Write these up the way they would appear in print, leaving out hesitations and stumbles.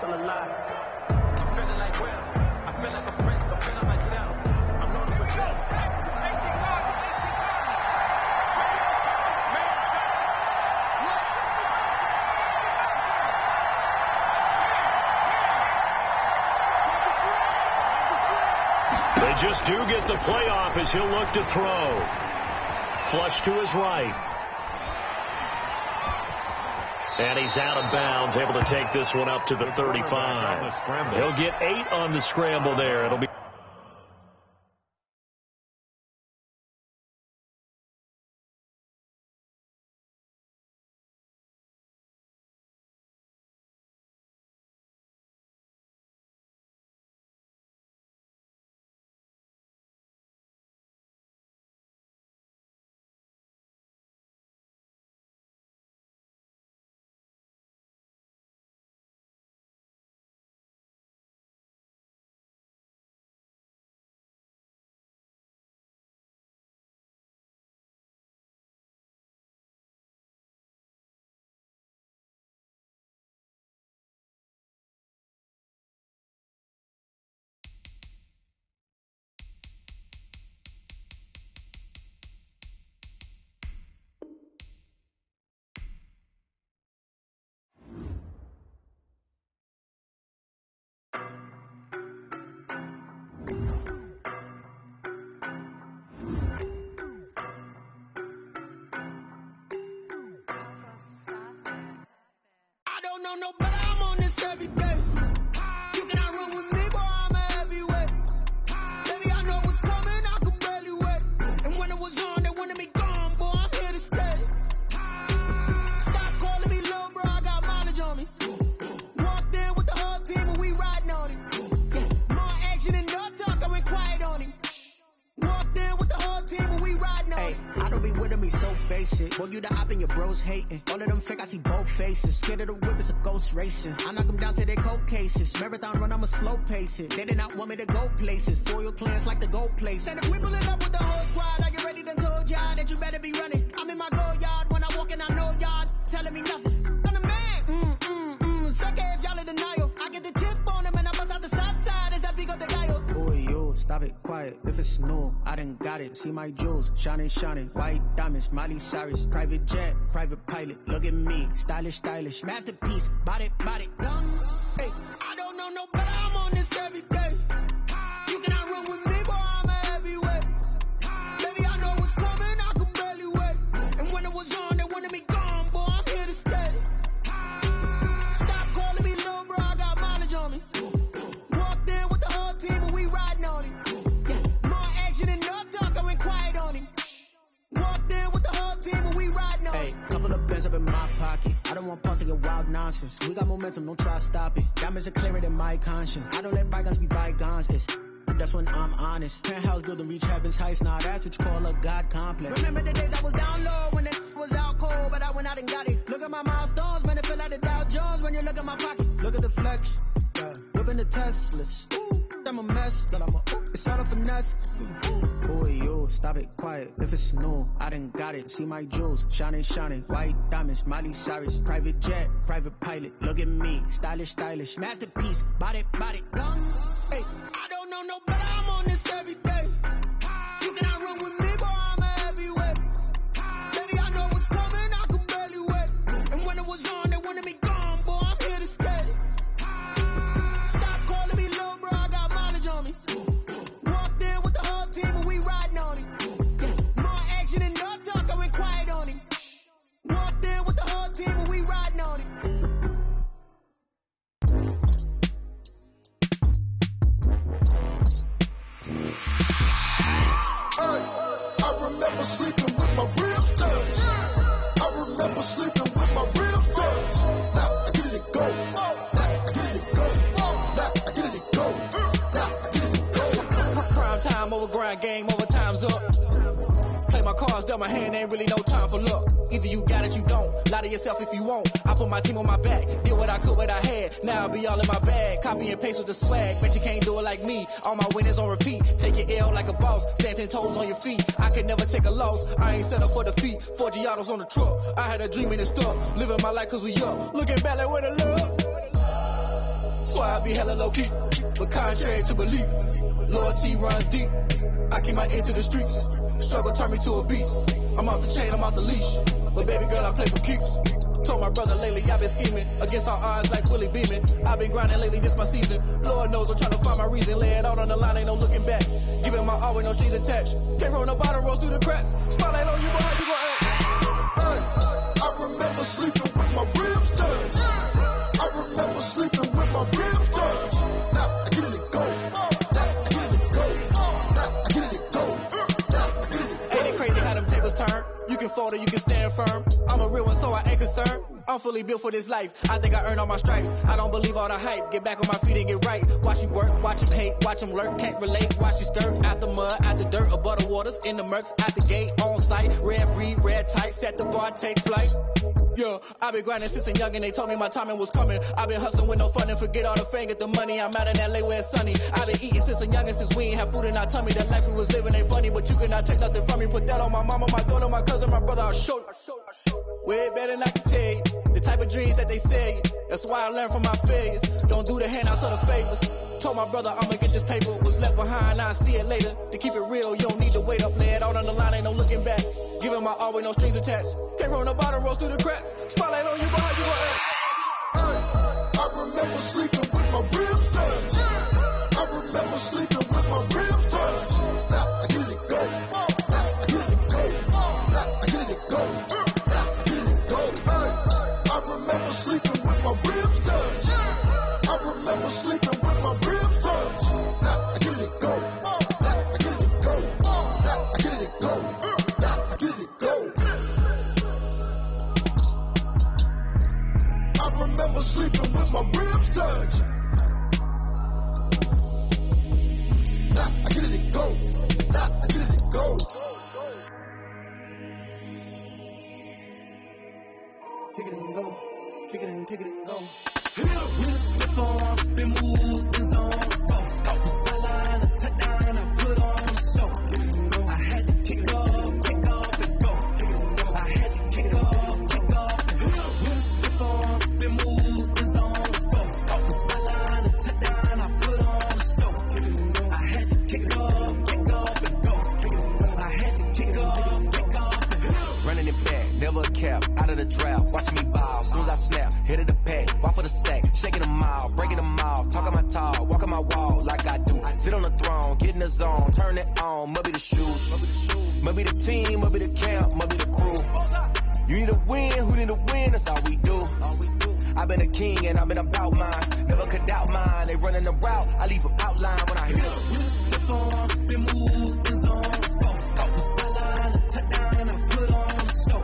still alive. I'm feeling like well, I feel like a prince, I'm feeling myself. I'm loaded with guns. They just do get the playoff as he'll look to throw. Flush to his right. And he's out of bounds, able to take this one up to the 35. He'll get 8 on the scramble there. It'll be racing. I knock them down to their cold cases. Marathon run, I'ma slow pace it. They did not want me to go places. Spoil plans like the gold place. And if we pulling up with the whole squad, are you ready to told y'all that you better be running? I'm in my go yard. When I walk in, I know y'all telling me nothing. I'm the man. Suck if y'all in denial. I get the chip on them and I bust out the south side. Is that big of the guy? Boy, yo, stop it, quiet. If it's new, I done got it. See my jewels, shining. White diamonds, Miley Cyrus. Private jet, private pilot. Look at me, stylish. Masterpiece, body, done. Hey, I don't know no better. I'm on this every day. You cannot run with me, boy. I'm a heavyweight. Baby, I know what's coming. I could barely wait. And when it was on, they wanted me gone, boy. I'm here to stay. Stop calling me little bro. I got mileage on me. Walked in with the whole team, and we riding on it. More action and no talk. I went quiet on him. Walked in with the whole team, and we riding on it. Couple of bands up in my pocket. I don't want pause to get wild nonsense. We got momentum, don't try to stop it. Diamonds are clearer than my conscience. I don't let bygones be bygones. That's when I'm honest. Penthouse building, reach heaven's heights. Now that's what you call a God complex. Remember the days I was down low when it was out cold, but I went out and got it. Look at my milestones, man, it feel like the Dow Jones when you look at my pocket. Look at the flex, whipping the Teslas. I'm a mess, but it's all a finesse. Boy, yo, stop it, quiet. If it's new, I done got it. See my jewels, shining. White diamonds, Miley Cyrus. Private jet, private pilot. Look at me, stylish. Masterpiece, body, done. Hey, I don't know no better. I'm on this every day. You cannot run with me, boy. I'm a heavyweight. Baby, I know what's coming. I could barely wait. And when it was on, they wanted me gone, boy. I'm here to stay. Stop calling me little bro. I got mileage on me. Walked in with the whole team, and we riding on it. More action and no talk. I went quiet on him. Walked in with the whole team, and we riding on it. I remember sleeping with my real thugs. I remember sleeping with my real thugs. Now I get it to go. Now I get it to go. Now I get it to go. Now I get it to go. Prime time over grind game, over time's up. Play my cards, dealt my hand, ain't really no time for luck. Either you got it, you don't. Lie to yourself if you won't. I put my team on my back. Did what I could, what I had. Now I'll be all in my bag. Copy and paste with the swag. Bet you can't do it like me. All my winners on repeat. Take your L like a boss. Stand 10 toes on your feet. I can never take a loss. I ain't set up for defeat. 4 Giottos on the truck. I had a dream and it stuck. Living my life cause we up. Looking back like where the love. Boy, I be hella low key, but contrary to belief, loyalty runs deep. I keep my ear to the streets. Struggle turned me to a beast. I'm off the chain, I'm off the leash. But baby girl, I play for keeps. Told my brother lately I've been scheming against all odds like Willie Beeman. I've been grinding lately, this my season. Lord knows I'm trying to find my reason. Lay it out on the line, ain't no looking back. Giving my all with no strings attached. Came from the bottom, rose through the cracks. Spotlight on you, boy, how you gon' act? I remember sleeping with my ribs touched. I remember sleeping with my ribs touched. Now I get it and go. Now I get it and go. Now I get it and go. Now I get it and go. Ain't it crazy how them tables turn? You can fold or you can stand firm. I'm a real one, so I ain't concerned. I'm fully built for this life. I think I earned all my stripes. I don't believe all the hype. Get back on my feet and get right. Watch you work, watch him hate, watch him lurk. Can't relate, watch you skirt. Out the mud, out the dirt, above the waters, in the murks, out the gate, on site. Red breed, red tight, set the bar, take flight. Yeah, I been grinding since a youngin', they told me my timing was coming. I been hustling with no fun and forget all the fame, get the money. I'm out in LA where it's sunny. I been eating since a youngin', since we ain't have food in our tummy. The life we was living ain't funny, but you cannot take nothing from me. Put that on my mama, my daughter, my cousin, my brother, I'll show you. Way better than I can tell you. The type of dreams that they sell you. That's why I learned from my failures. Don't do the handouts or the favors. Told my brother I'ma get this paper. Was left behind, I'll see it later. To keep it real, you don't need to wait up. Lay it out on the line, ain't no looking back. Giving my all with no strings attached. Came from the bottom, rose through the cracks. Spotlight on you, boy, how you gon' act? I remember sleeping with my ribs touched. I remember sleeping with my ribs touched. Now I get it and go. Now I get it and go. Now I get it and go. Now I get it and go. I remember sleeping with my ribs touched. I remember sleeping with my ribs touched. Now I get it and go. Now I get it and go. Now I get it and go. Now I get it and go. I remember sleeping with my ribs touched. Now I get it and go. Now I get it and go. Kick it and go. Kick it and kick it and go. Watch me ball, soon as I snap, hit of the pack, walk for the sack, shaking them all, breaking them all, talking my tall, walking my wall like I do. Sit on the throne, get in the zone, turn it on, must be the shoes, must be the team, must be the camp, must be the crew. You need to win, who need to win, that's all we do. I've been a king and I've been about mine, never could doubt mine, they running the route, I leave them outline when I hit them. Slip on, spin move, in zone, scope the sideline, touch down, I put on the show.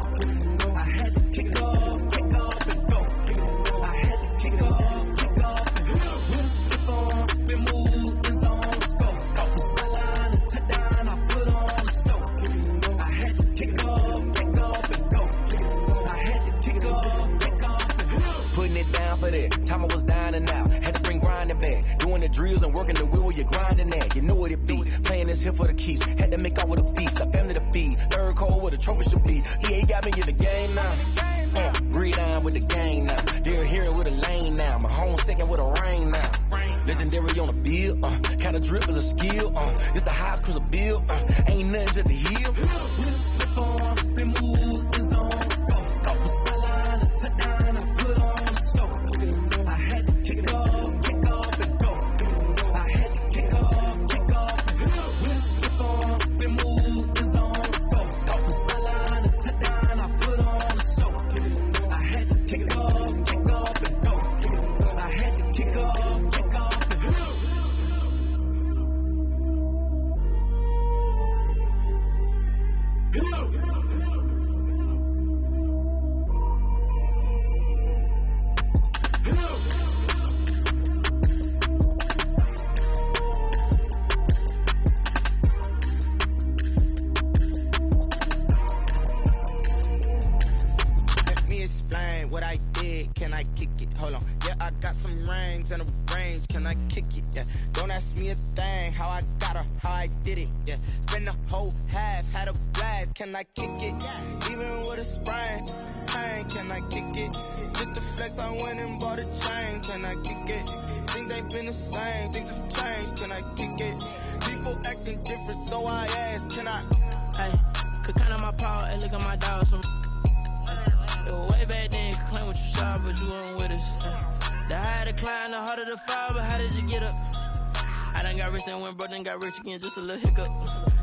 Time I was dying and out, had to bring grinding back. Doing the drills and working the wheel where you're grinding at. You know what it be, playing this here for the keeps. Had to make off with a feast, a family to feed. Third cold where the trophy should be. EA got me in the game now. Breed on with the game now. They're here with a lane now. My home second with a rain now. Legendary on the field, kind of drip is a skill. It's the highest cruiser bill, ain't nothing just to heal. Slip on, spin move, in zone, scope the sideline, touch down, I put on the show. I had to kick off and go. I had to kick off and go. Slip on, spin move, in zone, scope the sideline, touch down, I put on the show. I had to kick off and go. I had to kick off and go. Let me explain what I did. Can I kick it? Hold on. Yeah, I got some rings and a range. Can I kick it? Yeah. Don't ask me a thing. How I got her, how I did it. Yeah. Spend the whole half, had a blast. Can I kick it? Even with a sprain. Pain, can I kick it? Just the flex, I went and bought a chain. Can I kick it? Things ain't been the same, things have changed, can I kick it? People acting different, so I ask, can I? Hey, could count on my power, hey, look at my dogs. It was way back then, could claim what you saw, but you weren't with us. The higher the climb, the harder the fall, but how did you get up? I done got rich and went broke, then got rich again, just a little hiccup.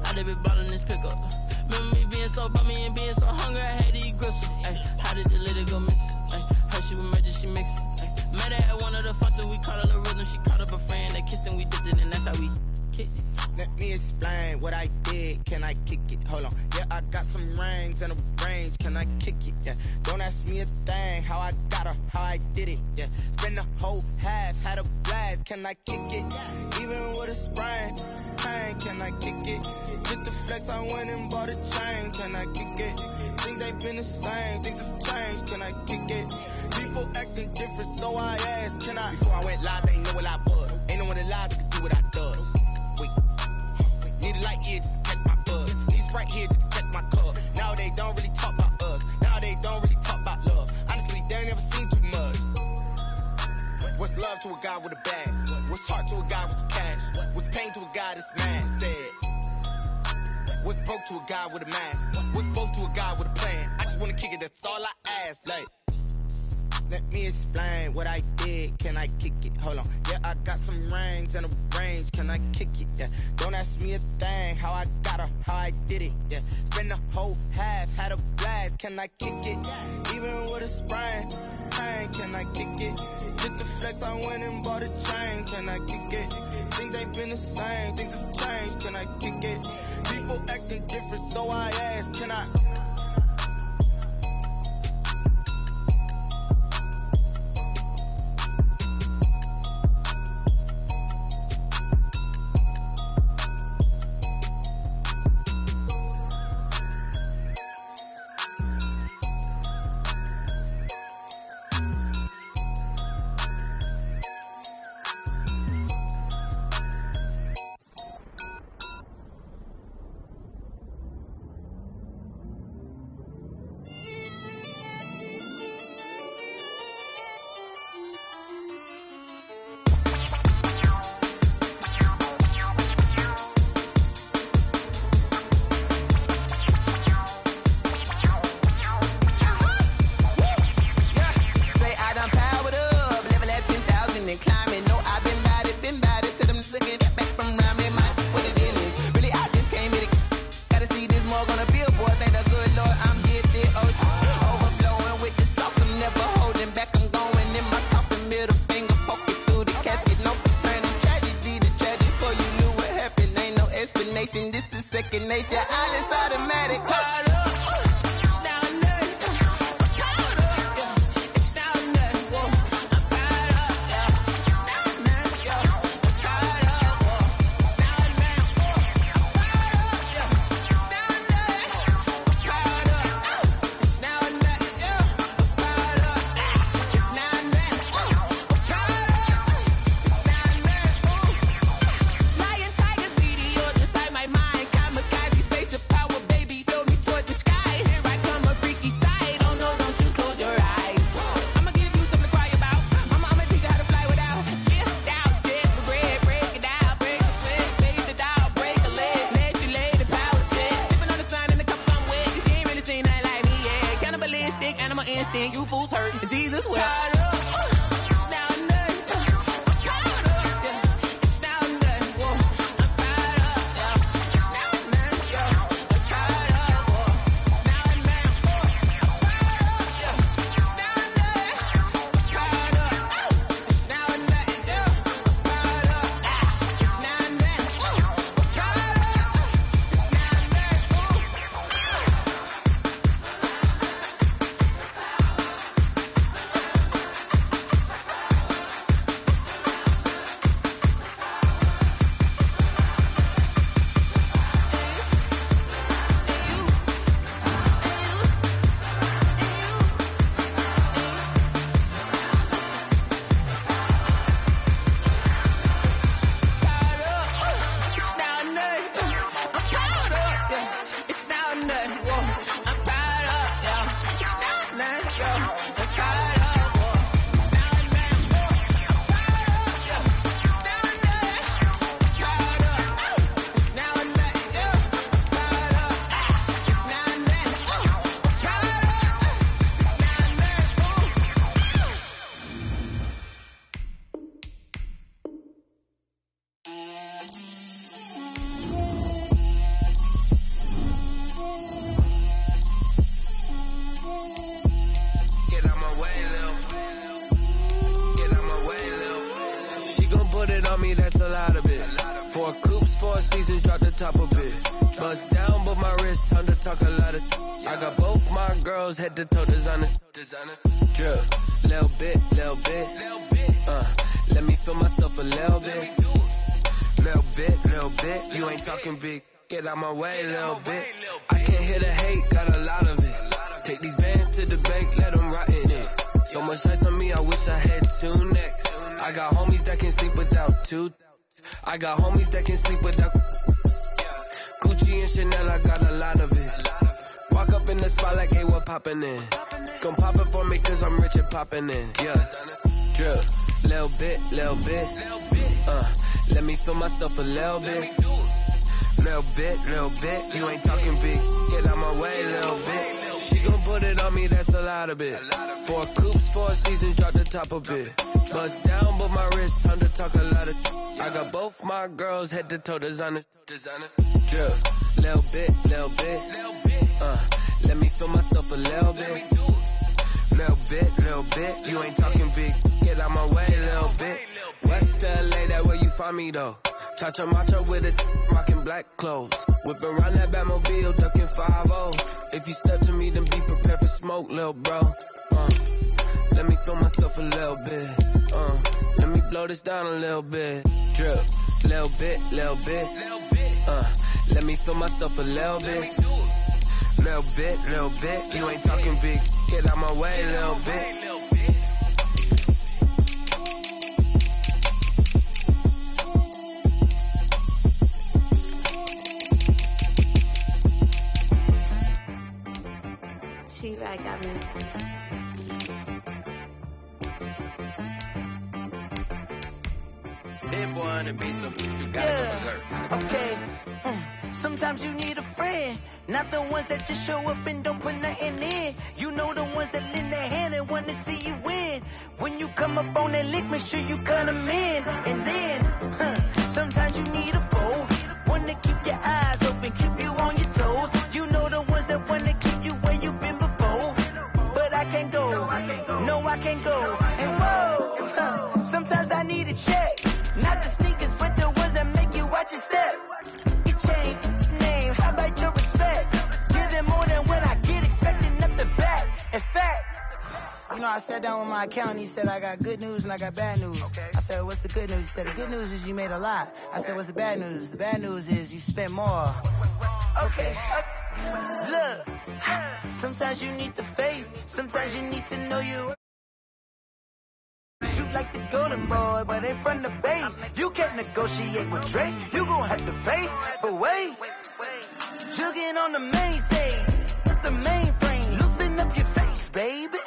I done been ballin' this pickup. Remember me being so bummy and being so hungry, I had to eat gristle. Ay, how did the lady go miss? Ay, heard she was major, she mixed. Ay, met her at one of the functions, we caught a little rhythm, she caught up a friend, they kissed and we dipped it, and that's how we kicked it. Let me explain what I did, can I kick it? Hold on, yeah, I got some rings and a range, can I kick it? Yeah, don't ask me a thing, how I got her, how I did it. Yeah, spend the whole half, had a blast, can I kick it? Even with a sprain, pain, can I kick it? Just the flex, I went and bought a chain, can I kick it? Things ain't been the same, things have changed, can I kick it? People acting different, so I asked, can I? Before I went live, they ain't know what I was. Ain't no one alive that could do what I does. Wait, need a light year just to catch my buzz. Need Sprite here just to catch my cup. Now they don't really talk about us. Now they don't really talk about love. Honestly, they ain't never seen too much. What's love to a guy with a bag? What's heart to a guy with some cash? What's pain to a guy that's mad? Said. What's broke to a guy with a mask? What's both to a guy with a plan? I just wanna kick it, that's all I ask. Like, let me explain what I did, can I kick it? Hold on, yeah, I got some rings and a range, can I kick it? Yeah, don't ask me a thing, how I got her, how I did it. Yeah, spend the whole half, had a blast, can I kick it? Even with a sprain, pain, can I kick it? Just the flex, I went and bought a chain, can I kick it? Things ain't been the same, things have changed, can I kick it? People acting different, so I ask, can I? girls head to toe designer. Drip, little bit. Let me feel myself a little bit. Little bit. You ain't talking big. Get out my way, little bit. I can't hear the hate, got a lot of it. Take these bands to the bank, let them rot in it. So much ice on me, I wish I had two necks. I got homies that can sleep without two. I got homies that can sleep without Gucci and Chanel, I got a lot of it. Walk up in the spot like, hey, what poppin' in? Gon' pop it for me cause I'm rich and poppin' in. Yeah, drip, little bit. Let me feel myself a little bit. Little bit. You ain't talking big. Get out my way, little bit. She gon' put it on me, that's a lot of it. 4 coops, 4 seasons, drop the top a bit. Bust down, but my wrist, time to talk a lot of. I got both my girls head to toe designer. Drip, little bit. Let me feel myself a little bit. Little bit. You ain't talking big. Get out my way, little bit. West LA, that where you find me though. Cha-cha macho with it, rockin' black clothes. Whip around that Batmobile, ducking 5-0. If you step to me, then be prepared for smoke, lil' bro. Let me feel myself a little bit. Let me blow this down a little bit. Drip, little bit. Let me feel myself a little bit. Little bit. You ain't talking big. Get out my way, little bit. T-Rag got me. That boy on the beat, so you gotta go berserk. Okay. Sometimes you need a friend, not the ones that just show up and don't put nothing in. You know the ones that lend their hand and want to see you win. When you come up on that lick, make sure you cut them in. And then, sometimes you need a foe, one to keep your eyes open, keep you on your toes. You know the ones that want to keep you where you've been before. But I can't go, no I can't go. And whoa, sometimes I need a check, not the sneakers, but the ones that make you watch your step. You change name, how about your respect? Give them more than what I get, expecting nothing back. In fact, you know, I sat down with my accountant, he said I got good news and I got bad news. I said, what's the good news? He said, the good news is you made a lot. I said, what's the bad news? The bad news is you spent more. Okay. Look, sometimes you need the faith, sometimes you need to know you. Shoot like the golden boy, but in front of the bay. You can't negotiate with Drake, you gon' have to pay. But wait, jugging on the main stage, with the mainframe, loosen up your face, baby.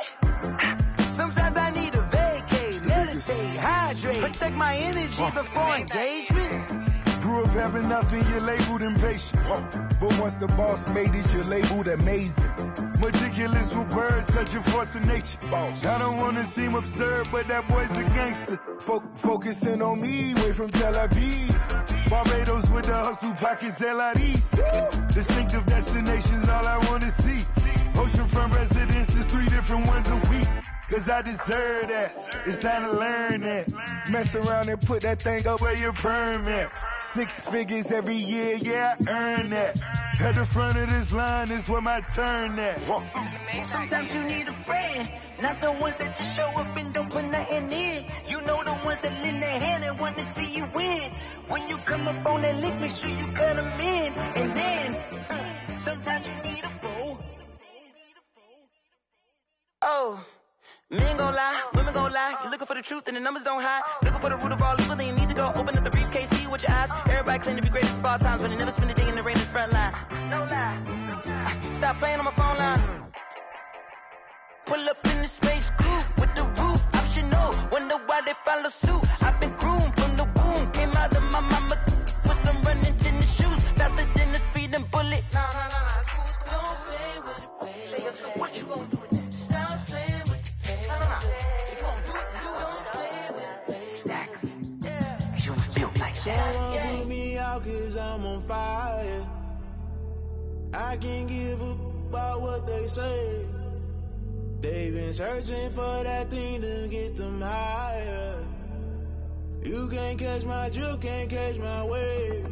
Sometimes I need a vacate, meditate, hydrate, protect my energy before engagement. Grew up having nothing, you're labeled impatient. But once the boss made it, you're labeled amazing. Meticulous with words, such a force of nature. I don't wanna seem absurd, but that boy's a gangster. Focusing on me, way from Tel Aviv. Barbados with the hustle pockets, LIDs. Distinctive destinations, all I wanna see. Oceanfront residences, 3 different ones a week. Cause I deserve that, it's time to learn that. Mess around and put that thing up where your perm at. 6 figures every year, yeah, I earn that. At the front of this line is where my turn at. Sometimes you need a friend, not the ones that just show up and don't put nothing in. You know the ones that lend their hand and want to see you win. When you come up on that lick, make sure you cut them in. And then, sometimes you need a foe. Oh. Men gon' lie, women gon' lie. You looking for the truth and the numbers don't hide. Looking for the root of all evil, then you need to go open up the briefcase, see with your eyes. Everybody claim to be greatest of all times, but they never spend a day in the rain in the front line. No lie. Stop playing on my phone line. Pull up in the space coupe with the roof optional. Wonder why they follow suit. I've been groomed from the womb, came out of my mama with some running tennis shoes, faster than the speeding bullet. No, don't play with it, baby. What you gonna do? Someone put me out cause I'm on fire. I can't give a about what they say. They've been searching for that thing to get them higher. You can't catch my drift, can't catch my wave.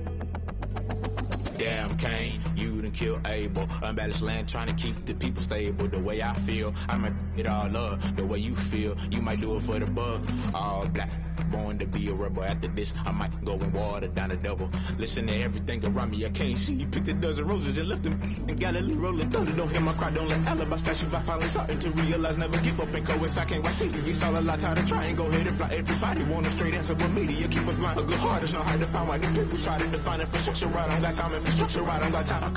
Damn Kane, you done kill Abel. Unbalanced land trying to keep the people stable. The way I feel, I might it all up. The way you feel, you might do it for the buck. All black, born to be a rebel. After this, I might go and water down the devil. Listen to everything around me, I can't see. Picked a dozen roses and left them in Galilee rolling thunder. Don't hear my cry, don't let alibis pass you by. Finally starting to realize, never give up and coexist. I can't watch TV, it's all a lot. Tired of trying, go ahead and fly. Everybody want a straight answer, but media keep us blind. A good heart is not hard to find. Why the people try to define infrastructure right? I don't got time, infrastructure right, I don't got time.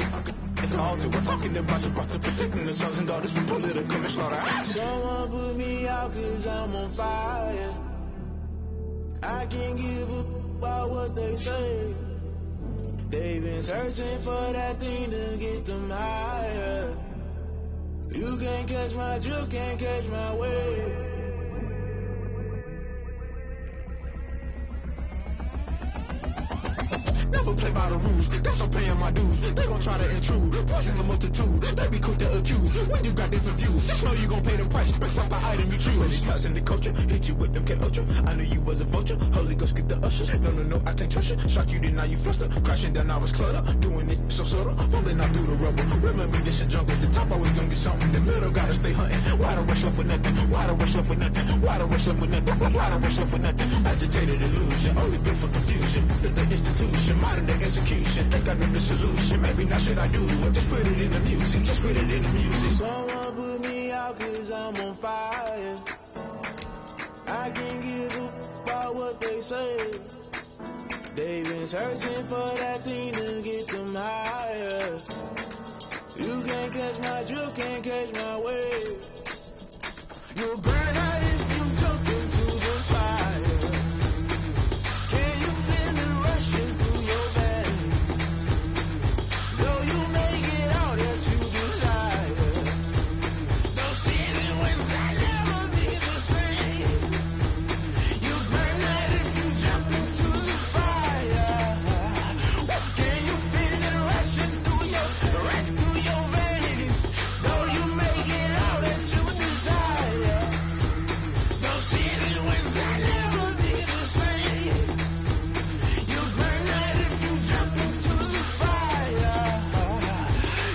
It's all to we're talking about to protecting the sons and daughters from political and slaughter. Someone put me out 'cause I'm on fire. I can't give a about what they say. They've been searching for that thing to get them higher. You can't catch my drift, can't catch my wave. Never play by the rules, guess I'm paying my dues. They gon' try to intrude, poison the multitude. They be quick to accuse, when you got different views. Just know you gon' pay the price, based off the item you choose. Many ties in the culture, hit you with them K Ultra. I knew you was a vulture, Holy Ghost get the ushers. No, I can't trust you. Shock you, then now you fluster. Crashing down, I was cluttered. Doing it so subtle, falling out through the rubble. Remember this in jungle, the top always gonna get something. The middle gotta stay hunting. Why the rush left for nothing? Why the rush left for nothing? Why the rush left for nothing? Why the rush left for nothing? Agitated illusion, only built for confusion. The institution, modern day execution. Think I know the solution. Maybe now should I do it? Just put it in the music. Just put it in the music. Someone put me out 'cause I'm on fire. I can't give a about what they say. They've been searching for that thing to get them higher. You can't catch my drift, can't catch my wave. You'll burn out if you jump into the fire. Can you feel it rushing through your veins? Though you make it all that you desire. Those seasons when I never be the same. You burn out if you jump into the fire. Can you feel it rushing through your veins? Though you make it all that you desire. Those seasons when I never be the same. You burn out if you jump into the fire.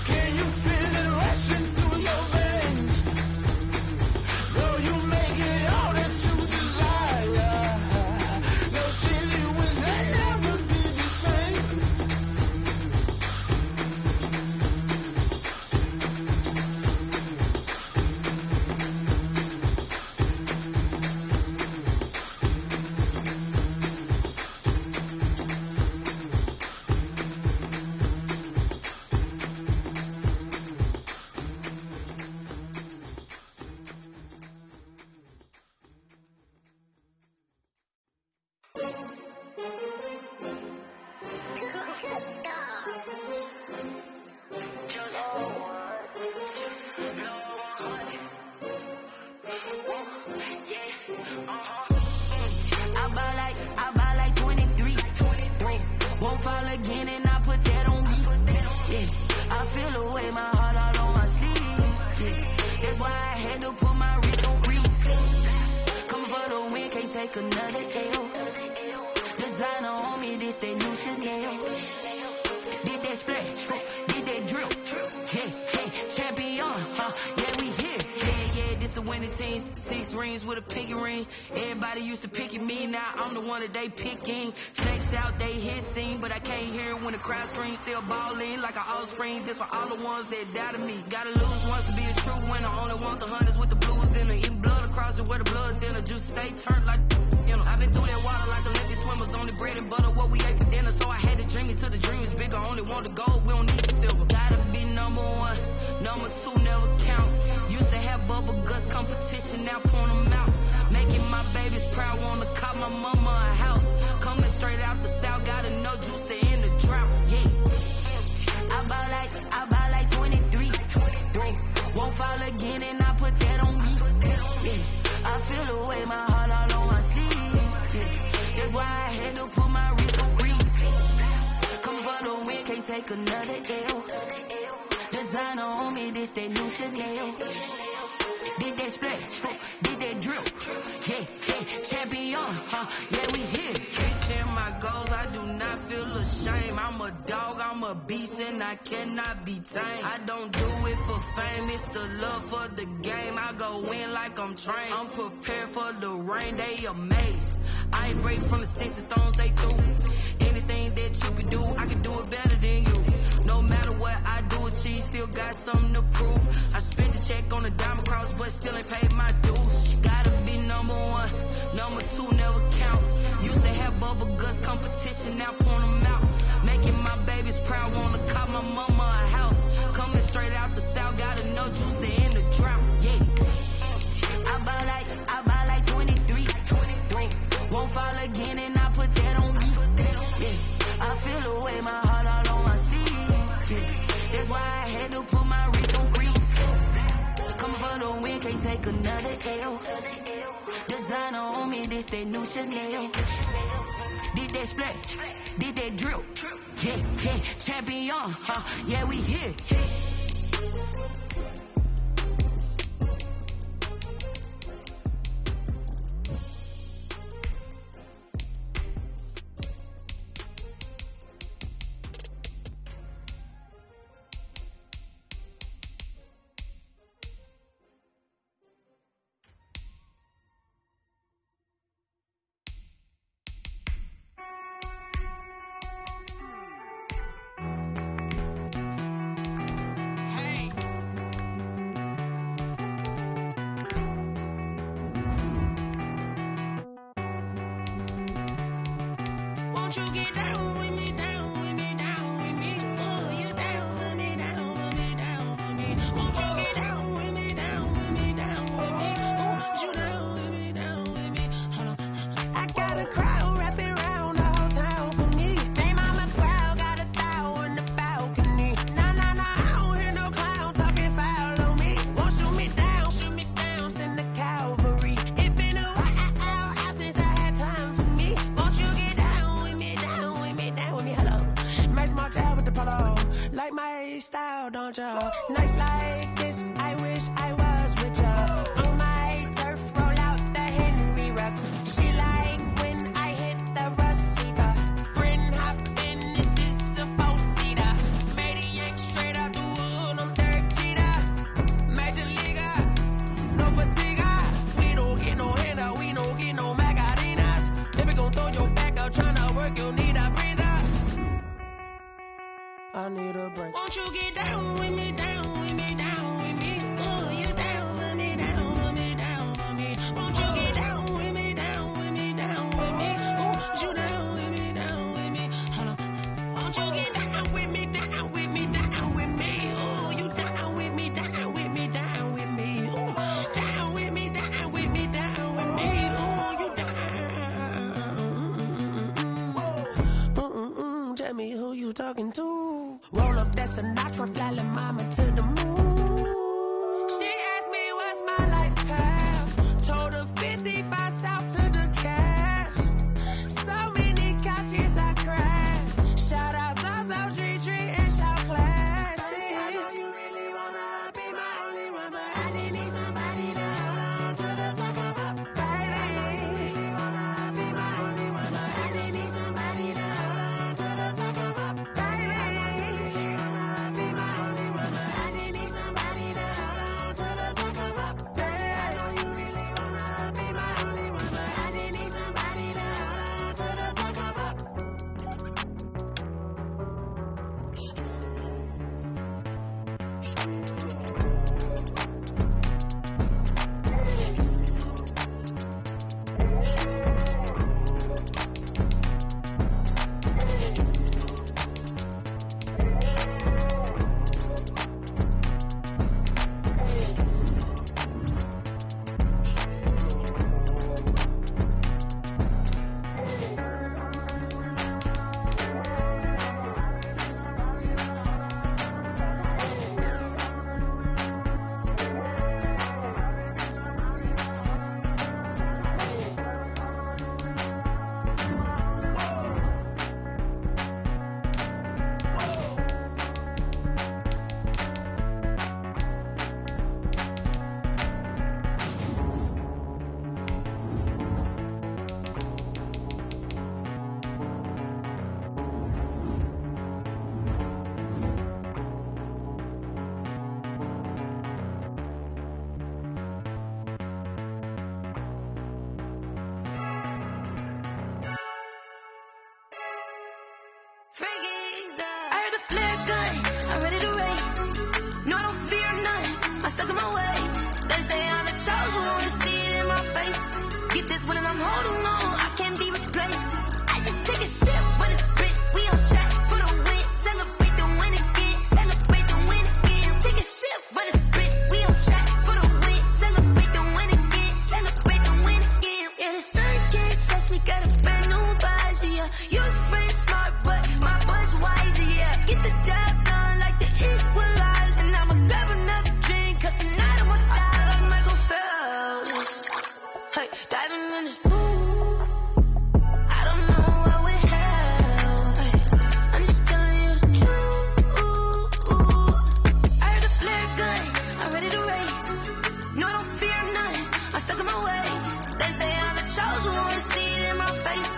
Can you feel it rushing through your veins? Though you make it all that you desire. Those seasons when I never be the same. I buy like 23. Won't fall again and I put that on me. Yeah. I feel the way my heart all on my sleeve. Yeah. That's why I had to put my wrist on freeze. Come for the win, can't take another L. Designer on me, this that new Chanel. Did that splash, did that drill. Hey, champion, yeah, we here. Yeah, this the winning team. 6 rings with a pinky ring. Everybody used to picking me, now I'm the one that they picking. Snakes out, they hissing, but I can't hear it when the crowd screams. Still balling like an offspring. This for all the ones that doubted me. Gotta lose once to be a true winner. Only want the hunters with the blues in it. Eating blood across it where the blood thinner. Juice stay turned like, you know. I've been through that water like Olympic swimmers. Only bread and butter, what we ate for dinner. So I had to dream it till the dream is bigger. Only want the gold, we don't need the silver. Gotta be number 1, number 2 never count. Used to have bubble guts competition, now point them out. Making my babies proud, wanna call my mama a house. Coming straight out the south, gotta know juice to end the drought. Yeah. I buy like 23. Won't fall again and I put that on me. Yeah. I feel the way my heart all on my sleeve. Yeah. That's why I had to put my wrist on freeze. Come for the win, can't take another L. Designer on me, this that new Chanel. Did that splash, did that drill. Hey, champion, yeah, we here. Reaching my goals, I do not feel ashamed. I'm a dog, I'm a a beast and I cannot be tamed. I don't do it for fame, it's the love for the game. I go in like I'm trained. I'm prepared for the rain, they amazed. I ain't break from the sticks and stones they threw. Anything that you can do, I can do it better than you. No matter what I do, achieve, still got something to prove. I spent the check on the diamond cross, but still ain't paid my dues. Gotta be number one, number two never count. Used to have bubble guts competition, now point them out. Making my babies proud, wanna call my mama a house. Coming straight out the south, got enough juice to end the drought. Yeah, I buy like 23. Won't fall again, and I put that on me. Yeah, I feel the way, my heart all on my sleeve. Yeah, that's why I had to put my wrist on freeze. Come for the win, can't take another L. Designer on me, this that new Chanel. Did that splash, did that drill. Yeah, yeah, champion, yeah, we here. Talking to roll up that Sinatra, fly la mama to the moon. She asked me what's my life path. Told her 55 south to the cash. So many couches I crashed. Shout out South Street and shout class. I know you really wanna be my only one, but I didn't need somebody to hold on to the top of my baby. I know you really wanna be my only one, but I didn't need somebody to hold on to the top of my baby. I know you really wanna be my only one, but I didn't I heard the flare gun, I'm ready to race. No, I don't fear none, I'm stuck in my ways. They say I'm the chosen one, to see it in my face. Get this one and I'm holding on, I can't be replaced. I just take a sip when it's spit, we on shot for the win. Celebrate the win again, celebrate the win again. Take a sip when it's spit, we on shot for the win. Celebrate the win again, celebrate the win again. Yeah, the sun can't touch me, got a brand new visor, yeah. Your friend smart, but my boy's wiser, yeah. Get the job done like the equalizer. Now I'ma grab another drink, cause tonight I'ma die like Michael Phelps. Hey, diving in this pool, I don't know what would help. Hey, I'm just telling you the truth. I heard the flare gun, I'm ready to race. No, I don't fear none, I'm stuck in my ways. They say I'm the chosen one, to see it in my face.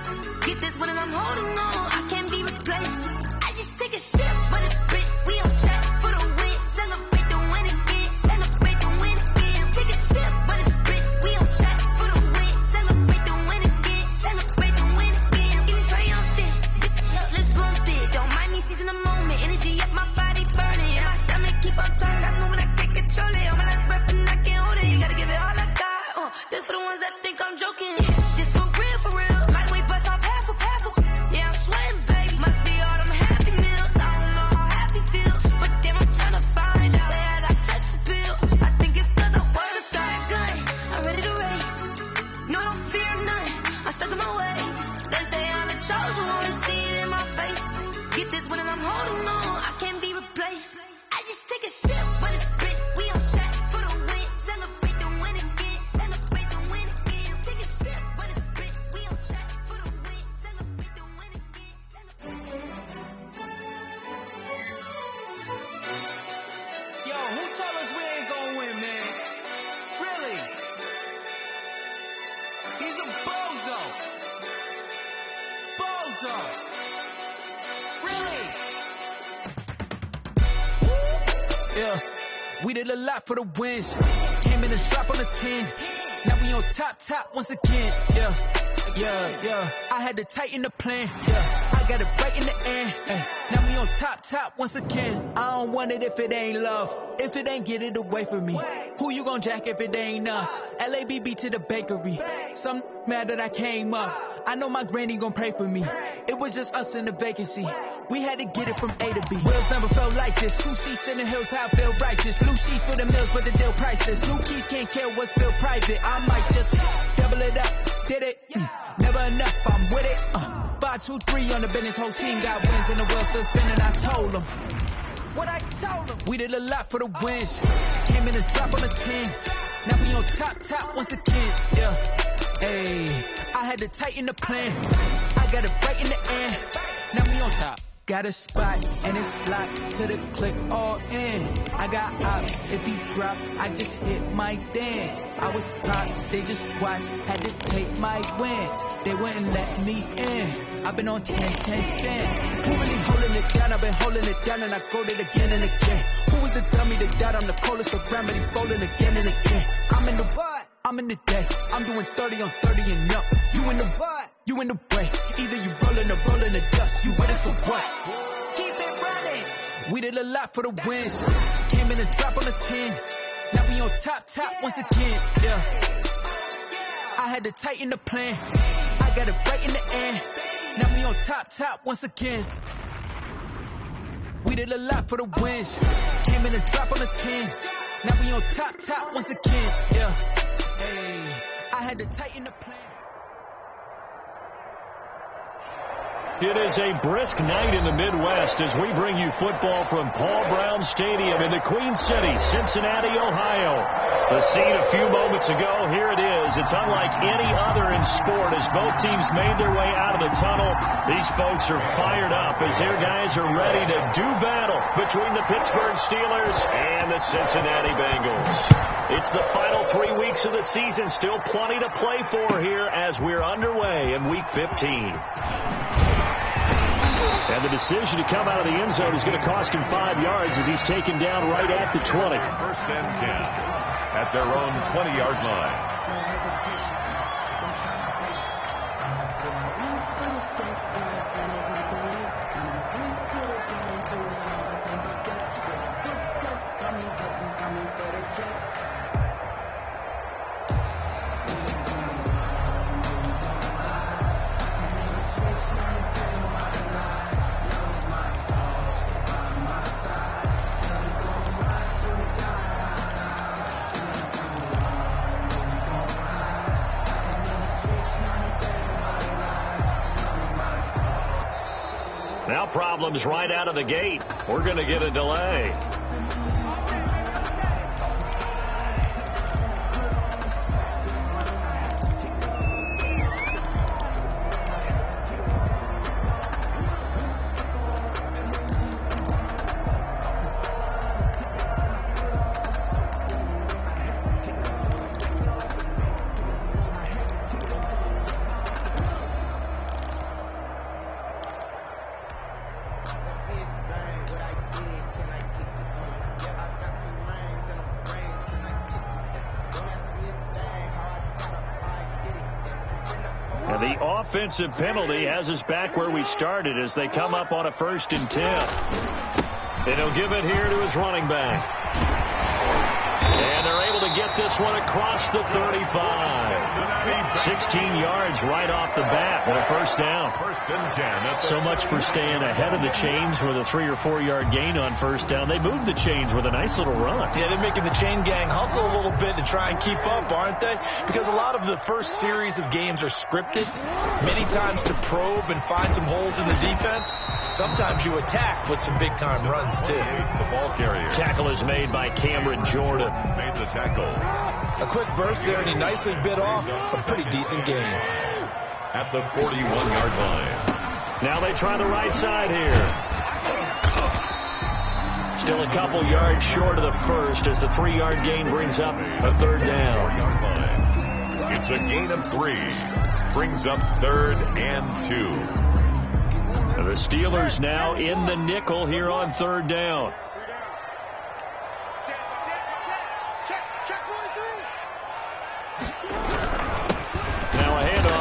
Get this one and I'm holding on, I can't be replaced. I just take a sip when it's spit, we on shot for the win. Celebrate the win again, celebrate the win again. Take a sip when it's spit, we on shot for the win. Celebrate the win again, celebrate the win again. Get this triumphant, let's bump it. Don't mind me seizing the moment, energy up my body burning. And my stomach keep on tossing, I know when I can't control it. On my last breath and I can't hold it, you gotta give it all I got. This for the ones that think I'm joking. This so real for real, lightweight bust off half a. Yeah, I'm sweating, baby. Must be all them happy meals. I don't know how happy feels, but damn, I'm trying to find. Just say I got sex appeal. I think it's cause I wear a third gun. I'm ready to race. No, I don't fear none, I'm stuck in my ways. They say I'm the chosen one, to see it in my face. Get this one and I'm holding on, I can't be replaced. I just take a sip when it's spit, we on shot for the win. Celebrate the win again, celebrate the win again. Take a sip when it's spit, we on shot for the win. Celebrate the win again, celebrate. Yo, who tell us we ain't gonna win, man? Really? He's a bozo. Bozo. Really? Yeah, we did a lot for the wins. Came in and drop on the 10. Now we on top once again. Yeah. I had to tighten the plan. Yeah, I got it right in the end. Now we on top once again. I don't want it if it ain't love. If it ain't, get it away from me. Who you gon' jack if it ain't us? LABB to the bakery. Some mad that I came up. I know my granny gon' pray for me. It was just us in the vacancy. We had to get it from A to B. Wheels never felt like this. 2 seats in the hills, how I feel righteous. Blue sheets for the mills, but the deal priceless. New keys can't kill what's still private. I might just double it up. Did it? Never enough, I'm with it. 5, 2, 3 on the business. Whole team got wins and the world still spinning. I told them what I told them. We did a lot for the wins. Came in and drop on the 10. Now we on top once again. Yeah. Hey, I had to tighten the plan. I got it right in the end. Now we on top. Got a spot and it's locked to the click all in. I got ops, if he drop, I just hit my dance. I was pop, they just watched, had to take my wins. They wouldn't let me in. I've been on 10 cents. Who really holding it down? I've been holding it down and I quote it again and again. Who was the dummy that died? I'm the coldest around, but he folding again and again. I'm in the vibe, I'm in the day. I'm doing 30 on 30 and up. You in the vibe, you in the way. Either you rolling or rolling the dust. You with us or what? Keep it running. We did a lot for the wins. Came in and drop on the 10. Now we on top once again. Yeah. I had to tighten the plan. I got it right in the end. Now we on top once again. We did a lot for the wins. Came in and drop on the 10. Now we on top once again. Yeah. Hey, I had to tighten the plan. It is a brisk night in the Midwest as we bring you football from Paul Brown Stadium in the Queen City, Cincinnati, Ohio. The scene a few moments ago, here it is. It's unlike any other in sport as both teams made their way out of the tunnel. These folks are fired up as their guys are ready to do battle between the Pittsburgh Steelers and the Cincinnati Bengals. It's the final 3 weeks of the season, still plenty to play for here as we're underway in Week 15. And the decision to come out of the end zone is going to cost him 5 yards as he's taken down right at the 20. First and 10 at their own 20-yard line. Now problems right out of the gate. We're going to get a delay. The offensive penalty has us back where we started as they come up on a 1st and 10. And he'll give it here to his running back. And they're able to get this one across the 35. 16 yards right off the bat and a 1st down. 1st and 10. So much for staying ahead of the chains with a 3 or 4 yard gain on 1st down. They moved the chains with a nice little run. Yeah, they're making the chain gang hustle a little bit to try and keep up, aren't they? Because a lot of the first series of games are scripted, many times to probe and find some holes in the defense. Sometimes you attack with some big-time runs, too. The ball carrier. Tackle is made by Cameron Jordan. Made the tackle. A quick burst there, and he nicely bit off a pretty decent gain. At the 41-yard line. Now they try the right side here. Still a couple yards short of the 1st as the 3-yard gain brings up a 3rd down. Yard line. It's a gain of 3. Brings up 3rd and 2. The Steelers now in the nickel here on 3rd down.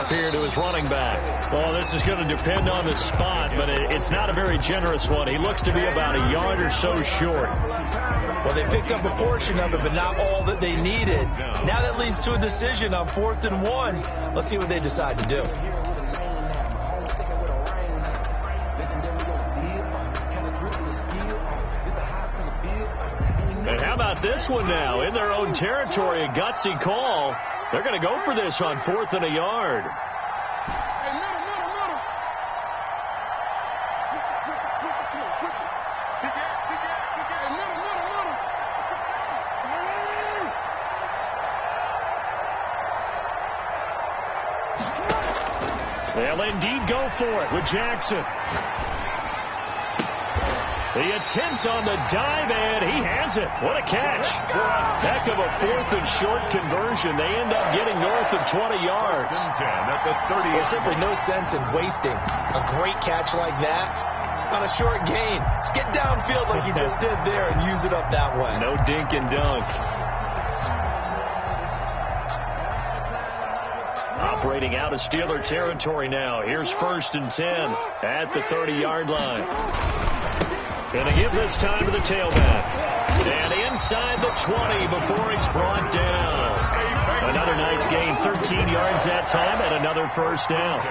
Here to his running back. Well, this is going to depend on the spot, but it's not a very generous one. He looks to be about a yard or so short. Well, they picked up a portion of it, but not all that they needed. Now that leads to a decision on 4th and 1. Let's see what they decide to do. And how about this one now? In their own territory, a gutsy call. They're going to go for this on 4th and a yard. They'll indeed go for it with Jackson. The attempt on the dive, and he has it. What a catch. Heck of a 4th and short conversion. They end up getting north of 20 yards. At the 30. There's simply no sense in wasting a great catch like that on a short gain. Get downfield like you just did there and use it up that way. No dink and dunk. Operating out of Steeler territory now. Here's 1st and 10 at the 30-yard line. Going to give this time to the tailback. And inside the 20 before he's brought down. Another nice gain, 13 yards that time, and another 1st down.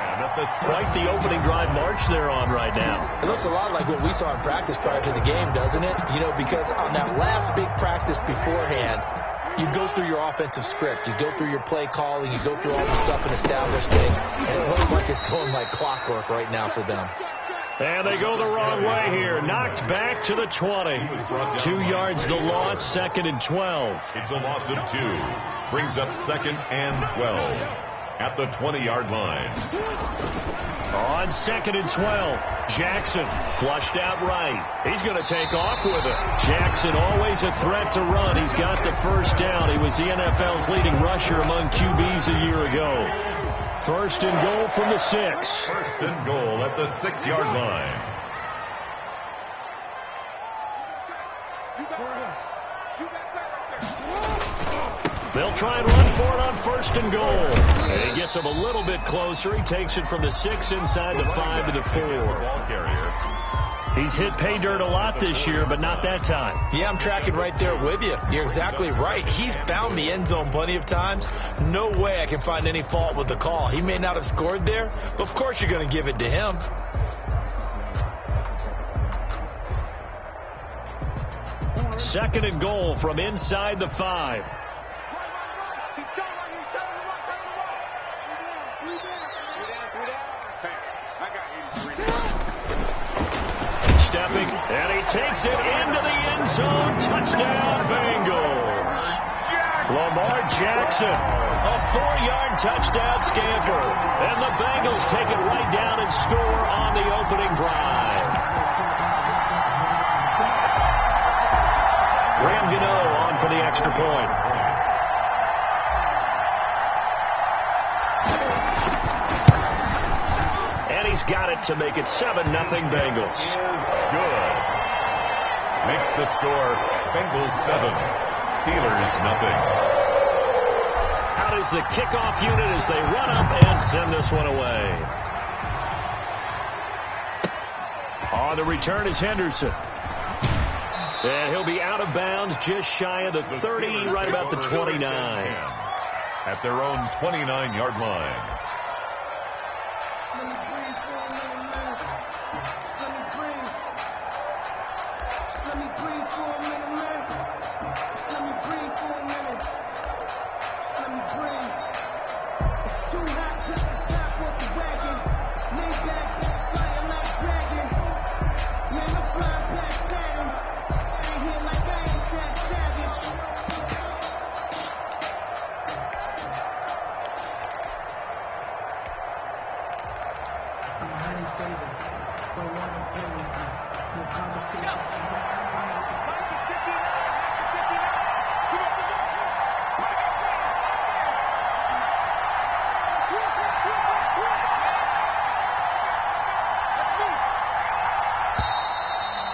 Quite the opening drive march they're on right now. It looks a lot like what we saw in practice prior to the game, doesn't it? You know, because on that last big practice beforehand, you go through your offensive script. You go through your play calling. You go through all the stuff and establish things. And it looks like it's going like clockwork right now for them. And they go the wrong way here. Knocked back to the 20. 2 yards the loss, 2nd and 12. It's a loss of 2. Brings up 2nd and 12. At the 20-yard line. On 2nd and 12. Jackson flushed out right. He's going to take off with it. Jackson always a threat to run. He's got the 1st down. He was the NFL's leading rusher among QBs a year ago. 1st and goal from the 6. 1st and goal at the 6-yard line. They'll try and run for it on 1st and goal. And he gets him a little bit closer. He takes it from the 6 inside the 5 to the 4. Ball carrier. He's hit pay dirt a lot this year, but not that time. Yeah, I'm tracking right there with you. You're exactly right. He's found the end zone plenty of times. No way I can find any fault with the call. He may not have scored there, but of course you're going to give it to him. Second and goal from inside the 5. takes it into the end zone. Touchdown, Bengals. Lamar Jackson, a 4-yard touchdown scamper. And the Bengals take it right down and score on the opening drive. Graham Gano on for the extra point. And he's got it to make it 7-0 Bengals. Is good. Makes the score Bengals 7, Steelers nothing. Out is the kickoff unit as they run up and send this one away. On the return is Henderson. And he'll be out of bounds just shy of the 30, right about the 29. At their own 29-yard line.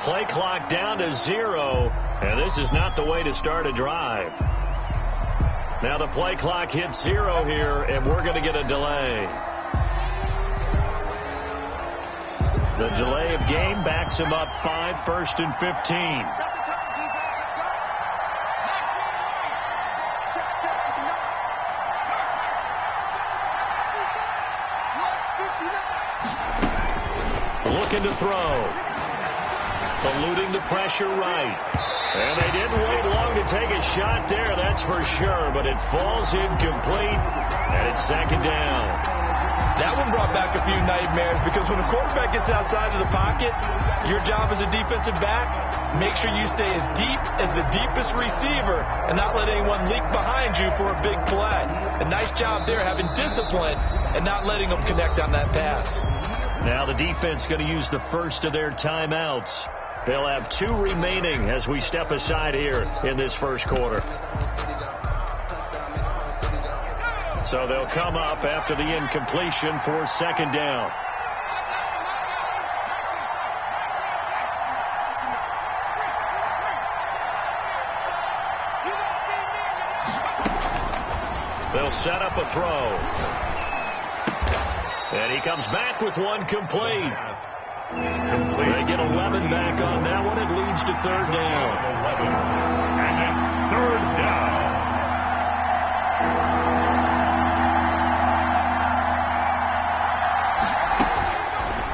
Play clock down to 0, and this is not the way to start a drive. Now the play clock hits 0 here, and we're going to get a delay. The delay of game backs him up 5, 1st and 15. Looking to throw. Eluding the pressure right. And they didn't wait long to take a shot there, that's for sure. But it falls incomplete, and it's 2nd down. That one brought back a few nightmares because when a quarterback gets outside of the pocket, your job as a defensive back, make sure you stay as deep as the deepest receiver and not let anyone leak behind you for a big play. A nice job there having discipline and not letting them connect on that pass. Now the defense going to use the first of their timeouts. They'll have 2 remaining as we step aside here in this first quarter. So they'll come up after the incompletion for 2nd down. They'll set up a throw. And he comes back with one complete. They get 11 back on that one. It leads to 3rd down. 11. And it's 3rd down.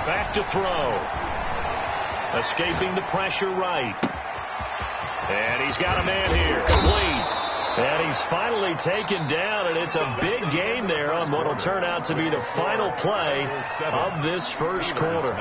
Back to throw. Escaping the pressure right. And he's got a man here. Complete. And he's finally taken down, and it's a big gain there on what will turn out to be the final play of this first quarter.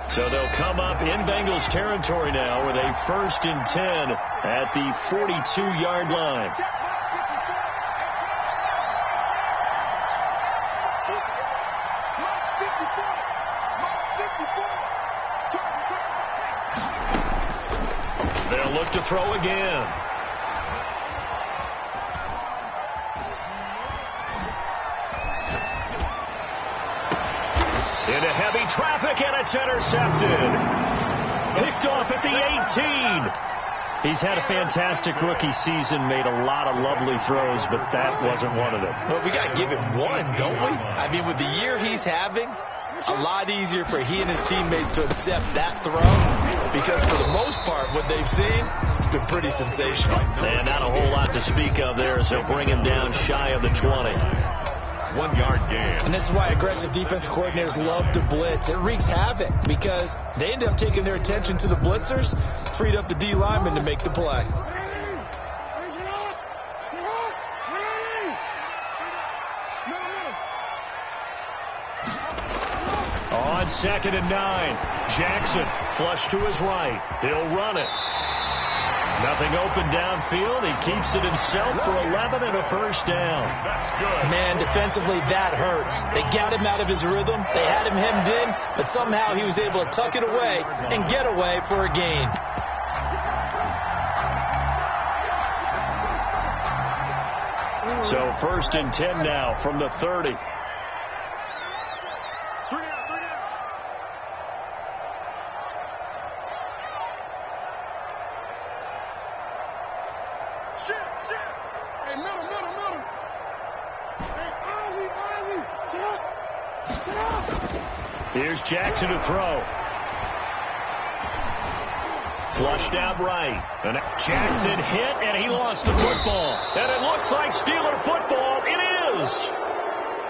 So they'll come up in Bengals territory now with a 1st and 10 at the 42-yard line. They'll look to throw again. Into heavy traffic, and it's intercepted. Picked off at the 18. He's had a fantastic rookie season, made a lot of lovely throws, but that wasn't one of them. Well, we got to give him one, don't we? I mean, with the year he's having, a lot easier for he and his teammates to accept that throw because for the most part, what they've seen is been pretty sensational. And not a whole lot to speak of there as they'll bring him down shy of the 20. 1 yard gain. And this is why aggressive defense coordinators love to blitz. It wreaks havoc because they end up taking their attention to the blitzers, freed up the D lineman to make the play. On 2nd and 9, Jackson flush to his right. He'll run it. Nothing open downfield. He keeps it himself for 11 and a first down. That's good. Man, defensively, that hurts. They got him out of his rhythm. They had him hemmed in, but somehow he was able to tuck it away and get away for a gain. So 1st and 10 now from the 30. Here's Jackson to throw. Flushed out right. And Jackson hit, and he lost the football. And it looks like Steeler football. It is.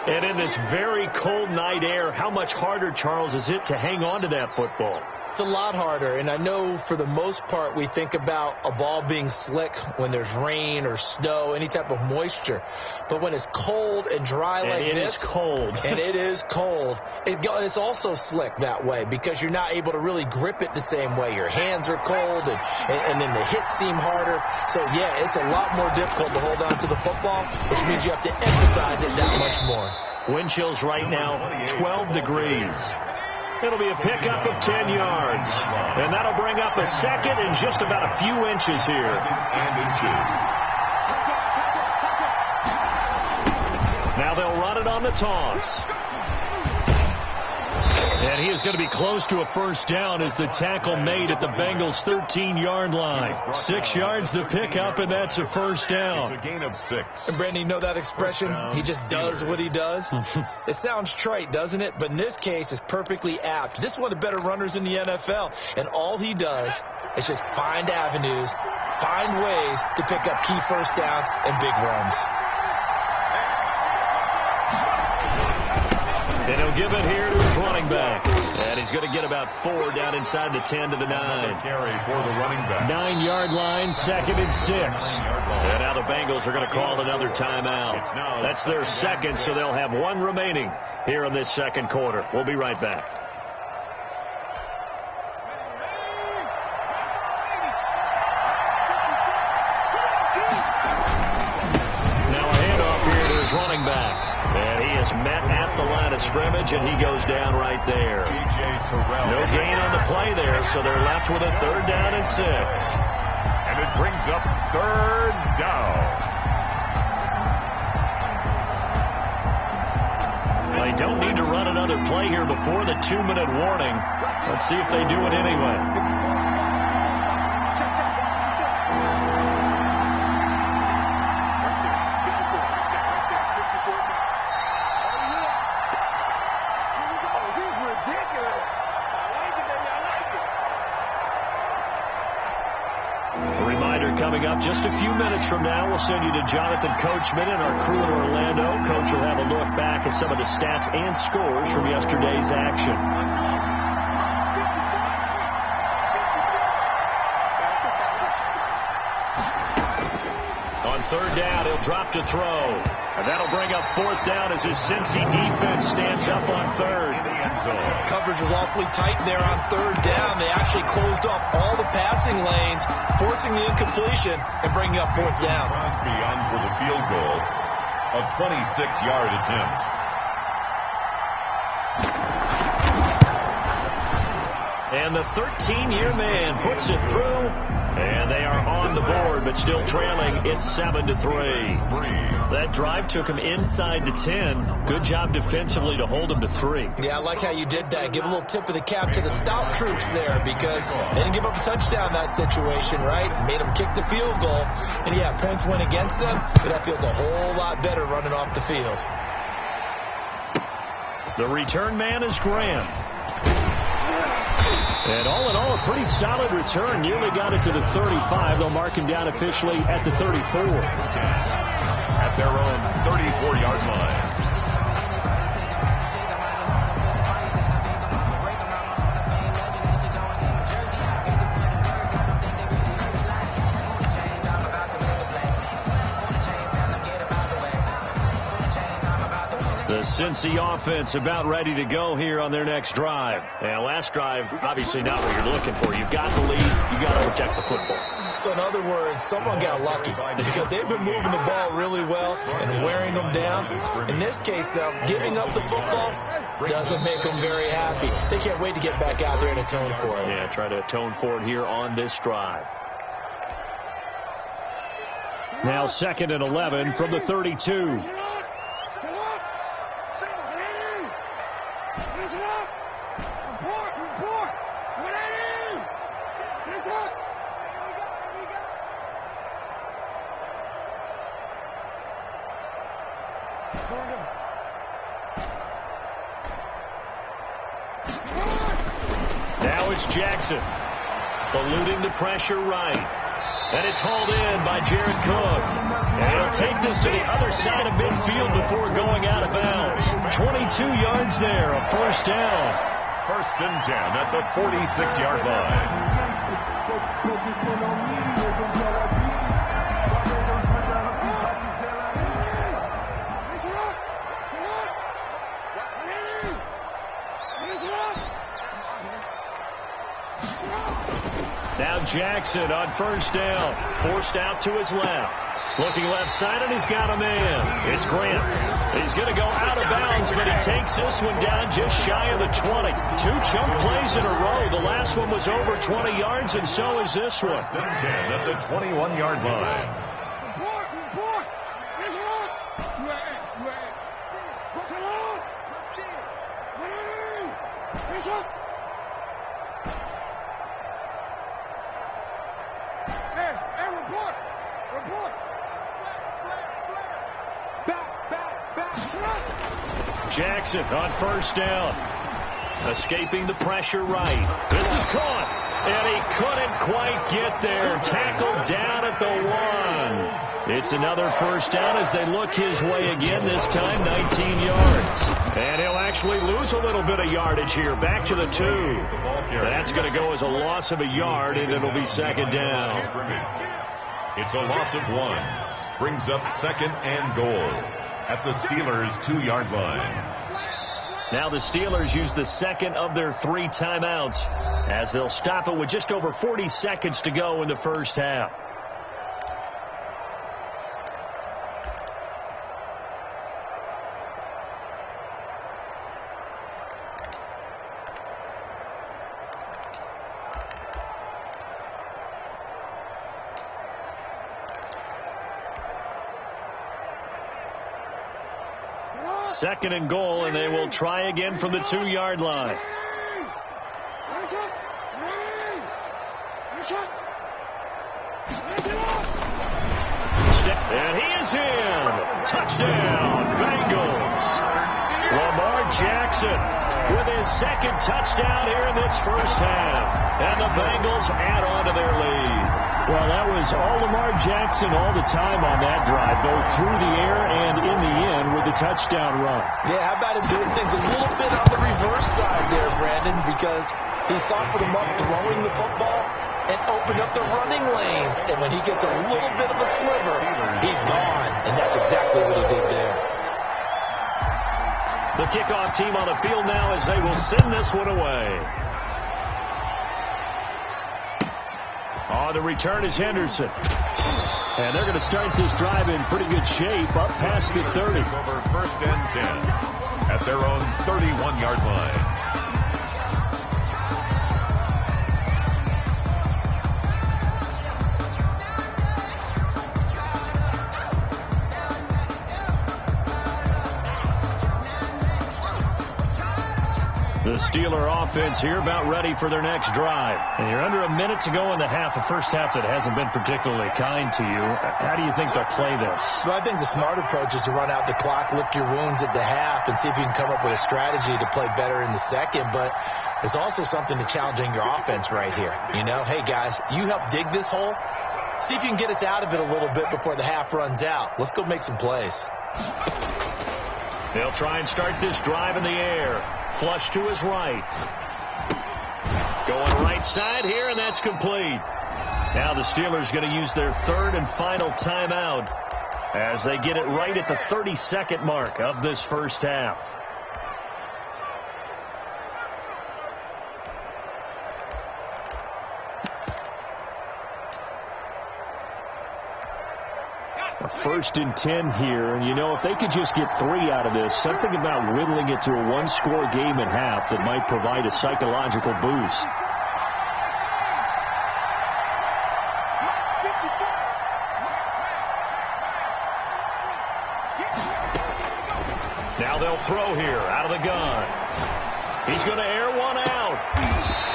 And in this very cold night air, how much harder, Charles, is it to hang on to that football? It's a lot harder, and I know for the most part we think about a ball being slick when there's rain or snow, any type of moisture. But when it's cold and dry like this, it's cold. And it is cold, it's also slick that way because you're not able to really grip it the same way. Your hands are cold, and then the hits seem harder. So, yeah, it's a lot more difficult to hold on to the football, which means you have to emphasize it that much more. Wind chills right now, 12 degrees. It'll be a pickup of 10 yards. And that'll bring up a second and just about a few inches here. Now they'll run it on the toss. And he is going to be close to a first down as the tackle made at the Bengals' 13-yard line. 6 yards to pick up, and that's a first down. It's a gain of 6. And, Brandon, you know that expression? He just does what he does? It sounds trite, doesn't it? But in this case, it's perfectly apt. This is one of the better runners in the NFL, and all he does is just find avenues, find ways to pick up key first downs and big runs. And he'll give it here to his running back. And he's going to get about 4 down inside the 10 to the 9. Carry for the running back. 9-yard line, 2nd and 6. And now the Bengals are going to call another timeout. That's their second, so they'll have 1 remaining here in this second quarter. We'll be right back. Now a handoff here to his running back. And he is met at the line of scrimmage, and he goes down right there. No gain on the play there, so they're left with a 3rd down and 6. And it brings up 3rd down. They don't need to run another play here before the 2-minute warning. Let's see if they do it anyway. Coming up just a few minutes from now, we'll send you to Jonathan Coachman and our crew in Orlando. Coach will have a look back at some of the stats and scores from yesterday's action. On 3rd down, he'll drop to throw. And that'll bring up 4th down as his Cincy defense stands up on 3rd. Coverage was awfully tight there on 3rd down. They actually closed off all the passing lanes, forcing the incompletion and bringing up 4th down. Crosby on for the field goal, a 26-yard attempt. And the 13-year man puts it through, and they are on the board, but still trailing. It's 7-3. That drive took him inside the 10. Good job defensively to hold him to 3. Yeah, I like how you did that. Give a little tip of the cap to the stout troops there because they didn't give up a touchdown in that situation, right? Made them kick the field goal. And, yeah, points went against them, but that feels a whole lot better running off the field. The return man is Graham. And all in all, a pretty solid return. Nearly got it to the 35. They'll mark him down officially at the 34. At their own 34-yard line. The Cincy offense about ready to go here on their next drive. And last drive, obviously not what you're looking for. You've got the lead. You've got to protect the football. So in other words, someone got lucky because they've been moving the ball really well and wearing them down. In this case, though, giving up the football doesn't make them very happy. They can't wait to get back out there and atone for it. Yeah, try to atone for it here on this drive. Now 2nd and 11 from the 32. Now it's Jackson, eluding the pressure right. And it's hauled in by Jared Cook. And he'll take this to the other side of midfield before going out of bounds. 22 yards there, a first down. 1st and 10 at the 46-yard line. Now Jackson on 1st down, forced out to his left. Looking left side, and he's got a man. It's Grant. He's going to go out of bounds, but he takes this one down just shy of the 20. 2 chunk plays in a row. The last one was over 20 yards, and so is this one. 1st and 10 at the 21-yard line. Jackson on 1st down. Escaping the pressure right. This is caught. And he couldn't quite get there. Tackled down at the 1. It's another first down as they look his way again, this time 19 yards. And he'll actually lose a little bit of yardage here. Back to the 2. That's going to go as a loss of a yard, and it'll be 2nd down. It's a loss of 1. Brings up 2nd and goal at the Steelers' 2-yard line. Now the Steelers use the 2nd of their 3 timeouts as they'll stop it with just over 40 seconds to go in the first half. Second and goal, and they will try again from the 2-yard line. And he is in. Touchdown, Bengals. Lamar Jackson with his 2nd touchdown here in this first half. And the Bengals add on to their lead. Well, that was all Lamar Jackson all the time on that drive, both through the air and in the end with the touchdown run. Yeah, how about him doing things a little bit on the reverse side there, Brandon, because he softened him up throwing the football and opened up the running lanes. And when he gets a little bit of a sliver, he's gone. And that's exactly what he did there. The kickoff team on the field now as they will send this one away. On the return is Henderson. And they're going to start this drive in pretty good shape up past the 30. Over 1st and 10 at their own 31-yard line. The The Steeler offense here about ready for their next drive. And you're under a minute to go in the half, a first half that hasn't been particularly kind to you. How do you think they'll play this? Well, I think the smart approach is to run out the clock, lick your wounds at the half, and see if you can come up with a strategy to play better in the second. But there's also something to challenging your offense right here. You know, hey, guys, you help dig this hole. See if you can get us out of it a little bit before the half runs out. Let's go make some plays. They'll try and start this drive in the air. Flush to his right. Going right side here, and that's complete. Now the Steelers going to use their third and final timeout as they get it right at the 30-second mark of this first half. A 1st and 10 here, and you know, if they could just get 3 out of this, something about whittling it to a one-score game at half that might provide a psychological boost. Now they'll throw here out of the gun. He's going to air one out.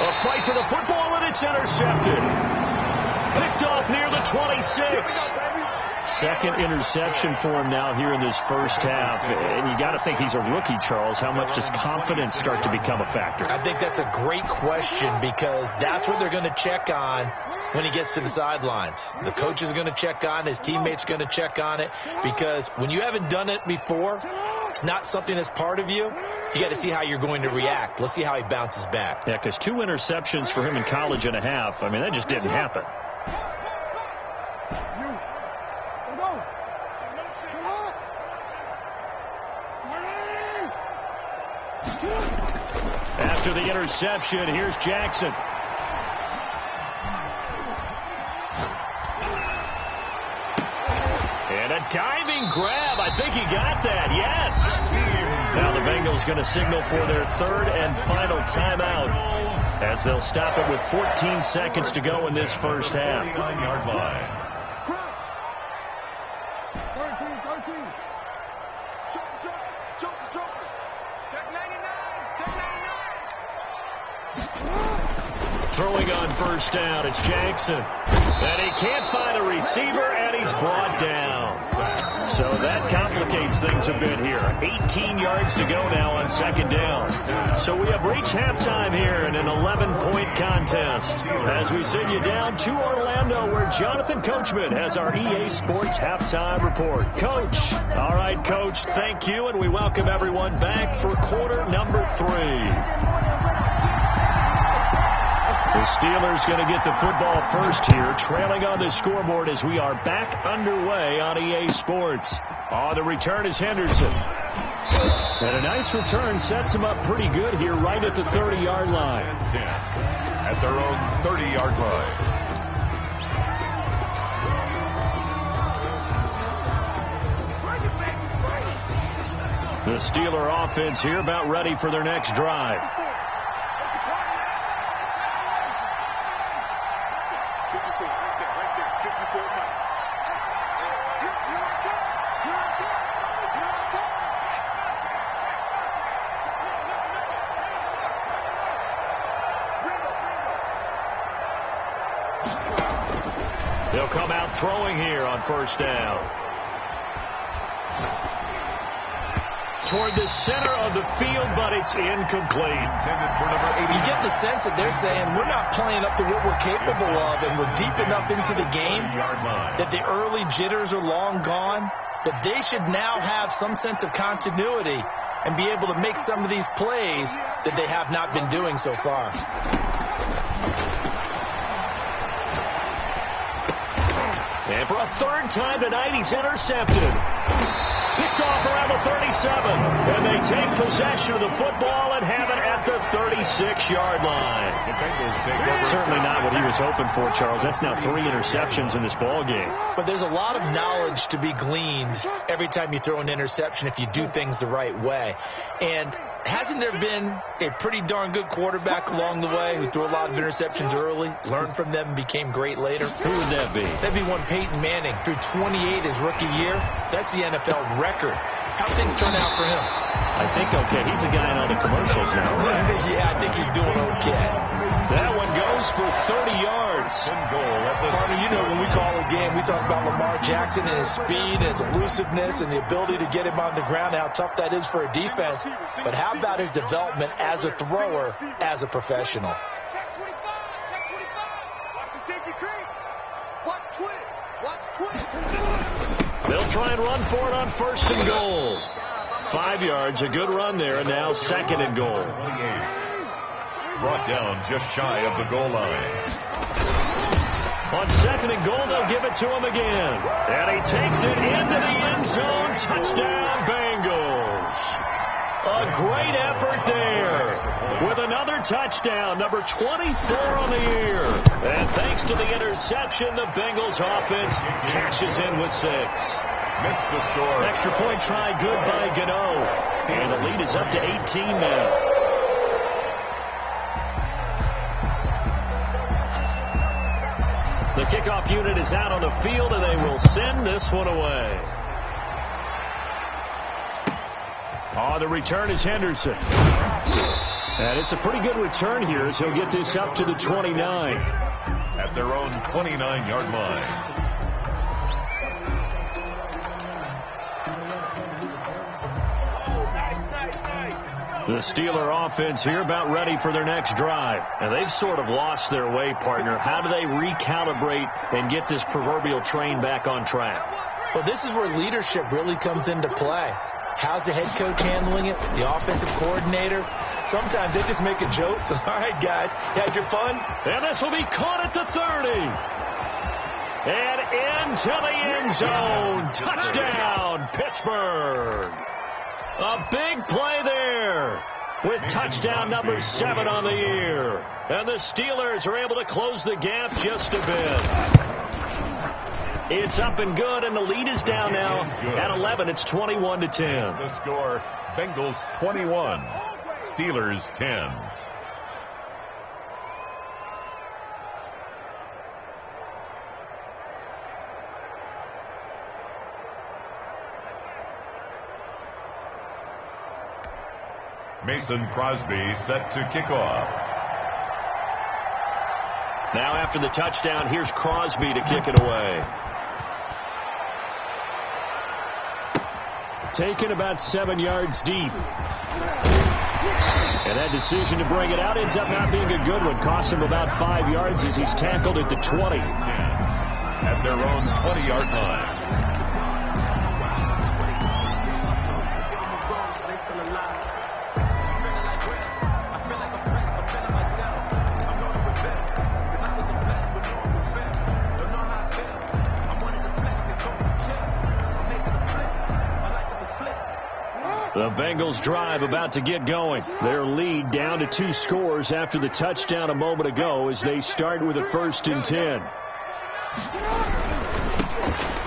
A fight for the football, and it's intercepted. Picked off near the 26. Second interception for him now here in this first half. And you got to think he's a rookie, Charles. How much does confidence start to become a factor? I think that's a great question because that's what they're going to check on when he gets to the sidelines. The coach is going to check on it. His teammates are going to check on it because when you haven't done it before, it's not something that's part of you. You got to see how you're going to react. Let's see how he bounces back. Yeah, because 2 interceptions for him in college and a half. I mean, that just didn't happen. After the interception, here's Jackson. And a diving grab. I think he got that. Yes. Now the Bengals going to signal for their third and final timeout as they'll stop it with 14 seconds to go in this first half. 9-yard line. 13. Jump. Check 99. Throwing on first down, it's Jackson. And he can't find a receiver, and he's brought down. So that complicates things a bit here. 18 yards to go now on second down. So we have reached halftime here in an 11-point contest as we send you down to Orlando where Jonathan Coachman has our EA Sports halftime report. Coach. All right, Coach, thank you, and we welcome everyone back for quarter number 3. The Steelers going to get the football first here, trailing on the scoreboard as we are back underway on EA Sports. On the return is Henderson. And a nice return sets him up pretty good here right at the 30-yard line. 10 at their own 30-yard line. The Steeler offense here about ready for their next drive. They'll come out throwing here on first down. Toward the center of the field, but it's incomplete. You get the sense that they're saying we're not playing up to what we're capable of, and we're deep enough into the game that the early jitters are long gone, that they should now have some sense of continuity and be able to make some of these plays that they have not been doing so far. And for a third time tonight, he's intercepted. Picked off around the 37. And they take possession of the football and have it at the 36-yard line. Certainly not what he was hoping for, Charles. That's now 3 interceptions in this ball game. But there's a lot of knowledge to be gleaned every time you throw an interception if you do things the right way. And hasn't there been a pretty darn good quarterback along the way who threw a lot of interceptions early, learned from them, and became great later? Who would that be? That'd be one Peyton Manning. Threw 28 his rookie year. That's the NFL record. How things turn out for him? I think okay. He's a guy in all the commercials now, right? Yeah, I think he's doing okay. That one goes for 30 yards. Partner, you know when we call a game, we talk about Lamar Jackson and his speed, his elusiveness, and the ability to get him on the ground, how tough that is for a defense. But how about his development as a thrower, as a professional? Check 25. Check 25. Watch the safety creep. Watch twist. Watch twist. They'll try and run for it on 1st and goal. 5 yards, a good run there, and now 2nd and goal. Brought down just shy of the goal line. On 2nd and goal, they'll give it to him again. And he takes it into the end zone. Touchdown, Bengals. A great effort there with another touchdown, number 24 on the year. And thanks to the interception, the Bengals offense cashes in with 6. Makes the score. Extra point try good by Gano. And the lead is up to 18 now. The kickoff unit is out on the field, and they will send this one away. The return is Henderson. And it's a pretty good return here as he'll get this up to the 29. At their own 29-yard line. The Steeler offense here about ready for their next drive. And they've sort of lost their way, partner. How do they recalibrate and get this proverbial train back on track? Well, this is where leadership really comes into play. How's the head coach handling it? The offensive coordinator? Sometimes they just make a joke. All right, guys, had your fun? And this will be caught at the 30. And into the end zone. Touchdown, Pittsburgh. A big play there with touchdown number 7 on the year. And the Steelers are able to close the gap just a bit. It's up and good, and the lead is down now at 11. It's 21-10. The score, Bengals 21, Steelers 10. Mason Crosby set to kick off. Now after the touchdown, here's Crosby to kick it away. Taken about 7 yards deep. And that decision to bring it out ends up not being a good one. Cost him about 5 yards as he's tackled at the 20. At their own 20-yard line. The Bengals drive about to get going. Their lead down to 2 scores after the touchdown a moment ago as they start with a 1st and 10.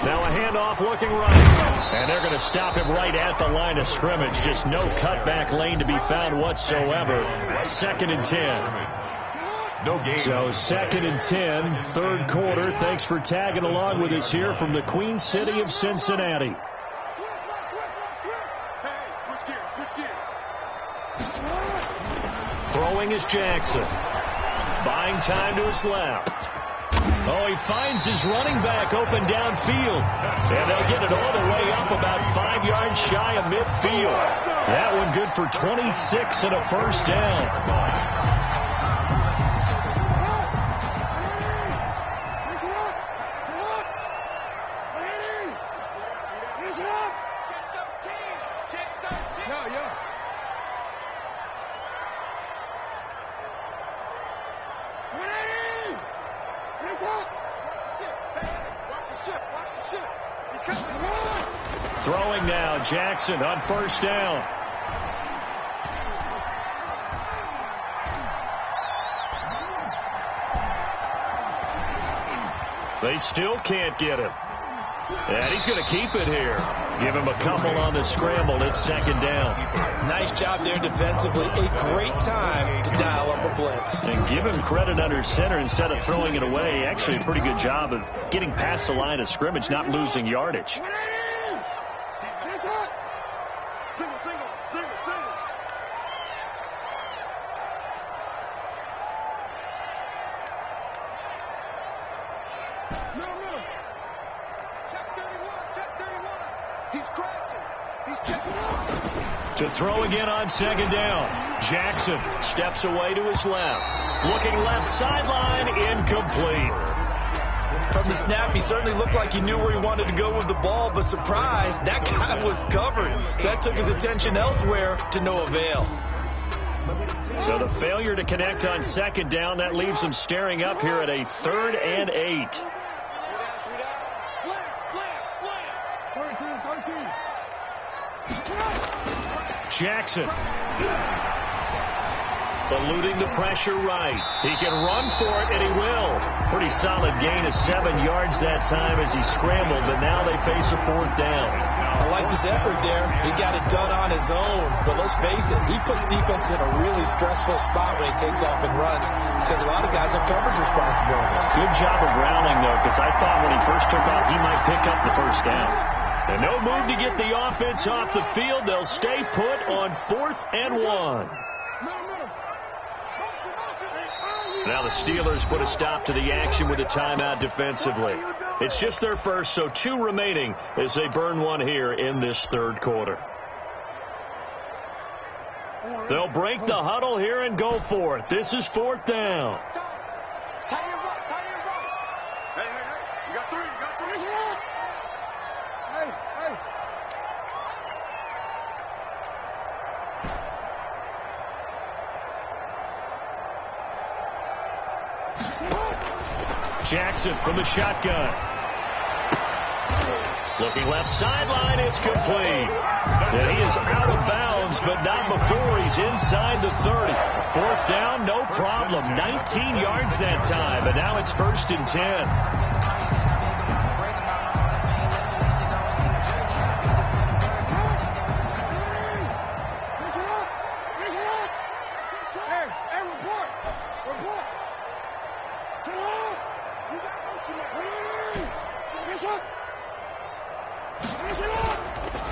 Now a handoff looking right. And they're going to stop him right at the line of scrimmage. Just no cutback lane to be found whatsoever. 2nd and 10. No game. So 2nd and 10, 3rd quarter. Thanks for tagging along with us here from the Queen City of Cincinnati. Throwing is Jackson. Buying time to his left. Oh, he finds his running back open downfield. And they'll get it all the way up about 5 yards shy of midfield. That one good for 26 and a 1st down. Throwing now, Jackson on 1st down. They still can't get him. And he's going to keep it here. Give him a couple on the scramble. It's second down. Nice job there defensively. A great time to dial up a blitz. And give him credit under center instead of throwing it away. Actually, a pretty good job of getting past the line of scrimmage, not losing yardage. To throw again on second down. Jackson steps away to his left. Looking left sideline, incomplete. From the snap, he certainly looked like he knew where he wanted to go with the ball, but surprise, that guy was covered. So that took his attention elsewhere to no avail. So the failure to connect on second down, that leaves him staring up here at a 3rd and 8. Jackson eluding the pressure right. He can run for it, and he will. Pretty solid gain of 7 yards that time as he scrambled, but now they face a 4th down. I like his effort there. He got it done on his own, but let's face it, he puts defense in a really stressful spot when he takes off and runs because a lot of guys have coverage responsibilities. Good job of rounding, though, because I thought when he first took off, he might pick up the first down. And no move to get the offense off the field. They'll stay put on 4th and 1. Now the Steelers put a stop to the action with a timeout defensively. It's just their first, so 2 remaining as they burn one here in this 3rd quarter. They'll break the huddle here and go for it. This is 4th down. Jackson from the shotgun. Looking left sideline, it's complete. And he is out of bounds, but not before he's inside the 30. 4th down, no problem. 19 yards that time, but now it's 1st and 10.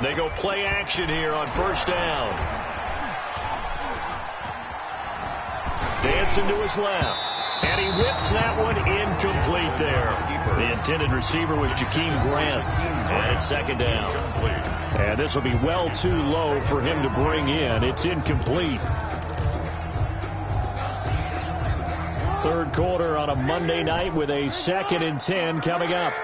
They go play action here on 1st down. Dancing to his left. And he whips that one incomplete there. The intended receiver was Jakeem Grant. And it's 2nd down. And this will be well too low for him to bring in. It's incomplete. 3rd quarter on a Monday night with a 2nd and 10 coming up.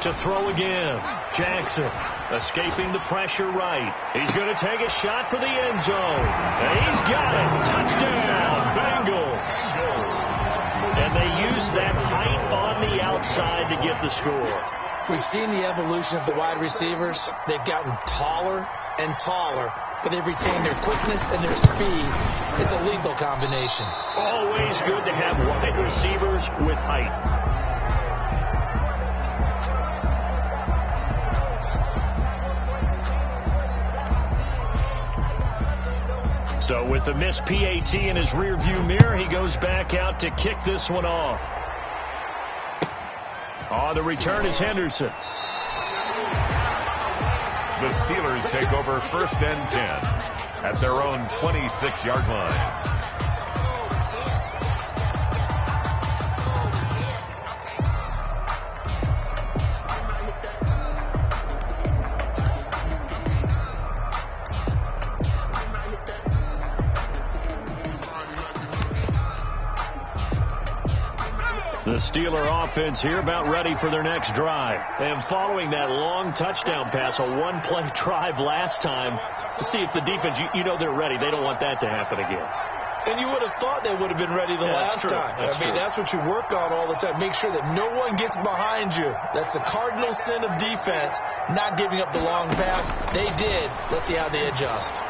To throw again. Jackson escaping the pressure right. He's going to take a shot for the end zone. And he's got it. Touchdown, Bengals. And they use that height on the outside to get the score. We've seen the evolution of the wide receivers. They've gotten taller and taller, but they've retained their quickness and their speed. It's a lethal combination. Always good to have wide receivers with height. So with the missed PAT in his rearview mirror, he goes back out to kick this one off. On the return is Henderson. The Steelers take over 1st and 10 at their own 26-yard line. The Steeler offense here about ready for their next drive. And following that long touchdown pass, a 1-play drive last time, see if the defense, you know they're ready. They don't want that to happen again. And you would have thought they would have been ready the last time. That's what you work on all the time. Make sure that no one gets behind you. That's the cardinal sin of defense, not giving up the long pass. They did. Let's see how they adjust.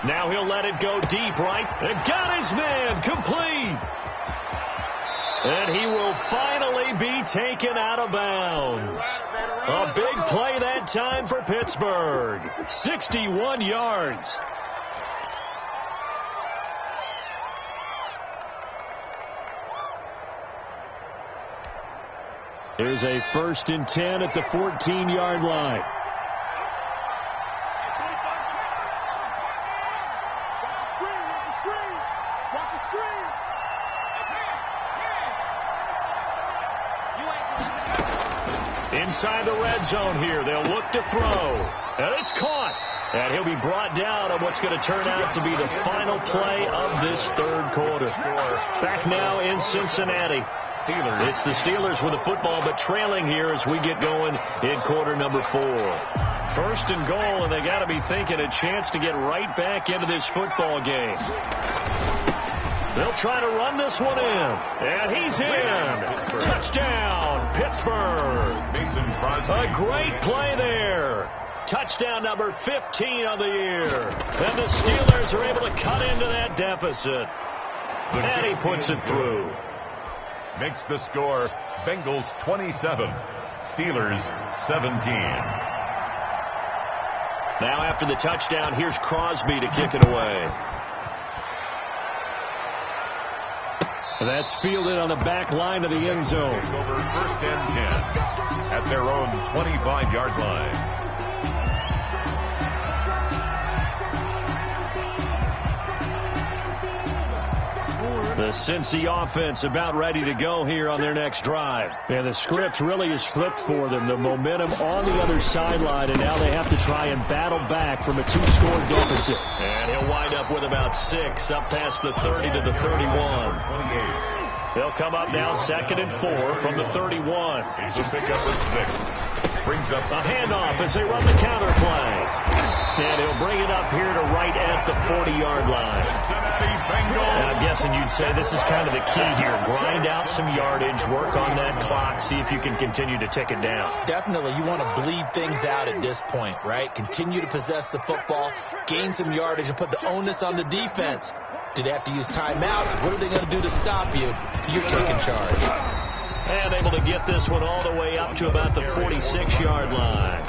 Now he'll let it go deep, right? And got his man complete. And he will finally be taken out of bounds. A big play that time for Pittsburgh. 61 yards. Here's a 1st and 10 at the 14-yard line. Inside the red zone here. They'll look to throw. And it's caught. And he'll be brought down on what's going to turn out to be the final play of this third quarter. Back now in Cincinnati. It's the Steelers with the football, but trailing here as we get going in quarter number 4. 1st and goal, and they got to be thinking a chance to get right back into this football game. They'll try to run this one in. And he's in. Touchdown, Pittsburgh. A great play there. Touchdown number 15 on the year. And the Steelers are able to cut into that deficit. And he puts it through. Makes the score Bengals 27, Steelers 17. Now after the touchdown, here's Crosby to kick it away. And that's fielded on the back line of the end zone. Over 1st and 10 at their own 25-yard line. The Cincy offense about ready to go here on their next drive. And the script really is flipped for them. The momentum on the other sideline, and now they have to try and battle back from a 2-score deficit. And he'll wind up with about 6 up past the 30 to the 31. They'll come up now 2nd and 4 from the 31. He's a pickup of 6. Brings up a handoff as they run the counter play. And he'll bring it up here to right at the 40-yard line. And I'm guessing you'd say this is kind of the key here. Grind out some yardage, work on that clock, see if you can continue to tick it down. Definitely. You want to bleed things out at this point, right? Continue to possess the football, gain some yardage, and put the onus on the defense. Do they have to use timeouts? What are they going to do to stop you? You're taking charge. And able to get this one all the way up to about the 46-yard line.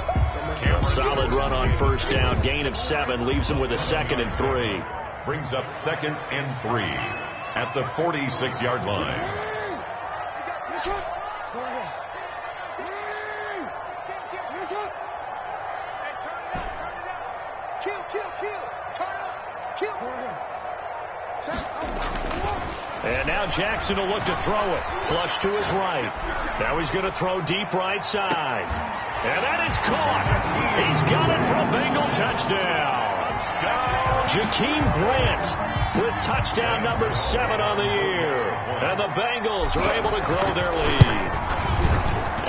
Solid run on 1st down. Gain of 7. Leaves them with a 2nd and 3. Brings up 2nd and 3 at the 46-yard line. And now Jackson will look to throw it. Flush to his right. Now he's going to throw deep right side. And that is caught. He's got it for a Bengal touchdown. Jakeem Grant with touchdown number 7 on the year. And the Bengals are able to grow their lead.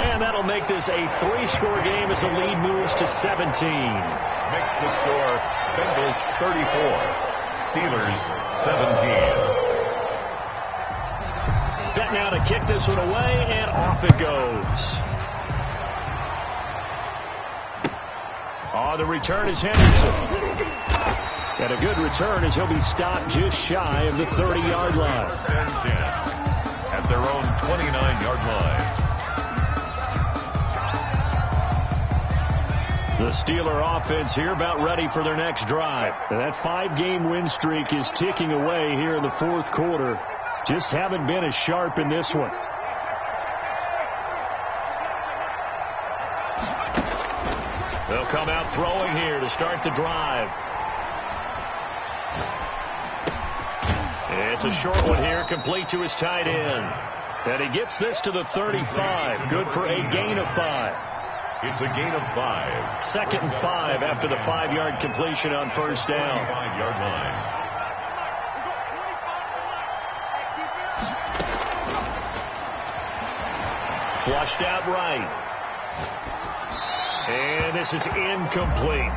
And that'll make this a 3-score game as the lead moves to 17. Makes the score Bengals 34, Steelers 17. Set now to kick this one away, and off it goes. The return is Henderson. And a good return as he'll be stopped just shy of the 30-yard line. 1st and 10 at their own 29-yard line. The Steeler offense here about ready for their next drive. And that 5-game win streak is ticking away here in the 4th quarter. Just haven't been as sharp in this one. They'll come out throwing here to start the drive. It's a short one here, complete to his tight end. And he gets this to the 35. Good for a gain of 5. It's a gain of 5. 2nd and 5 after the 5-yard completion on 1st down. 5-yard line. Flushed out right. And this is incomplete.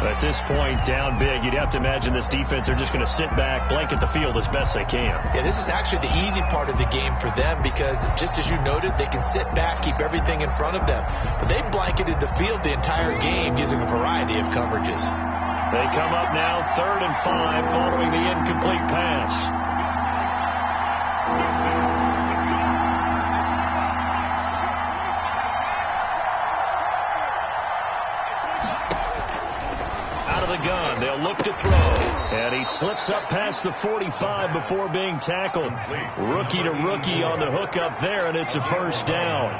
At this point, down big, you'd have to imagine this defense, they're just going to sit back, blanket the field as best they can. Yeah, this is actually the easy part of the game for them because, just as you noted, they can sit back, keep everything in front of them. But they blanketed the field the entire game using a variety of coverages. They come up now 3rd and 5 following the incomplete pass. Gun. They'll look to throw. And he slips up past the 45 before being tackled. Rookie to rookie on the hook up there, and it's a first down.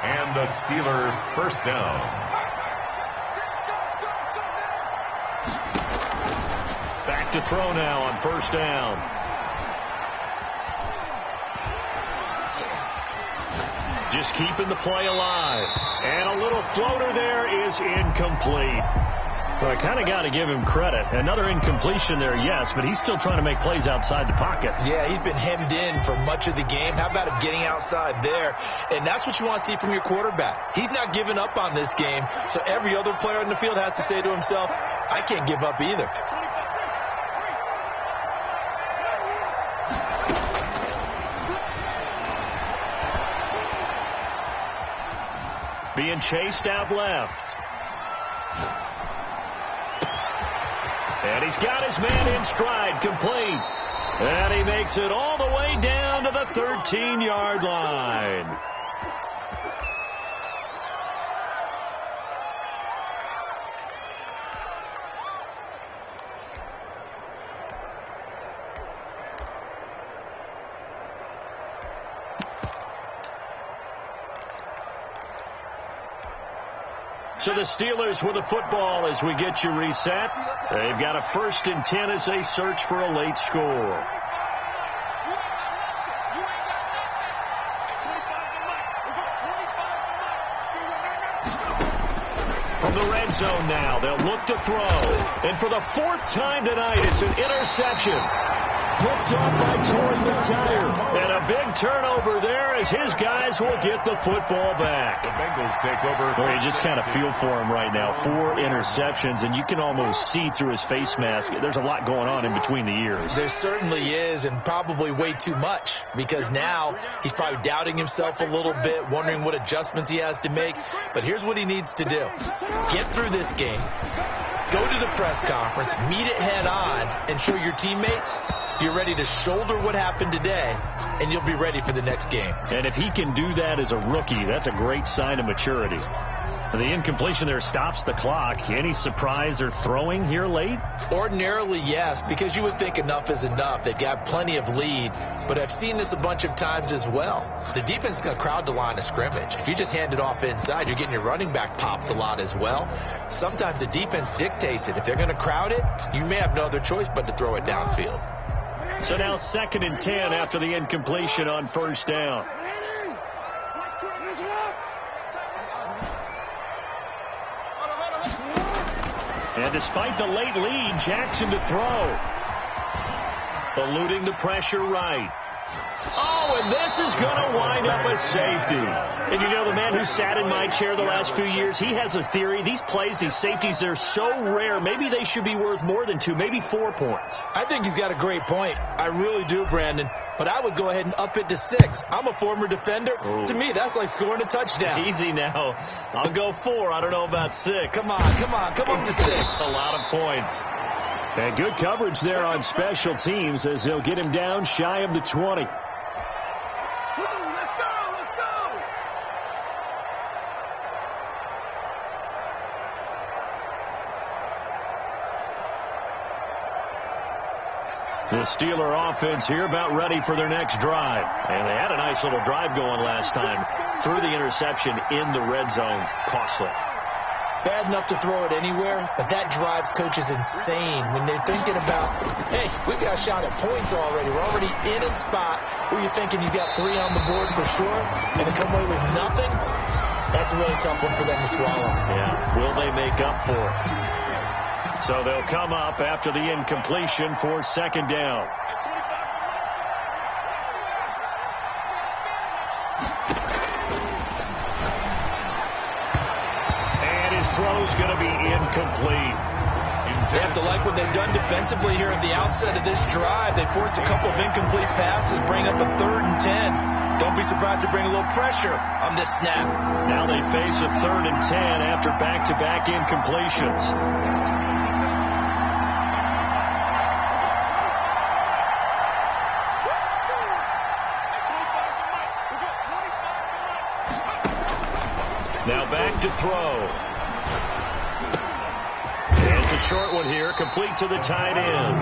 And the Steelers first down. Back to throw now on first down. Just keeping the play alive. And a little floater there is incomplete. Well, I kind of got to give him credit. Another incompletion there, yes, but he's still trying to make plays outside the pocket. Yeah, he's been hemmed in for much of the game. How about him getting outside there? And that's what you want to see from your quarterback. He's not giving up on this game, so every other player in the field has to say to himself, I can't give up either. Being chased out left. And he's got his man in stride, complete. And he makes it all the way down to the 13-yard line. So the Steelers with the football as we get you reset. They've got a 1st and 10 as they search for a late score. From the red zone now, they'll look to throw. And for the 4th time tonight, it's an interception. Picked off by Torrey McTire. And a big turnover there as his guys will get the football back. The Bengals take over. Well, you just kind of feel for him right now. 4 interceptions, and you can almost see through his face mask. There's a lot going on in between the ears. There certainly is, and probably way too much, because now he's probably doubting himself a little bit, wondering what adjustments he has to make. But here's what he needs to do. Get through this game. Go to the press conference, meet it head on, and show your teammates you're ready to shoulder what happened today, and you'll be ready for the next game. And if he can do that as a rookie, that's a great sign of maturity. The incompletion there stops the clock. Any surprise or throwing here late? Ordinarily, yes, because you would think enough is enough. They've got plenty of lead, but I've seen this a bunch of times as well. The defense is going to crowd the line of scrimmage. If you just hand it off inside, you're getting your running back popped a lot as well. Sometimes the defense dictates it. If they're going to crowd it, you may have no other choice but to throw it downfield. So now 2nd and 10 after the incompletion on first down. And despite the late lead, Jackson to throw. Eluding the pressure right. Oh, and this is going to wind up a safety. And you know, the man who sat in my chair the last few years, he has a theory. These plays, these safeties, they're so rare. Maybe they should be worth more than 2, maybe 4 points. I think he's got a great point. I really do, Brandon. But I would go ahead and up it to 6. I'm a former defender. Ooh. To me, that's like scoring a touchdown. Easy now. I'll go 4. I don't know about 6. Come on. Come up to 6. A lot of points. And good coverage there on special teams as they'll get him down shy of the 20. The Steeler offense here about ready for their next drive. And they had a nice little drive going last time. Threw the interception in the red zone. Costly. Bad enough to throw it anywhere, but that drives coaches insane when they're thinking about, hey, we've got a shot at points already. We're already in a spot where you're thinking you've got 3 on the board for sure, and to come away with nothing, that's a really tough one for them to swallow. Yeah, will they make up for it? So they'll come up after the incompletion for 2nd down. going to be incomplete. They have to like what they've done defensively here at the outset of this drive. They forced a couple of incomplete passes, bring up a 3rd and 10. Don't be surprised to bring a little pressure on this snap. Now they face a 3rd and 10 after back-to-back incompletions. Now back to throw. And it's a short one here, complete to the tight end.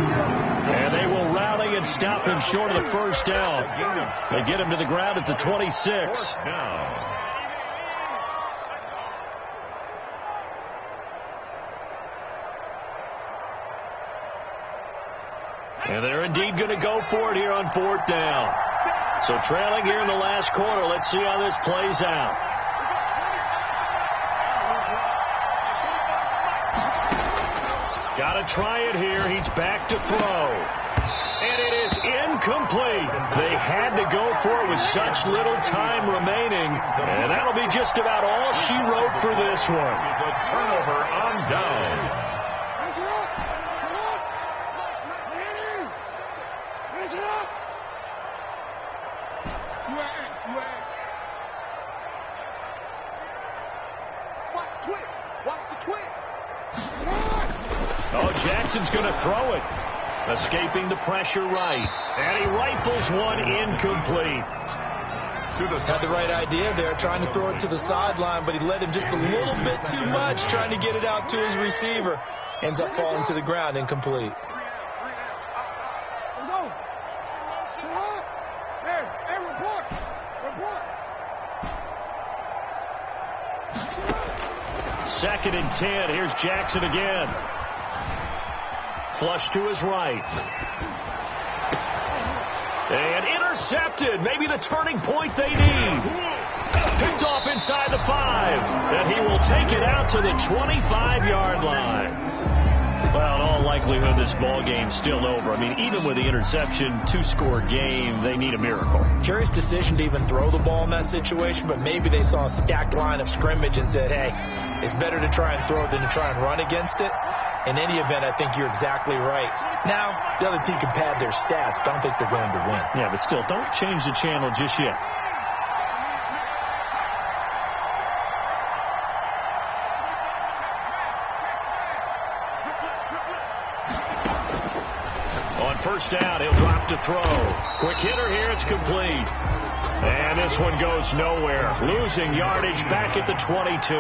And they will rally and stop him short of the first down. They get him to the ground at the 26. And they're indeed going to go for it here on 4th down. So trailing here in the last quarter. Let's see how this plays out. Got to try it here. He's back to throw. And it is incomplete. They had to go for it with such little time remaining. And that'll be just about all she wrote for this one. It's a turnover on down. Oh, Jackson's going to throw it. Escaping the pressure right. And he rifles one incomplete. Had the right idea there, trying to throw it to the sideline, but he led him just a little bit too much, trying to get it out to his receiver. Ends up falling to the ground, incomplete. Second and 10. Here's Jackson again. Flush to his right. And intercepted. Maybe the turning point they need. Picked off inside the 5. And he will take it out to the 25-yard line. Well, in all likelihood, this ball game's still over. I mean, even with the interception, 2-score game, they need a miracle. Curious decision to even throw the ball in that situation, but maybe they saw a stacked line of scrimmage and said, hey, it's better to try and throw than to try and run against it. In any event, I think you're exactly right. Now, the other team can pad their stats, but I don't think they're going to win. Yeah, but still, don't change the channel just yet. On first down, he'll drop to throw. Quick hitter here, it's complete. And this one goes nowhere. Losing yardage back at the 22.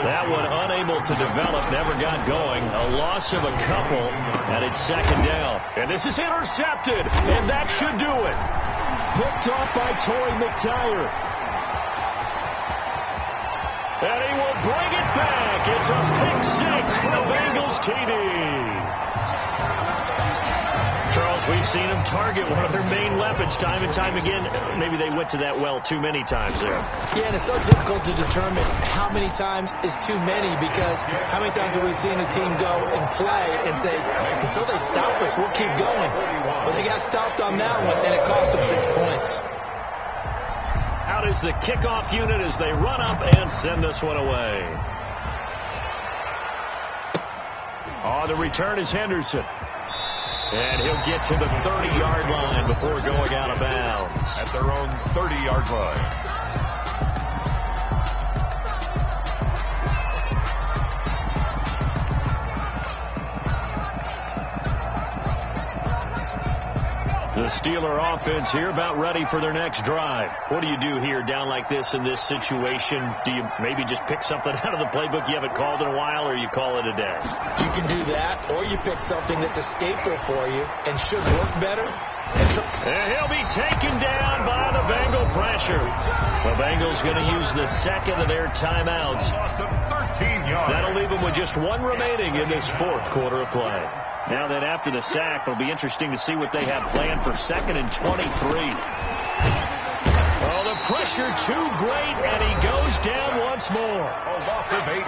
That one unable to develop, never got going. A loss of a couple, and it's second down. And this is intercepted, and that should do it. Picked off by Torrey McTyer. And he will bring it back. It's a pick 6 for the Bengals TD. Charles, we've seen them target one of their main weapons time and time again. Maybe they went to that well too many times there. Yeah, and it's so difficult to determine how many times is too many, because how many times have we seen a team go and play and say, until they stop us, we'll keep going. But they got stopped on that one, and it cost them 6 points. Out is the kickoff unit as they run up and send this one away. Oh, the return is Henderson. And he'll get to the 30-yard line before going out of bounds. At their own 30-yard line. The Steeler offense here about ready for their next drive. What do you do here down like this in this situation? Do you maybe just pick something out of the playbook you haven't called in a while, or you call it a day? You can do that, or you pick something that's a staple for you and should work better. And he'll be taken down by the Bengal pressure. The Bengals going to use the second of their timeouts. That'll leave them with just one remaining in this fourth quarter of play. Now then, after the sack, it'll be interesting to see what they have planned for second and 23. Oh, the pressure too great, and he goes down once more.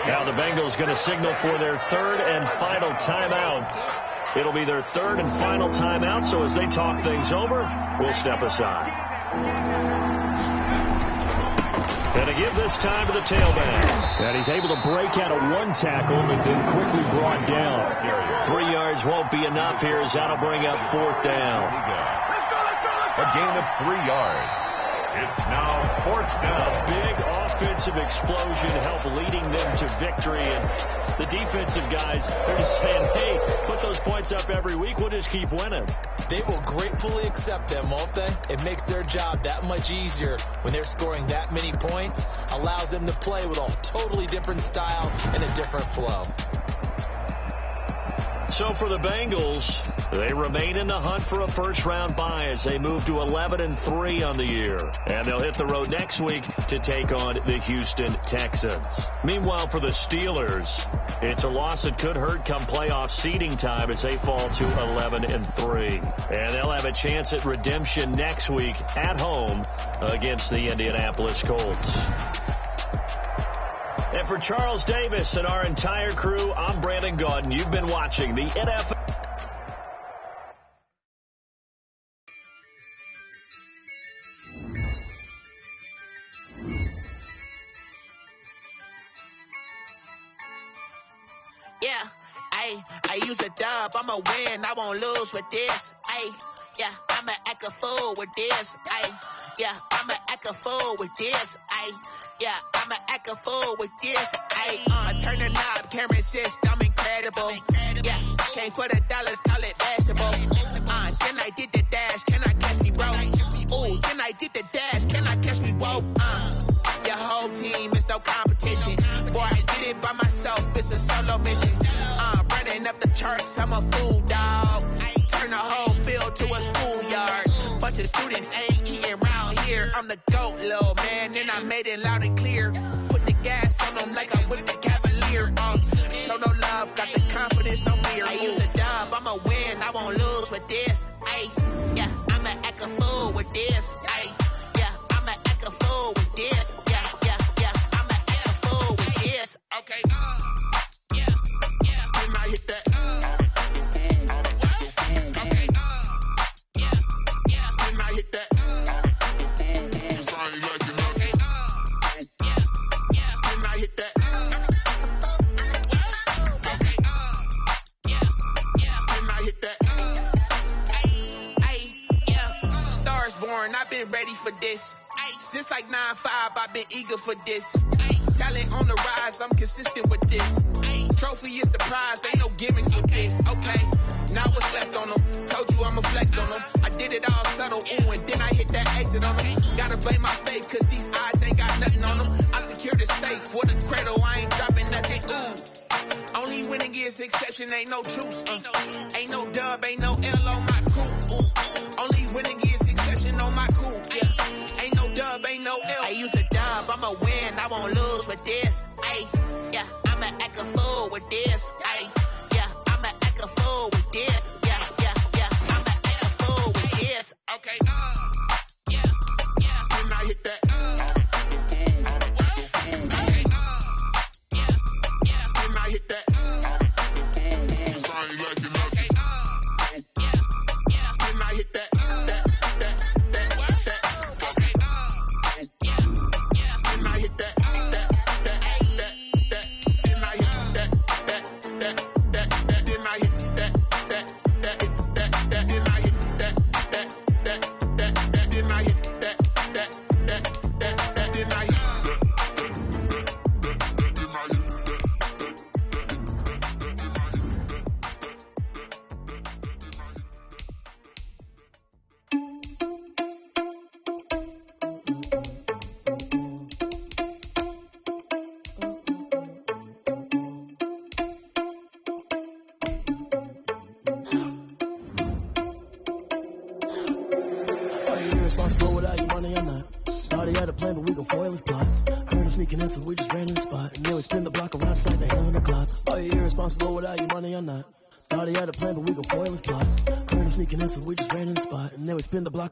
Now the Bengals going to signal for their third and final timeout. It'll be their third and final timeout, so as they talk things over, we'll step aside. And to give this time to the tailback. And he's able to break out of one tackle, but then quickly brought down. 3 yards won't be enough here as that'll bring up 4th down. A gain of 3 yards. It's now 4th down. Big offensive explosion helped leading them to victory. And the defensive guys, they're just saying, hey, put those points up every week. We'll just keep winning. They will gratefully accept them, won't they? It makes their job that much easier when they're scoring that many points. Allows them to play with a totally different style and a different flow. So for the Bengals, they remain in the hunt for a first-round bye as they move to 11-3 on the year. And they'll hit the road next week to take on the Houston Texans. Meanwhile, for the Steelers, it's a loss that could hurt come playoff seeding time as they fall to 11-3. And they'll have a chance at redemption next week at home against the Indianapolis Colts. And for Charles Davis and our entire crew, I'm Brandon Gaudin. You've been watching the NFL. Yeah, I use a dub, I'ma win, I won't lose with this. Yeah, I'ma act a fool with this. Yeah, I'ma act a fool with this. Yeah, I'ma act a fool with this. Turn the knob, camera assist, I'm incredible. Yeah, came for the dollars, call it basketball. Then I did the dash, can I catch me, bro? Ooh, then I did the dash, can I catch me, whoa? Your whole team is no competition. Boy, I did it by myself, it's a solo mission. Running up the charts, I'm a fool, dog. Turn the whole field to a schoolyard. Bunch of students ain't eating around here. I'm the GOAT, little man, and I made it loud and clear. Put the gas on them like I'm with the Cavalier. Show no love, got the confidence on me. I use a dub, I'ma win, I won't lose with this. Yeah, I'ma act a fool with this. Yeah, I'ma act a fool with this. Yeah, I'ma act a fool with this. Okay. Then I hit that. Okay. Then I hit that. Sorry, like you know. Then I hit that. Okay. Then I hit that. Yeah. Stars born, I've been ready for this. Since like 9-5, I've been eager for this. Talent on the rise, I'm consistent with this. Trophy is the prize, ain't no gimmicks with this. Okay, now what's left on them? Told you I'ma flex on them. I did it all subtle, ooh, and then I hit that exit on them. Gotta blame my faith, cause these odds ain't got nothing on them. I secured the safe for the cradle, I ain't dropping nothing, ooh. Only winning is exception, ain't no truce. Ain't no dub, ain't no L on my crew, ooh. Only winning is exception on my crew, yeah. Ain't no dub, ain't no L. I use a dub, I'ma win, I won't lose with this. Yeah, I'ma act a fool with this. Yeah, I'ma act a fool with this. Yeah, I'ma act a fool with this. Okay. Then I hit that. Okay. Then I hit that. Sorry, like you know. Then I hit that.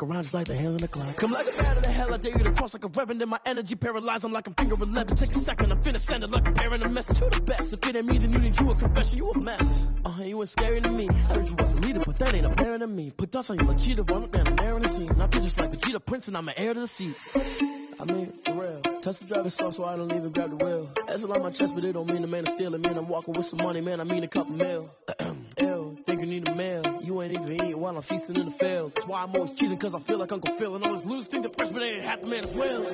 Around just like the hands on the clock. Come like a bat in the hell, I dare you to cross like a reverend. In my energy paralyzed, I'm like I'm finger 11. Take a second, I'm finna send it like a bear in a mess. To the best, if it ain't me, then you need you a confession. You a mess. You ain't scary to me. I heard you was a leader, but that ain't apparent to me. Put dust on you like cheetah, run up down the air in the scene. I feel just like the Vegeta Prince, and I'm an heir to the seat. I mean, for real. Touch the driver's soft so I don't even grab the wheel. That's on my chest, but it don't mean the man is stealing. Man, I'm walking with some money, man, I mean a couple mil. Ew, think you need a meal. You ain't even eating while I'm feasting in the field. That's why I'm always cheesing, cause I feel like Uncle Phil. And all this loose think the freshman ain't half the man as well.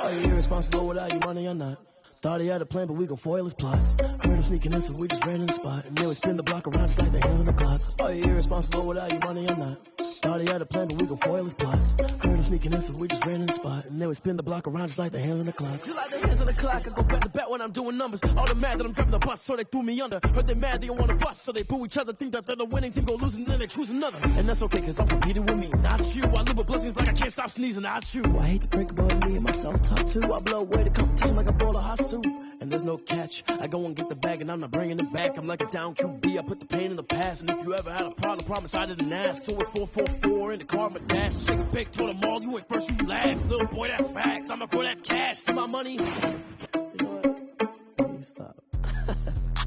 Are you irresponsible without your money or not? Thought he had a plan, but we gon' foil his plot. Heard him sneaking in, so we just ran in the spot. And then we spin the block around just like the hands on the clock. Are you irresponsible without your money or not? Thought he had a plan, but we gon' foil his plot. Heard him sneaking in, so we just ran in the spot. And then we spin the block around just like the hands on the clock. Just like the hands on the clock, I go back to back when I'm doing numbers. All the mad that I'm driving the bus, so they threw me under. Heard they mad, they don't wanna bust, so they boo each other. Think that they're the winning team, go losing, then they choose another. And that's okay, cause I'm competing with me, not you. I live with blessings like I can't stop sneezing, not you. I hate to break about me and myself top two. I blow away the competition like a bowl of hot soup. And there's no catch. I go and get the bag and I'm not bringing it back. I'm like a down QB. I put the pain in the past. And if you ever had a problem, promise I didn't ask. So it's 444 in the car, my dash. Shake a big, told them all, you ain't first, you last. Little boy, that's facts. I'm up for that cash. To my money. You know what? Let me stop.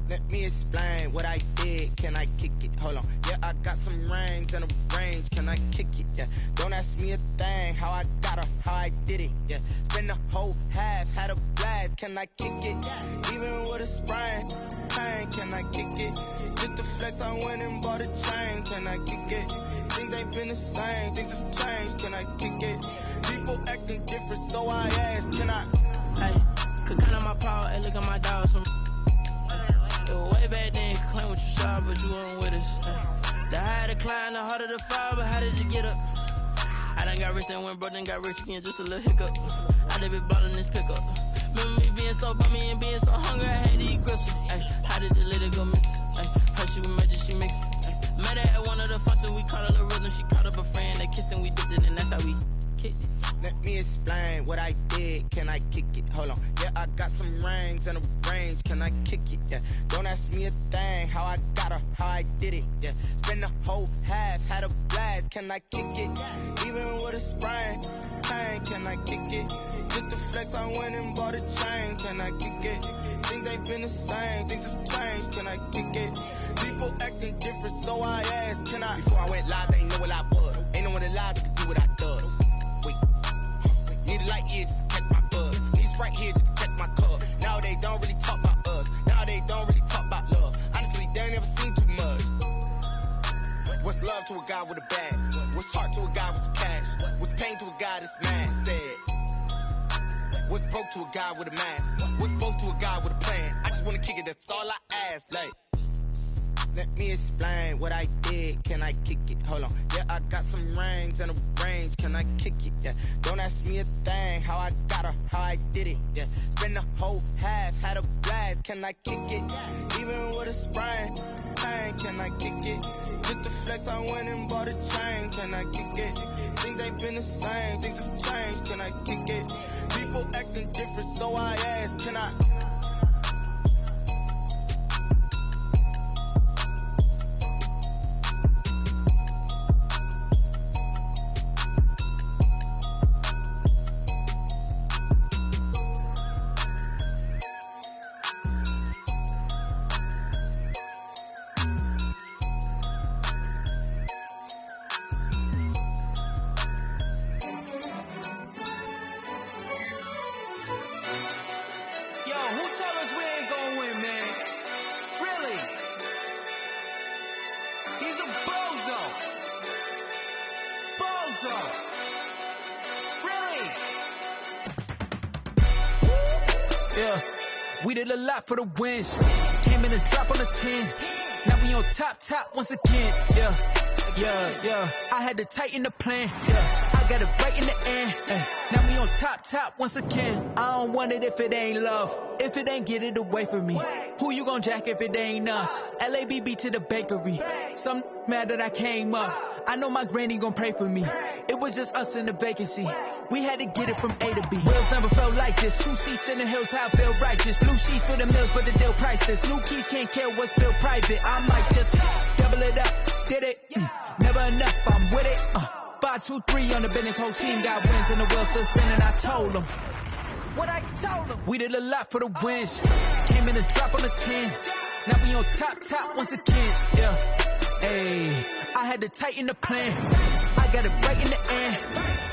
Let me explain what I did. Can I kick it? Hold on. Yeah, I got some rings and a range. Can I kick it? Yeah. Don't ask me a thing. How I got her, how I did it. Yeah. Spend the whole half, had a blast. Can I kick it? Even with a sprain. Pain, can I kick it? Just the flex, I went and bought a chain. Can I kick it? Things ain't been the same. Things have changed. Can I kick it? People acting different, so I ask. Can I? Hey, could count on my power. Hey, look at my dogs. Way back then, you could claim what you saw, but you weren't with us. The higher the climb, the harder the fall, but how did you get up? I done got rich and went broke, then got rich again, just a little hiccup. I done been ballin' this pickup. Remember me being so bummy and being so hungry, I had to eat gristle. Ay, how did the lady go miss? Heard she was magic, she mixed. Met her at one of the functions, we caught her the rhythm, she caught up a friend, they kissed and we dipped it, and that's how we kicked it. Let me explain what I did. Can I kick it? Hold on. Yeah, I got some rings and a range. Can I kick it? Yeah. Don't ask me a thing. How I got her, how I did it. Yeah. Spend the whole half, had a blast. Can I kick it? Even with a sprain. Pain, can I kick it? Just the flex, I went and bought a chain. Can I kick it? Things ain't been the same. Things have changed. Can I kick it? People acting different, so I asked. Can I? Before I went live, they ain't know what I was. Ain't no one alive that could do what I does. Need a light year just to catch my buzz. Need Sprite here just to catch my cup. Now they don't really talk about us. Now they don't really talk about love. Honestly, they ain't never seen too much. What's love to a guy with a bag? What's heart to a guy with some cash? What's pain to a guy that's mad? Said. What's broke to a guy with a mask? What's both to a guy with a plan? I just wanna kick it, that's all I ask. Like, let me explain what I did. Can I kick it? Hold on. Yeah, I got some rings and a range. Can I kick it? Yeah. Don't ask me a thing. How I got her, how I did it. Yeah. Spend the whole half, had a blast. Can I kick it? Even with a sprain. Pain, can I kick it? Just the flex, I went and bought a chain. Can I kick it? Things ain't been the same. Things have changed. Can I kick it? People acting different, so I ask. Can I? We did a lot for the wins. Came in and drop on the 10. Now we on top once again. Yeah. I had to tighten the plan. Yeah. I got it right in the end. Now we on top once again. I don't want it if it ain't love. If it ain't, get it away from me. Who you gon' jack if it ain't us? LABB to the bakery. Some mad that I came up. I know my granny gon' pray for me. It was just us in the vacancy. We had to get it from A to B. Wheels never felt like this. 2 seats in the hills, how I feel righteous. Blue sheets for the mills, but the deal priceless. New keys can't care what's built private. I might just double it up. Did it? Never enough, I'm with it. 5, 2, 3 on the business. Whole team got wins and the wheels still spinning. I told them what I told them. We did a lot for the wins. Came in and drop on the 10. Now we on top once again. Yeah. Hey, I had to tighten the plan. I got it right in the end.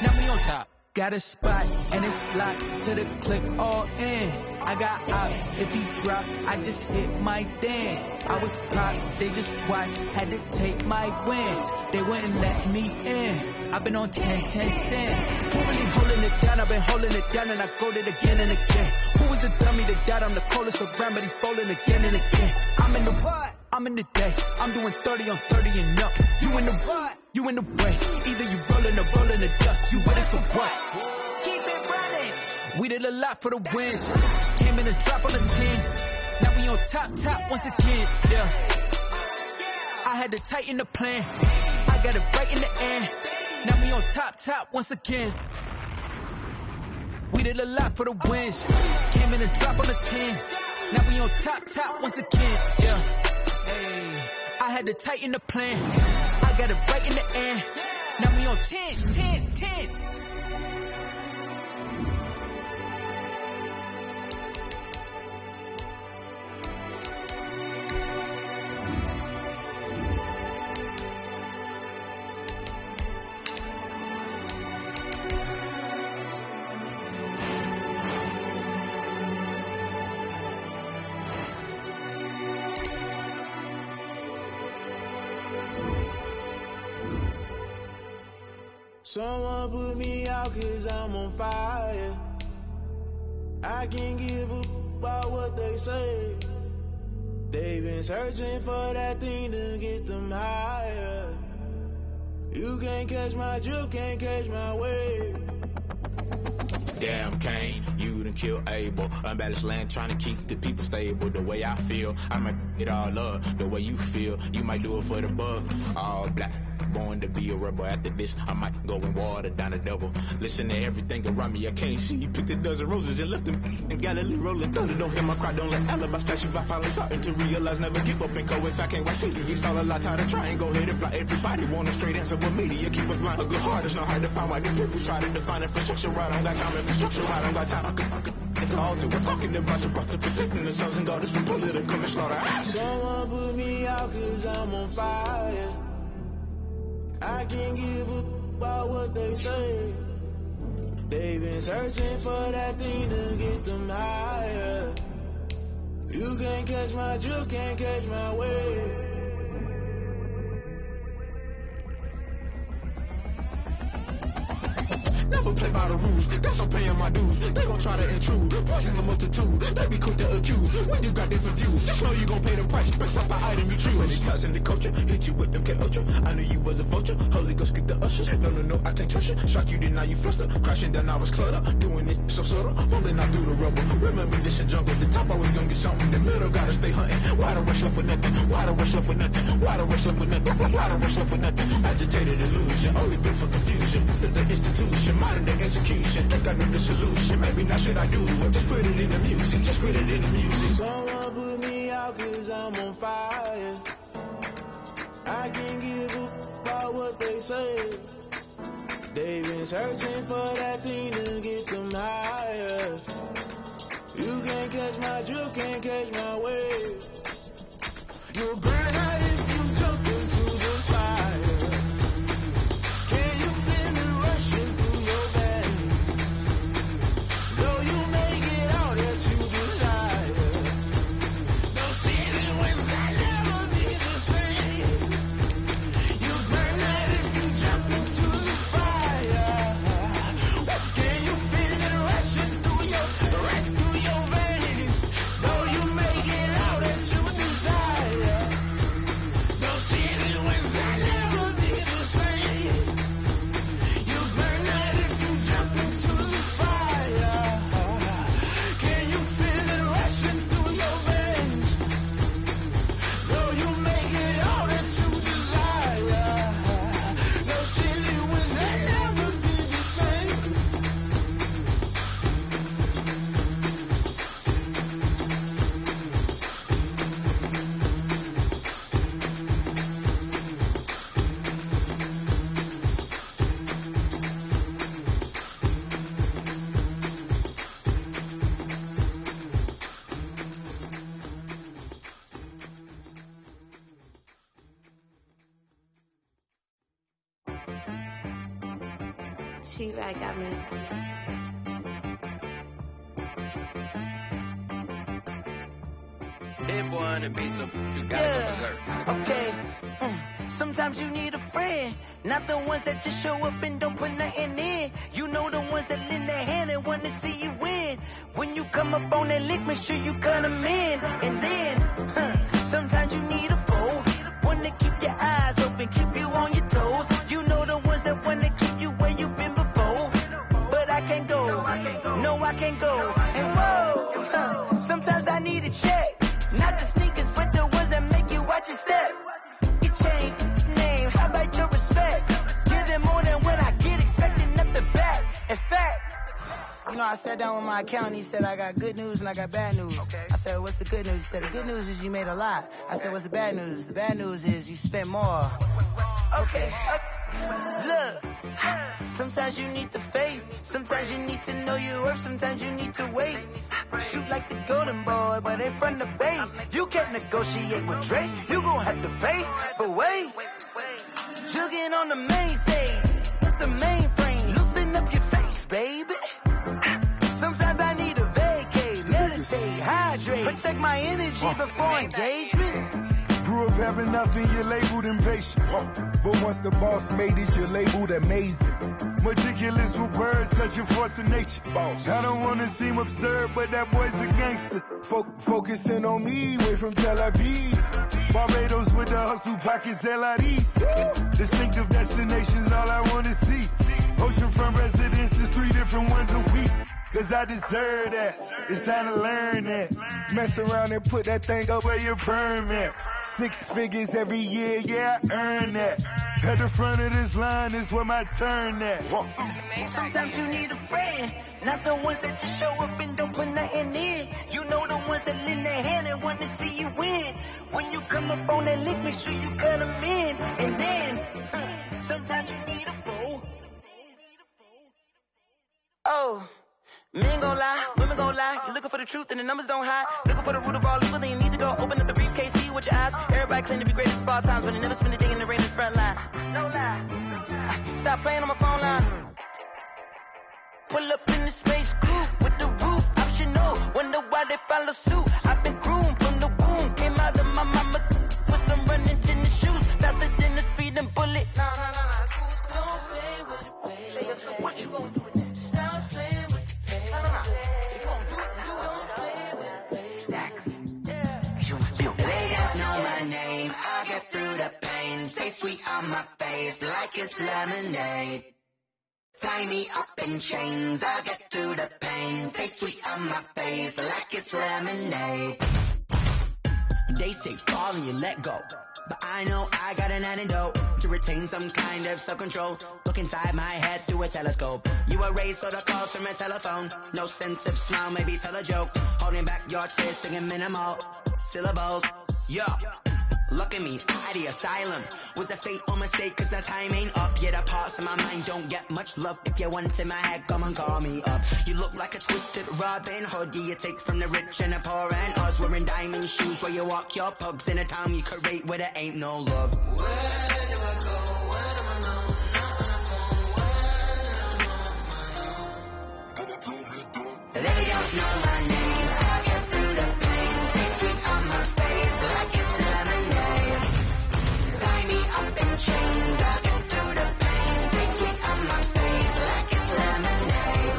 Now we on top. Got a spot and it's locked to the click all in. I got ops, if he drop, I just hit my dance. I was pop, they just watched, had to take my wins. They wouldn't let me in. I've been on 10 cents. Who really holding it down? I've been holding it down and I go it again and again. Who was the dummy that died? I'm the coldest around, but he folding again and again. I'm in the what? I'm in the day. I'm doing 30 on 30 and up. You in the what? You in the way. Either you rolling or rolling the dust. You with us or what? Keep it running. We did a lot for the wins. Came in and drop on the 10. Now we on top once again. Yeah. I had to tighten the plan. I got it right in the end. Now we on top once again. We did a lot for the wins. Came in and drop on the 10. Now we on top once again. Yeah. Hey. I had to tighten the plan. I got it right in the end. Now we on 10. Someone put me out 'cause I'm on fire. I can't give a about what they say. They've been searching for that thing to get them higher. You can't catch my drift, can't catch my wave. Damn Kane, you done killed Abel. Unbalanced land trying to keep the people stable. The way I feel, I might it all up. The way you feel, you might do it for the buck. All black, born to be a rebel. After this, I might go and water down the devil. Listen to everything around me, I can't see. You picked a dozen roses and left them in Galilee rolling thunder. Don't hear my cry, don't let alibis flash. If I finally starting to realize, never give up and coincide. I can't watch TV, it's all a lot, tired of trying. Go ahead and fly. Everybody want a straight answer with media. Keep us blind, a good heart is not hard to find. Why the people try to define infrastructure right? I don't got time, infrastructure right, I don't got time. I could it's all to. We're talking about your brother protecting the sons and daughters from political and slaughter. Someone put me out 'cause I'm on fire. I can't give a about what they say. They've been searching for that thing to get them higher. You can't catch my drift, can't catch my wave. Never play by the rules, guess I'm paying my dues. They gon' try to intrude, poison the multitude. They be quick to accuse, when you got different views. Just know you gon' pay the price, based off the item you choose. Many ties in the culture, hit you with them K-Ultra. I knew you was a vulture, Holy Ghost get the ushers. No, I can't trust you. Shock you, then now you fluster. Crashing down, I was cluttered. Doing it so subtle, rolling out through the rubble. Remember this in jungle, the top I was gonna get something. The middle gotta stay hunting. Why the rush up for nothing? Why the rush up for nothing? Why the rush up for nothing? Why the rush up for nothing? Agitated illusion, only built for confusion. The institution, modern day execution. Think I know the solution. Maybe not should I do it? Just put it in the music. Just put it in the music. Someone put me out 'cause I'm on fire. I can't give a about what they say. They've been searching for that thing to get them higher. You can't catch my drift, can't catch my wave. You'll burn out if you jump into the fire. Can you feel it rushing through your veins? Though you make it all that you desire. No ceiling when I never be the same. You burn out if you jump into the fire. Can you feel it rushing through your veins? Though you make it all that you desire. cheap, I got music. It wanna be so you gotta go berserk. Okay. Sometimes you need a friend, not the ones that just show up and don't put nothing in. You know the ones that lend their hand and want to see you win. When you come up on that lick, make sure you cut them in. And then, sometimes you need a foe, one to keep your eyes open, keep you on your toes. You know the ones that want to keep you where you've been before. But I can't go, no I can't go. And whoa, sometimes I need a check, not the sneakers, but the ones that make you watch your step. You change name, how about your respect? Give them more than what I get, expecting nothing back. In fact, you know, I sat down with my accountant, he said, I got good news and I got bad news. Okay. I said, what's the good news? He said, the good news is you made a lot. I said, what's the bad news? The bad news is you spent more. Okay. Look, sometimes you need the faith, sometimes you need to know your worth, sometimes you need to wait. Shoot like the golden boy, but in front of Bay. You can't negotiate with Drake, you gon' have to pay. But wait, jugging on the main stage with the mainframe, loosen up your face, baby. Sometimes I need a vacate, meditate, hydrate, protect my energy before engagement. Grew up having nothing, you're labeled impatient. But once the boss made it, you're labeled amazing. Meticulous with words, such a force of nature. Boss. I don't wanna seem absurd, but that boy's a gangster. Focusing on me, way from Tel Aviv. Barbados with the hustle pockets, LIDs. Distinctive destinations, all I wanna see. Oceanfront residences, 3 different ones a week. Cause I deserve that, it's time to learn that. Mess around and put that thing up where your permit. 6 figures every year, yeah, I earn that. At the front of this line is where my turn at. Sometimes you need a friend, not the ones that just show up and don't put nothing in. You know the ones that lend their hand and want to see you win. When you come up on that lick, make sure you cut them in. And then, sometimes you need a foe. Oh. Men gon' lie, women gon' lie. You're looking for the truth and the numbers don't hide. Looking for the root of all evil, then you need to go open up the briefcase, see with your eyes. Everybody claim to be great at small times, but they never spend a day in the rain in the front line. No lie. Stop playing on my phone line. Pull up in the space coupe with the roof optional. Wonder why they follow suit. I've been groomed from the womb. Came out of my mama with some running tennis shoes. Faster than the speeding bullet. No. Don't play with it, baby. What you gonna do? On my face like it's lemonade. Tie me up in chains, I'll get through the pain. Taste sweet on my face like it's lemonade. They say fall and you let go, but I know I got an antidote to retain some kind of self-control. Look inside my head through a telescope. You erase all the calls from a telephone. No sense of smile, maybe tell a joke. Holding back your tears, singing minimal syllables. Yo. Look at me, out of the asylum. Was a fate or mistake, cause the time ain't up. Yet the parts of my mind don't get much love. If you want in my head, come and call me up. You look like a twisted Robin Hood. You take from the rich and the poor and us. Wearing diamond shoes where you walk your pugs. In a town you create where there ain't no love. Where do I go? Where do I know? Not on the phone, they don't know my name. I get through the pain. Take sweet on my face like it's lemonade. Tie me up in chains. I get through the pain. Take sweet on my face like it's lemonade.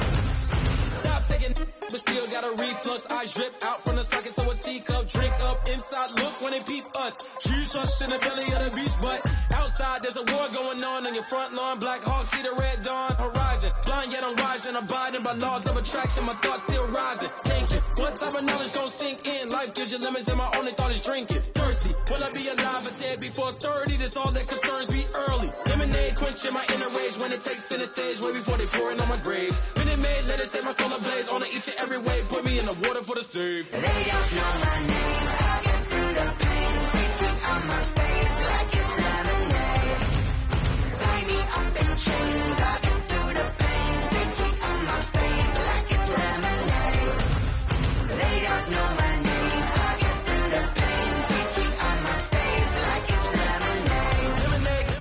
Stop taking, but still got a reflux. Eyes drip out from the socket, so a teacup. Drink up inside, look when they peep us. Huge us in the belly of the beast, but outside there's a war going on your front lawn. Black Hawk, see the red dawn horizon. Blind yet I'm rising, abiding by laws of attraction. My thoughts still rising. Thinking, what type of knowledge gon' sink in? Life gives you lemons, and my only thought is drinking. Thirsty, will I be alive or dead before 30? That's all that concerns me early. Lemonade quenching my inner rage when it takes center stage, way before they pour it on my grave. Minute Maid, let it set my soul ablaze. On each and every way, put me in the water for the save. They don't know my name. I get through the pain. Take sweet on my face like it's lemonade. Tie me up in chains. I get through the pain. Take sweet on my face like it's lemonade. They don't know my name. I get through the pain. Take sweet on my face like it's lemonade.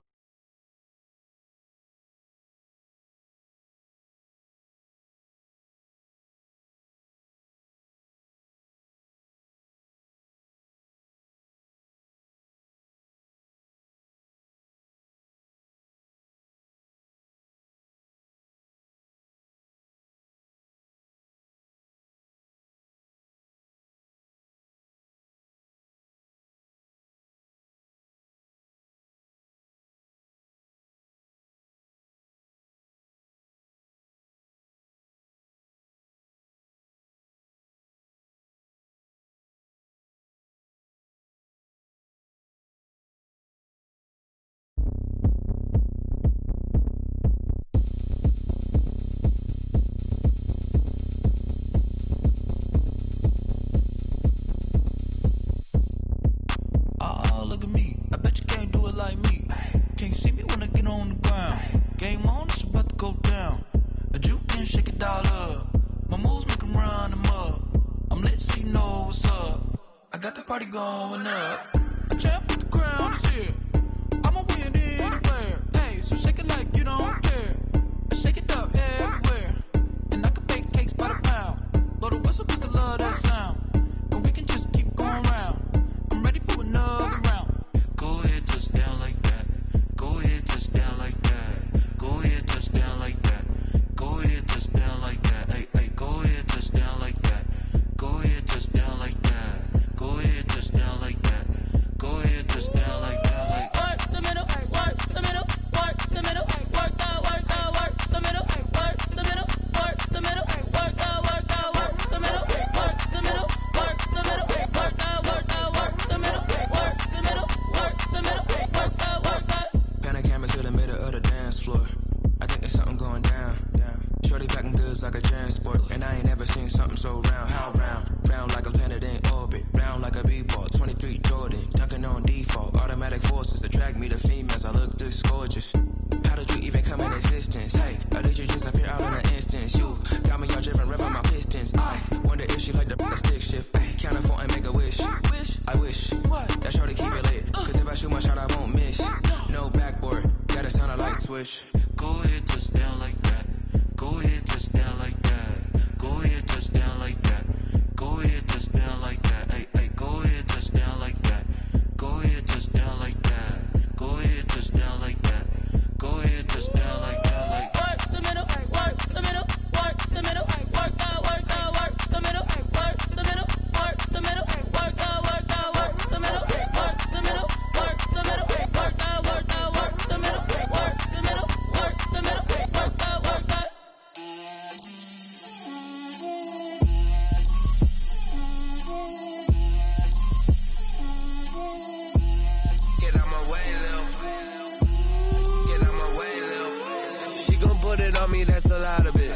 put it on me, that's a lot of it.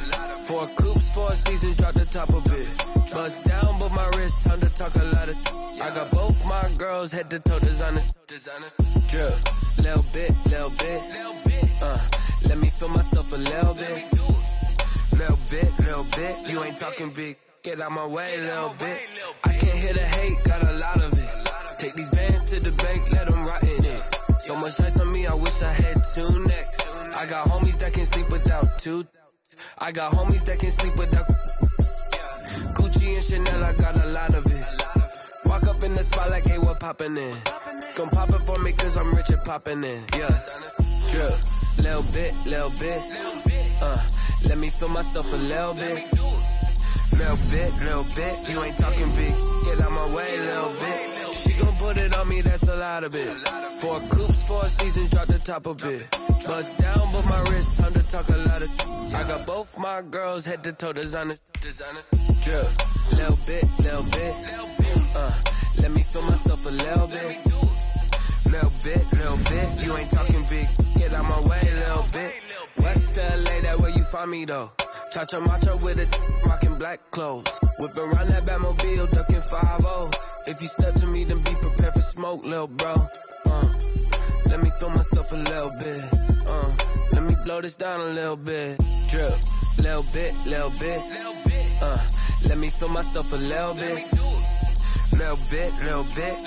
4 coops, 4 seasons, drop the top of it. Bust down, but my wrist, time to talk a lot of. I got both my girls head to toe designer. Drip, little bit. Let me feel myself a little bit. Little bit. You ain't talking big. Get out my way, little bit. I can't hear the hate, got a lot of it. Take these bands to the bank, let them rot in it. So much ice on me, I wish I had 2 necks. I got homies that can sleep without 2. I got homies that can sleep without Gucci and Chanel, I got a lot of it. Walk up in the spot like, hey, what poppin' in? Gon' pop it for me cause I'm rich and poppin' in. Yeah, drip, little bit. Let me feel myself a little bit. Little bit. You ain't talking big. Get out my way, little bit. She gon' put it on me, that's a lot of it. 4 coops, 4 seasons, drop the top of it. Bust down, but my wrist, time to talk a lot of. I got both my girls head to toe designer. Drip, little bit. Let me feel myself a little bit. Little bit. You ain't talking big. Get out my way, little bit. West LA, that where you find me though. Cha-cha macha with it, rockin' black clothes. Whippin' around that Batmobile, duckin' 5-0. If you step to me, then be prepared for smoke, lil' bro. Let me feel myself a little bit. Let me blow this down a little bit. Drip, little bit. Let me feel myself a little bit. Little bit.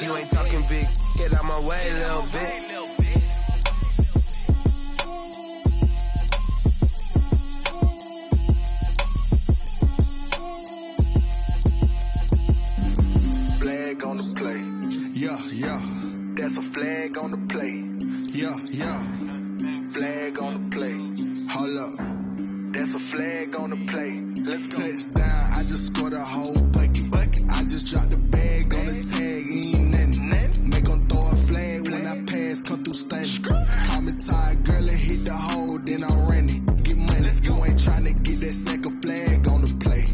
You ain't talking big. Get out my way, little bit. Flag on the play. Yeah. That's a flag on the play. Yeah. Flag on the play. Hold up. That's a flag on the play. Let's go. Touchdown, I just scored a whole bucket. I just dropped the bag on the tag, ain't nothing. Make 'em throw a flag when I pass, come through stunning. Call me tired, girl, and hit the hole, then I'm running. Get money, you ain't tryna get that second flag on the play.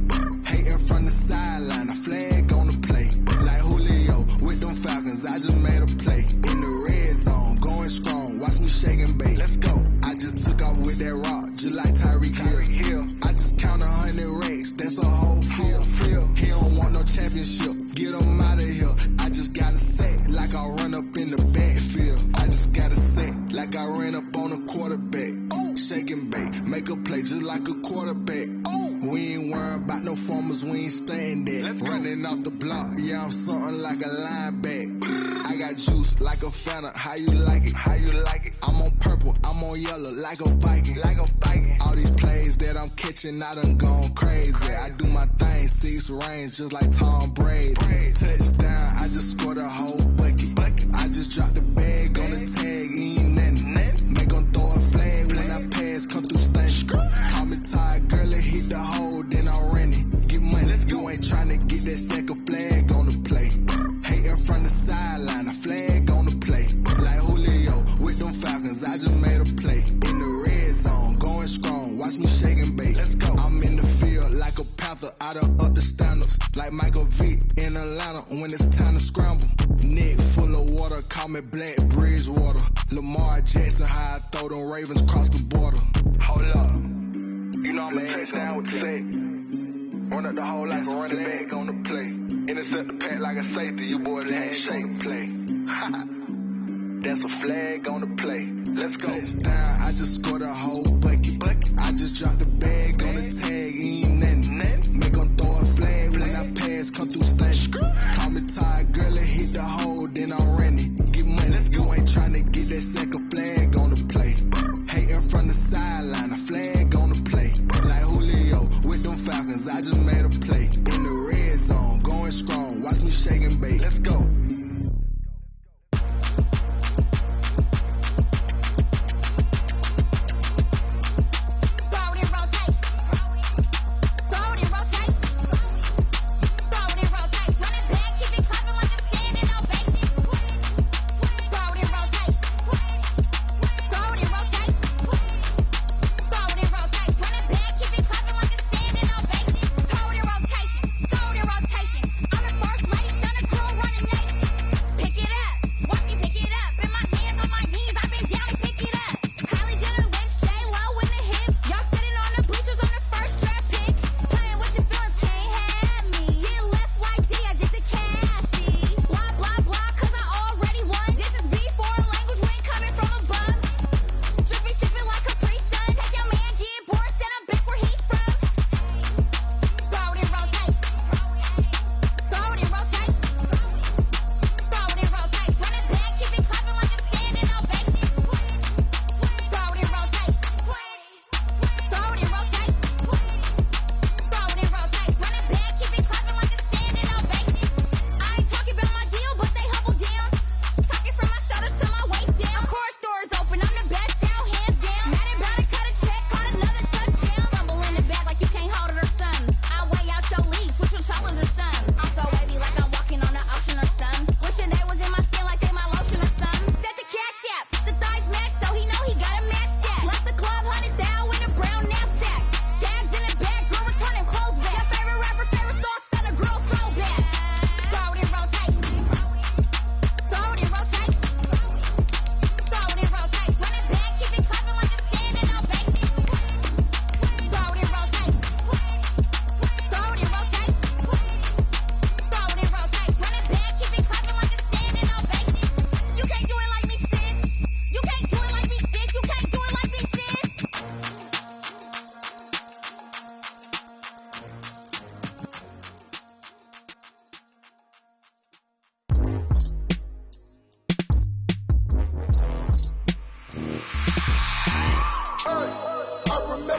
Hating from the sideline, a flag on the play. Like Julio with them Falcons, I just made a play. In the red zone, going strong, watch me shake and bake. Let's go. I just took off with that rock, just like Tyreek Hill. I just count 100 racks, that's a whole field. He don't want no championship, get him out of here. I just gotta set like I run up in the backfield. I just gotta set like I ran up on a quarterback. Shake and bake, make a play just like a quarterback. We ain't worrying about no formers, we ain't staying there. Running off the block, yeah, I'm something like a linebacker. I got juice like a Fanta, how you like it? I'm on purple, I'm on yellow like a Viking. All these plays that I'm catching, I done gone crazy. I do my thing, 6 range just like Tom Brady. Touchdown, I just scored a whole bucket. I just dropped the bag on the tag, ain't nothing. Make 'em throw a flag when I pass, come through stunning. Call me tired, girl, and hit the hole, then I'm running. Get money, you ain't tryna get that second flag on the play. Hating from the sideline, a flag on the play. Like Julio with them Falcons, I just made a play. In the red zone, going strong, watch me shake and bake. Let's go. I'm in the field like a panther, I done up the standards. Like Michael Vick in Atlanta when it's time to scramble. Neck full of water, call me Black Bridgewater. Lamar Jackson, how I throw them Ravens cross the border. Hold up. You know I'm a touchdown with the sack. Run up the whole like a running back on the play. Intercept the pack like a safety, you boys ain't shake play. That's a flag on the play. Let's go. Touchdown, I just scored a whole bucket. I just dropped the bag on the tag, ain't nothing. Make 'em throw a flag when I pass, come through stunning. Call me tired, girl, and hit the hole, then I'm running. Get money, you ain't tryna get that second flag on the play. Hating from the sideline, a flag on the play. Like Julio with them Falcons, I just made a play. In the red zone, going strong, watch me shake and bake. Let's go.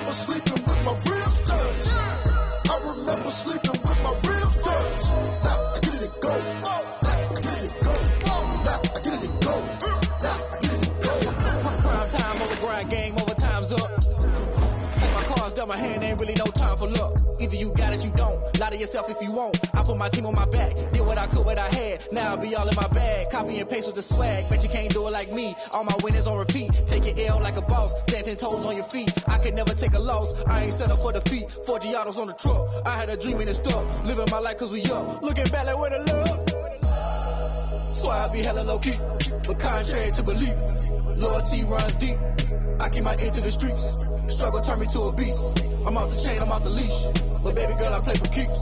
remember sleeping with my ribs touched. I remember sleeping with my ribs touched. Now I get it and go. Now I get it and go. Now I get it and go. Now I get it and go. Prime time over grind game, over time's up. Take my cards dealt my hand, ain't really no time for luck. Either you got it, you don't. Lie to yourself if you won't. I put my team on my back. Did what I could, what I had. Now I'll be all in my bag. Copy and paste with the swag. Bet you can't do it like me. All my winners on repeat. Take your L like a boss. Stand 10 toes on your feet. I can never take a loss. I ain't set up for defeat. 4 Giottos on the truck. I had a dream and it's stuck. Living my life cause we up. Looking back like where the love. So I be hella low key. But contrary to belief. Loyalty runs deep. I keep my ear to the streets. Struggle turned me to a beast. I'm off the chain, I'm off the leash. But baby girl, I play for keeps.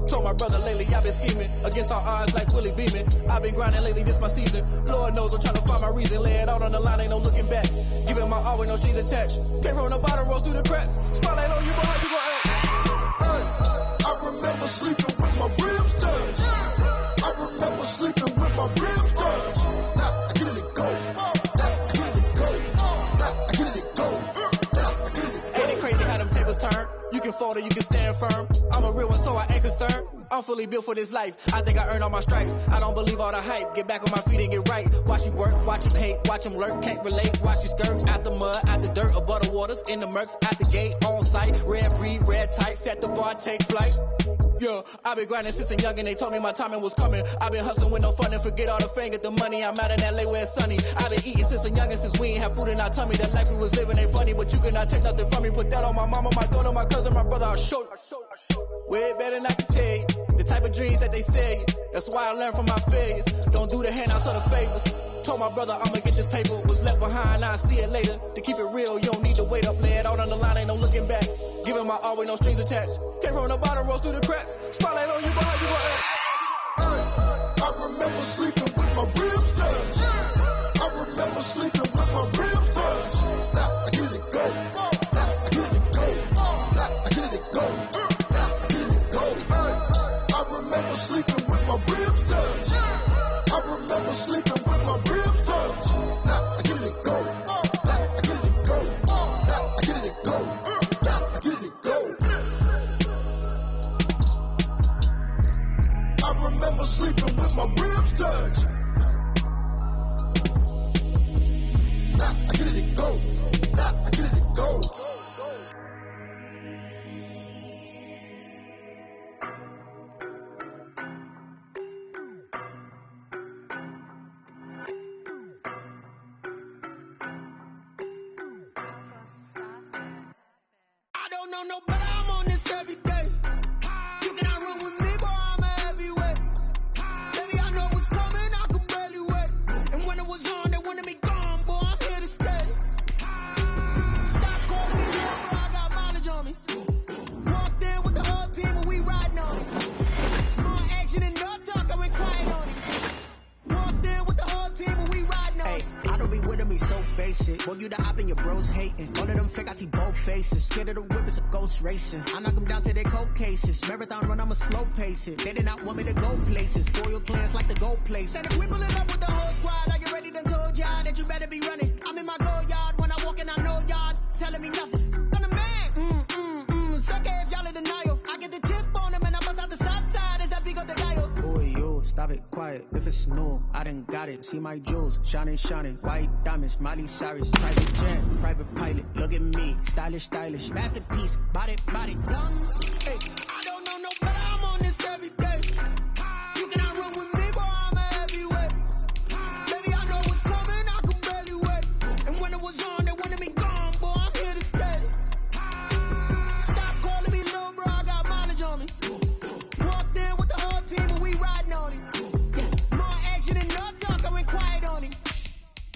Told my brother lately, I've been scheming. Against all odds like Willie Beeman. I've been grinding lately, this my season. Lord knows I'm trying to find my reason. Lay it out on the line, ain't no looking back. Giving my all with no strings attached. Came from the bottom, rose through the cracks. Spotlight on you, but how you gon' act? I remember sleeping with my ribs touched. I remember sleeping with my ribs touched. Now I get it and go. Now I get it and go. Now I get it and go. Now I get it and go. Ain't it crazy how them tables turn? You can fold or you can stand firm. I'm a real one, so I ain't concerned. I'm fully built for this life. I think I earned all my stripes. I don't believe all the hype. Get back on my feet and get right. Watch you work, watch you hate, watch them lurk. Can't relate, watch you skirt. Out the mud, out the dirt, above the waters, in the murks, out the gate, on site. Red free, red tight, set the bar, take flight. Yeah, I been grinding since a youngin', they told me my timing was coming. I been hustling with no fun and forget all the fame, get the money. I'm out in LA where it's sunny. I been eating since a youngin', since we ain't have food in our tummy. The life we was living ain't funny, but you cannot take nothing from me. Put that on my mama, my daughter, my cousin, my brother, I'll show you. Way better than I can tell you. The type of dreams that they sell you. That's why I learned from my failures. Don't do the handouts or the favors. Told my brother I'ma get this paper. Was left behind, I'll see it later. To keep it real, you don't need to wait up. Lay it out on the line, ain't no looking back. Giving my all with no strings attached. Came from the bottom, rose through the cracks. Spotlight on you, but how you gon' act? I remember sleeping with my ribs touched. I remember sleeping with my ribs touched. Now I get it and go. Now I get it and go. Now I get it and go. Now I get it and go. I remember sleeping with my ribs touched. I remember sleeping with my ribs touched. Now I get it and go. Now I get it and go. Now I get it and go. Now I get it and go. I remember sleeping with my ribs touched. Now I get it and go. Now I get it and go. I don't know no better, I'm on this every day. You cannot run with me, boy, I'm a heavyweight. Baby, I know what's coming, I could barely wait. And when it was on, they wanted me gone, boy, I'm here to stay. Stop calling me little, bro, I got mileage on me. Walked in with the whole team and we riding on it. More action and no talk, I went quiet on it. Walked in with the whole team and we riding on it. I don't be with him, he's so basic. Boy, you the op and your bros hating. All of them fake, I see both faces. Scared of the whip, it's a ghost racing. I knock them down to their cold cases. Marathon run, I'ma slow pace it. They did not want me to go places. Spoil plans like the go place. And if we pulling up with the whole squad, I get ready to told y'all that you better be running. I'm in my go yard when I walk in, I know y'all telling me nothing. I'm the man, suck it if y'all in denial. I get the chip on him and I bust out the south side as that big up the dial. Boy, yo, stop it, quiet. If it's new, I done got it. See my jewels, shining, shining. White diamonds, Miley Cyrus. Private jet, private pilot. Look at me, stylish, stylish. Masterpiece, body, body, done. Hey, I don't know no better, I'm on this every day. You cannot run with me, boy, I'm a heavyweight. Baby, I know what's coming, I could barely wait. And when it was on, they wanted me gone, boy, I'm here to stay. Stop calling me little, bro, I got mileage on me. Walked in with the whole team and we riding on it. More action and no talk, I went quiet on it.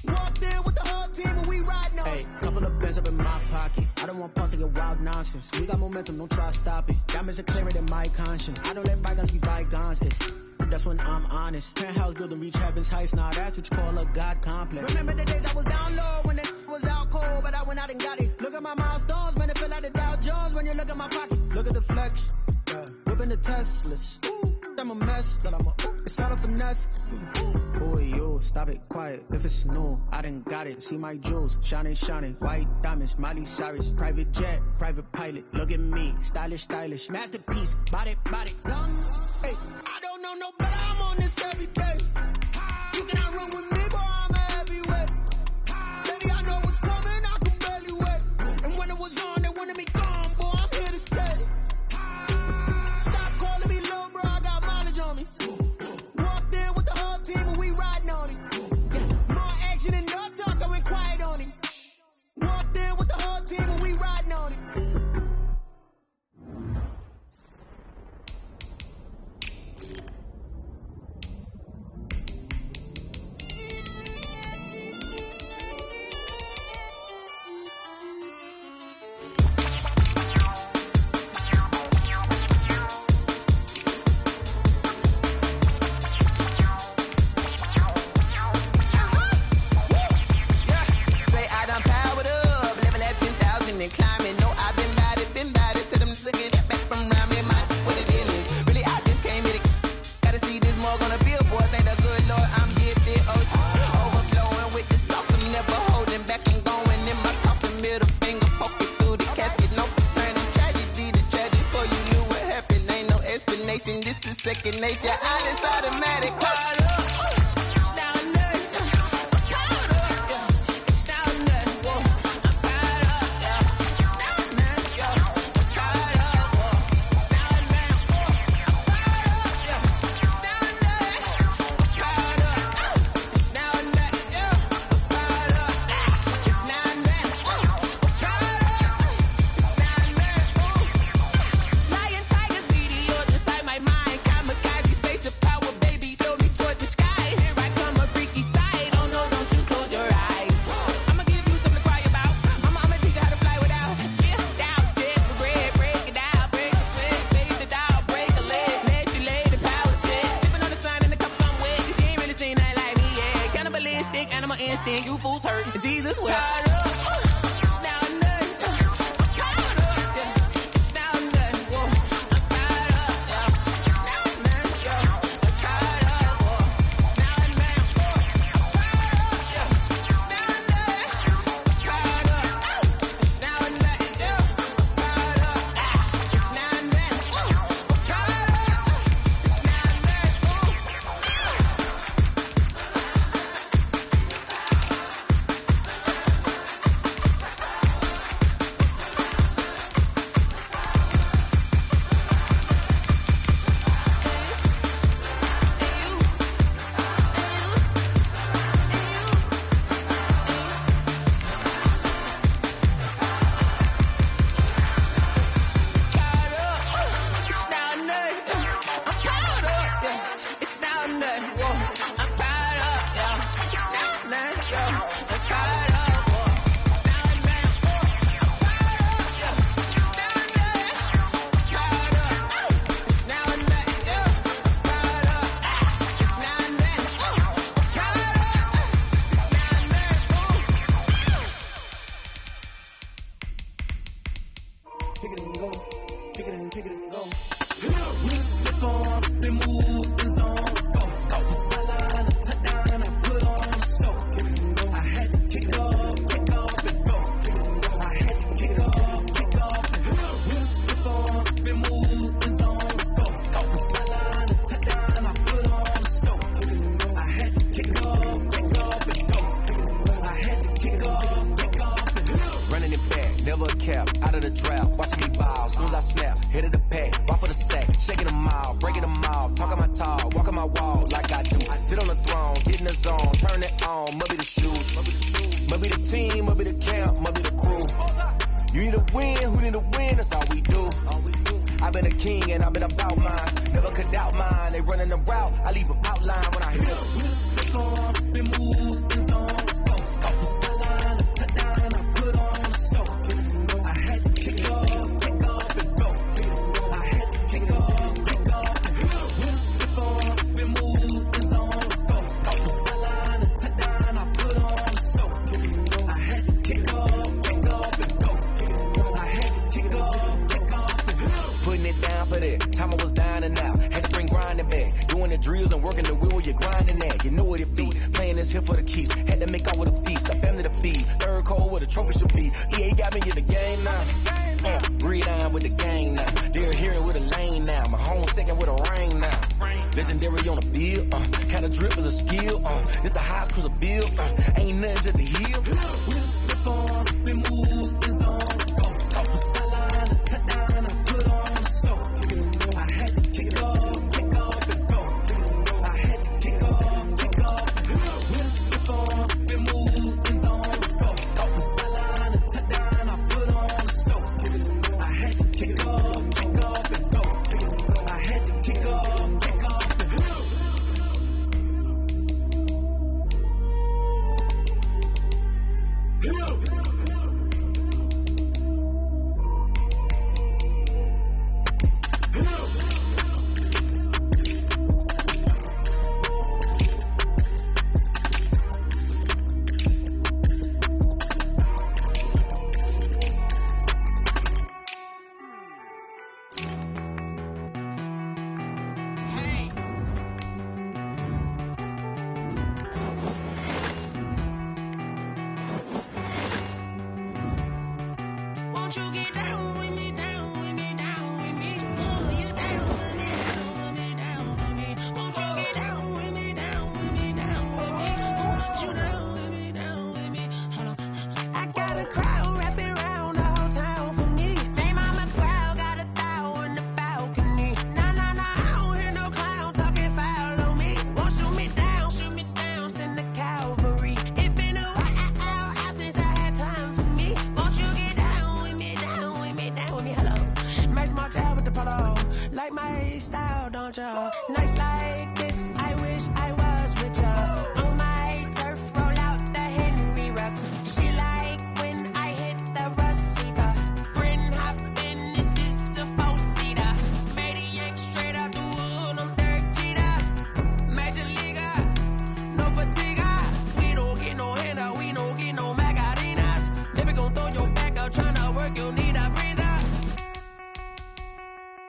Walked in with the whole team and we riding on it. Hey, couple of bands up in my pocket. I don't want pause to get wild nonsense. We got momentum, don't try to stop it. Diamonds are clearer than my conscience. I don't let bygones be bygones. That's when I'm honest. Penthouse building, reach heaven's heights. Nah, that's what you call a God complex. Remember the days I was down low when it was out cold, but I went out and got it. Look at my milestones, man, it feel like the Dow Jones when you look at my pocket. Look at the flex, whipping the Teslas. I'm a mess. It's not a finesse. Boy, yo, stop it, quiet. If it's new, I done got it. See my jewels, shining, shining. White diamonds, Miley Cyrus. Private jet, private pilot. Look at me, stylish, stylish. Masterpiece, body, body. Hey, I don't know no better. I'm on this every day. You cannot run with me, boy, I'm a heavyweight. Baby, I know what's coming, I can barely wait. And when it was on, they wanted me gone, boy, I'm here to stay. Stop calling me low, bro, I got mileage on me. Walked in with the whole team and we riding on it. More action and no talk, I went quiet on him. Walked in with the whole team and we riding on it. This is second nature, all is automatic. You fools hurt. Jesus will. here for the keeps. Had to make out with a feast, a family to feed. Third cold where the trophy should be. EA got me in the game now. Breathe down with the gang now. They're here with a lane now. My home second with a ring now. Legendary on the field. Kinda drip is a skill. It's the highest cruiser bill. Ain't nothing just to heal. We just slip on, we move, it's on, go. Off the sideline, a touchdown, I put on the show. I had to kick off and go. I had to kick off and go. We just slip on, we move, it's on, go. Off the sideline, a touchdown, I put on the show. I had to kick off and go. I had to kick off and go. Nights like this, I wish I was with ya. On my turf, roll out the Henry rocks. She like when I hit the receiver. Friend hop in, this is a four-seater. Made a yank straight out the wood, I'm Derek Jeter. Major leaguer, no fatigue. We don't get no handout, we don't get no Macarinas. Never gon' throw your back out, tryna work, you'll need a breather.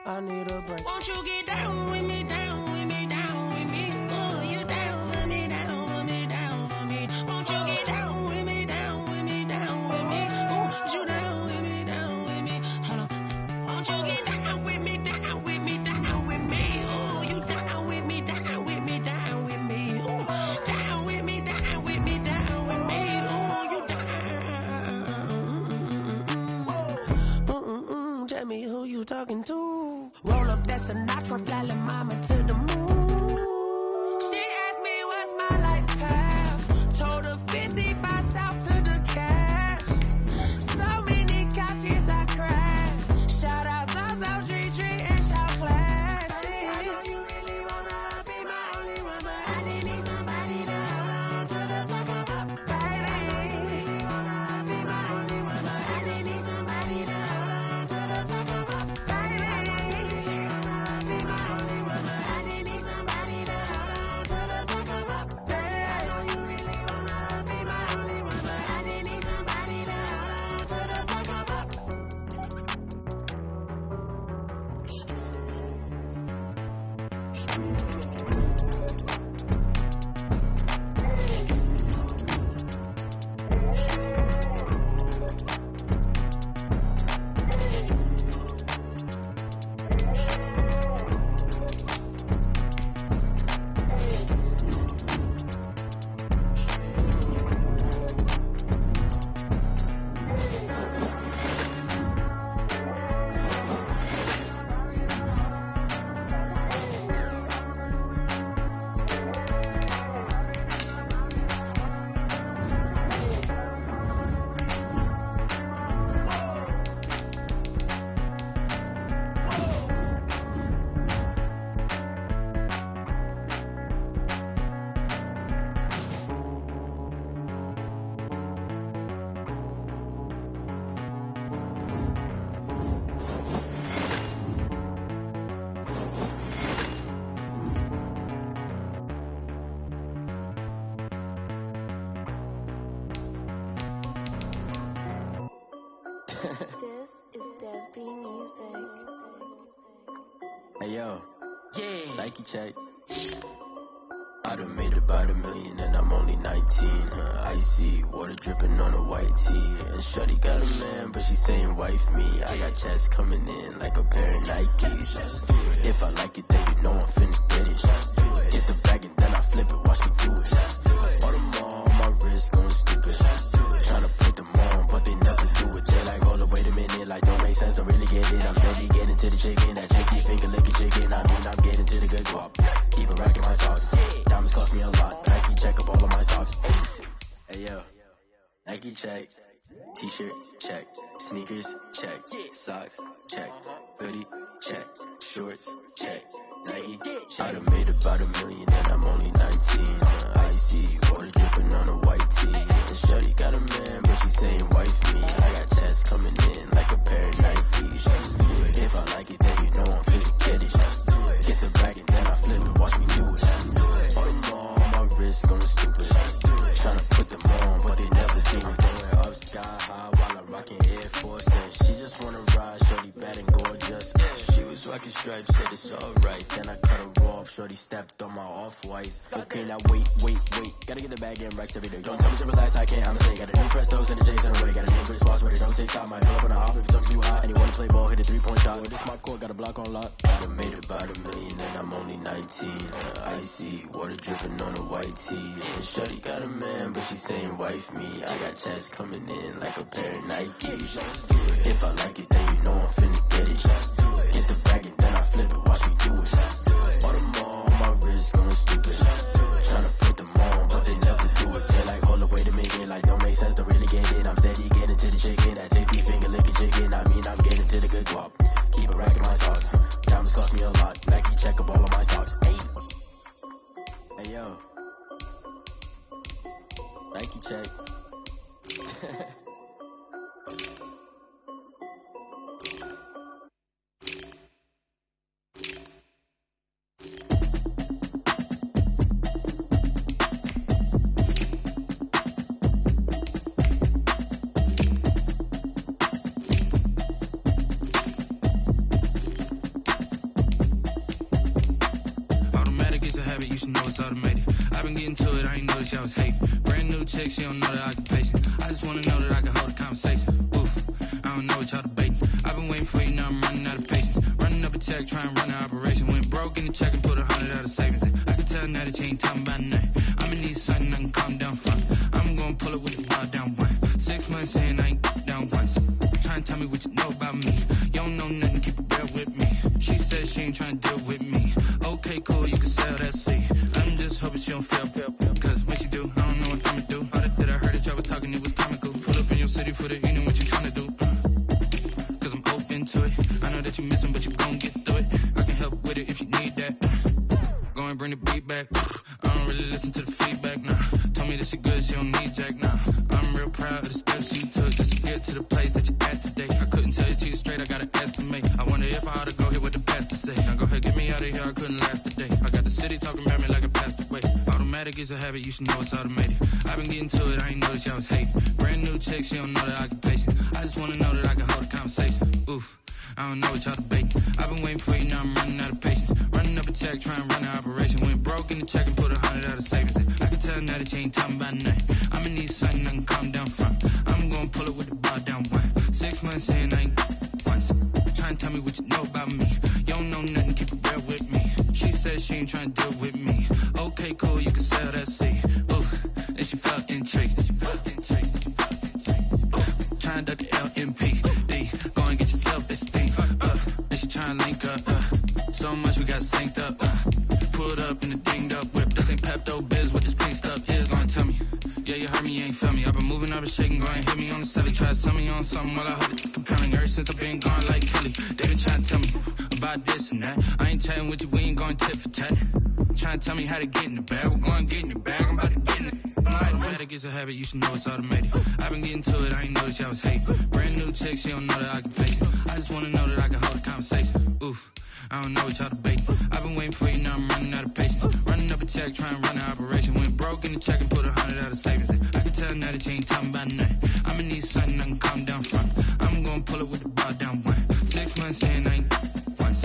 I need a break. Won't you get down with me, down with me, down with me? Oh, you down with me, down with me, down with me. Won't you get down with me, down with me, down with me? Oh, you down with me, down with me? Hold on. Won't you get down with me, down with me, down with me? Oh, you down with me, down with me, down with me? Oh, down with me, down with me, down with me? Oh, you down. Tell me who you talking to. Roll up that Sinatra, fly la mama to the moon. She asked me what's my life path. Told her 55 south to the cash. So many couches I crashed. Shout out South Street Tree and Shout Class. I know you really wanna be my only one, but I didn't need somebody to hold on to the sucker up. Baby, you really wanna be my only one, but I didn't need somebody to hold on to the sucker up. Hey yo, yeah. Thank you, Check. I done made about $1 million and I'm only 19. Icy water dripping on a white tee. And shorty got a man, but she saying wife me. I got checks coming in like a pair of Nikes. If I like it, then you know I'm finna get it. Get the bag and then I flip it, watch me do it. All them on my wrist going stupid. Tryna put them on, but they never do it. They like, hold up, wait a minute, like don't make sense, don't really get it. I'm steady getting to the chicken, that tricky finger licking chicken. I mean, I'm getting to the good guap. Keep it racking my sauce. Diamonds cost me a lot. Nike check up all of my stocks. Hey yo, Nike check. T-shirt check. Sneakers check. Socks check. Hoodie check. Shorts check. Nike. I done made about $1 million and I'm only 19. Icy water dripping on a white tee. And shorty got a man, but she saying wife me. I got checks coming in like a pair of Nikes. If I like it, then you know I'm finna get it. Get the bag and then I flip it, watch me do it. All them on my wrist going stupid. Tryna put them on, but they never do it. Going up sky high while I'm rocking Air Force. And she just wanna ride, shorty bad and gorgeous. She was rocking stripes, said it's alright. Then I cut her off, shorty stepped on my off-whites. Okay, now wait. Gotta get the bag and racks every day. Don't tell me to relax, I can't, I'ma say. Got a new Prestos and the J's in the way. Got a new Chris Boss, but it don't take time. Might pull up on a hop if it's up too hot. And you wanna play ball, hit a 3-point shot. This my court, got a block on lock. I done made about $1 million and I'm only 19. Icy water dripping on a white tee. And shorty got a man, but she saying wife me. I got checks coming in like a pair of Nikes. If I like it, then you know I'm finna get it. Get the bag and then I flip it, watch me do it. All them on my wrist going stupid. Tryna put them on, but they never do it. They like, hold up, wait a minute, like don't make sense, don't really get it. I'm steady getting to the chicken, that tasty finger licking chicken. I mean, I'm getting to the good guap. Keep it racking my sauce. Diamonds cost me a lot. Nike check up all of my stocks. Hey yo, Nike check. Automatic is a habit, you should know it's automated. I've been getting to it, I ain't noticed y'all was hating. Brand new chick, she don't know the occupation. I just wanna know that I can hold a conversation. Oof, I don't know what y'all debating. I've been waiting for you, now I'm running out of patience. Running up a check, trying to run an operation. Went broke in the check and put 100 out of savings in. I can tell now that you ain't talking about nothing. I'ma need something I can calm down from. I'm gonna pull it with the bar down one. 6 months in, I ain't down once. Trying to tell me what you know about me. You don't know nothing, keep it real with me. She said she ain't trying to deal with me. Okay, cool, you can sell that seat. I'm just hoping she don't feel. Cause when she do, I don't know what I'ma do. All that I heard that y'all was talking, it was comical. Pull up in your city for the evening, what you tryna do? Cause I'm open to it. I know that you missing, but you gon' get through it. I can help with it if you need that. Go and bring the beat back. I don't really listen to the feedback, nah. Told me that she good, she don't need jack, nah. I'm real proud of the steps you took just to get to the place that you at today. I couldn't tell you to you straight, I gotta estimate. I wonder if I ought to go here with the pastor say. Now go ahead, get me out of here, I couldn't last a day. I got the city talking about me like a passed away. Automatic is a habit, you should know it's automated. I've been getting to it, I ain't noticed y'all was hating. Brand new chick, she don't know the occupation. I just wanna know that I can hold a conversation. Oof, I don't know what y'all debating. I've been waiting for you, now I'm running out of patience. Running up a check, trying to run an operation. Went broke in the check and put 100 out of savings in. I can tell now that you ain't talking about nothing. I'ma need something I can calm down from. I'm gonna pull it with the bar down one. 6 months in, I ain't once. Trying to tell me what you know about me. You don't know nothing, keep it real with me. She said she ain't trying to deal with me. Okay, cool, you can sell that seat. Oof, and she felt intrigued. Trying to duck the LMP. Go and get your self-esteem. And she trying to link up. So much we got synced up. Pulled up in a dinged up whip. This ain't Pepto Biz with this pink stuff. Here's gonna tell me. Yeah, you heard me, you ain't felt me. I've been moving, I've been shaking, go and hit me on the celly. Try to sell me on something while I hold it compelling. Ever since I've been gone like Kelly. They been trying to tell me about this and that. I ain't chatting with you, we ain't going tit for tat. Trying to tell me how to get in the bag. We're going to get in the bag, I'm about to get in it. Automatic is a habit, you should know it's automated. I've been getting to it, I ain't noticed y'all was hating. Brand new chick, she don't know the occupation. I just wanna know that I can hold a conversation. Oof, I don't know what y'all debating. I've been waiting for you, now I'm running out of patience. Running up a check, trying to run an operation. Went broke in the check and put 100 out of savings in. I can tell now that you ain't talking about nothing. I'ma need something I can calm down from. I'm gonna pull it with the bar down one. 6 months in, I ain't once.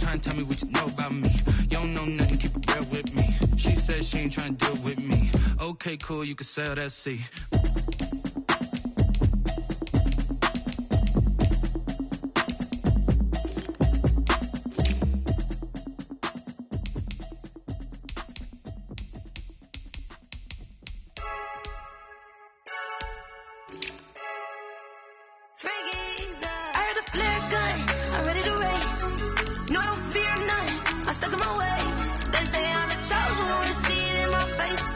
Trying to tell me what you know about me. You don't know nothing, keep it real with me. She said she ain't cool, you can sell that seat. I heard a flare gun, I'm ready to race. No, I don't fear none, I'm stuck in my ways. They say I'm the chosen one, see it in my face.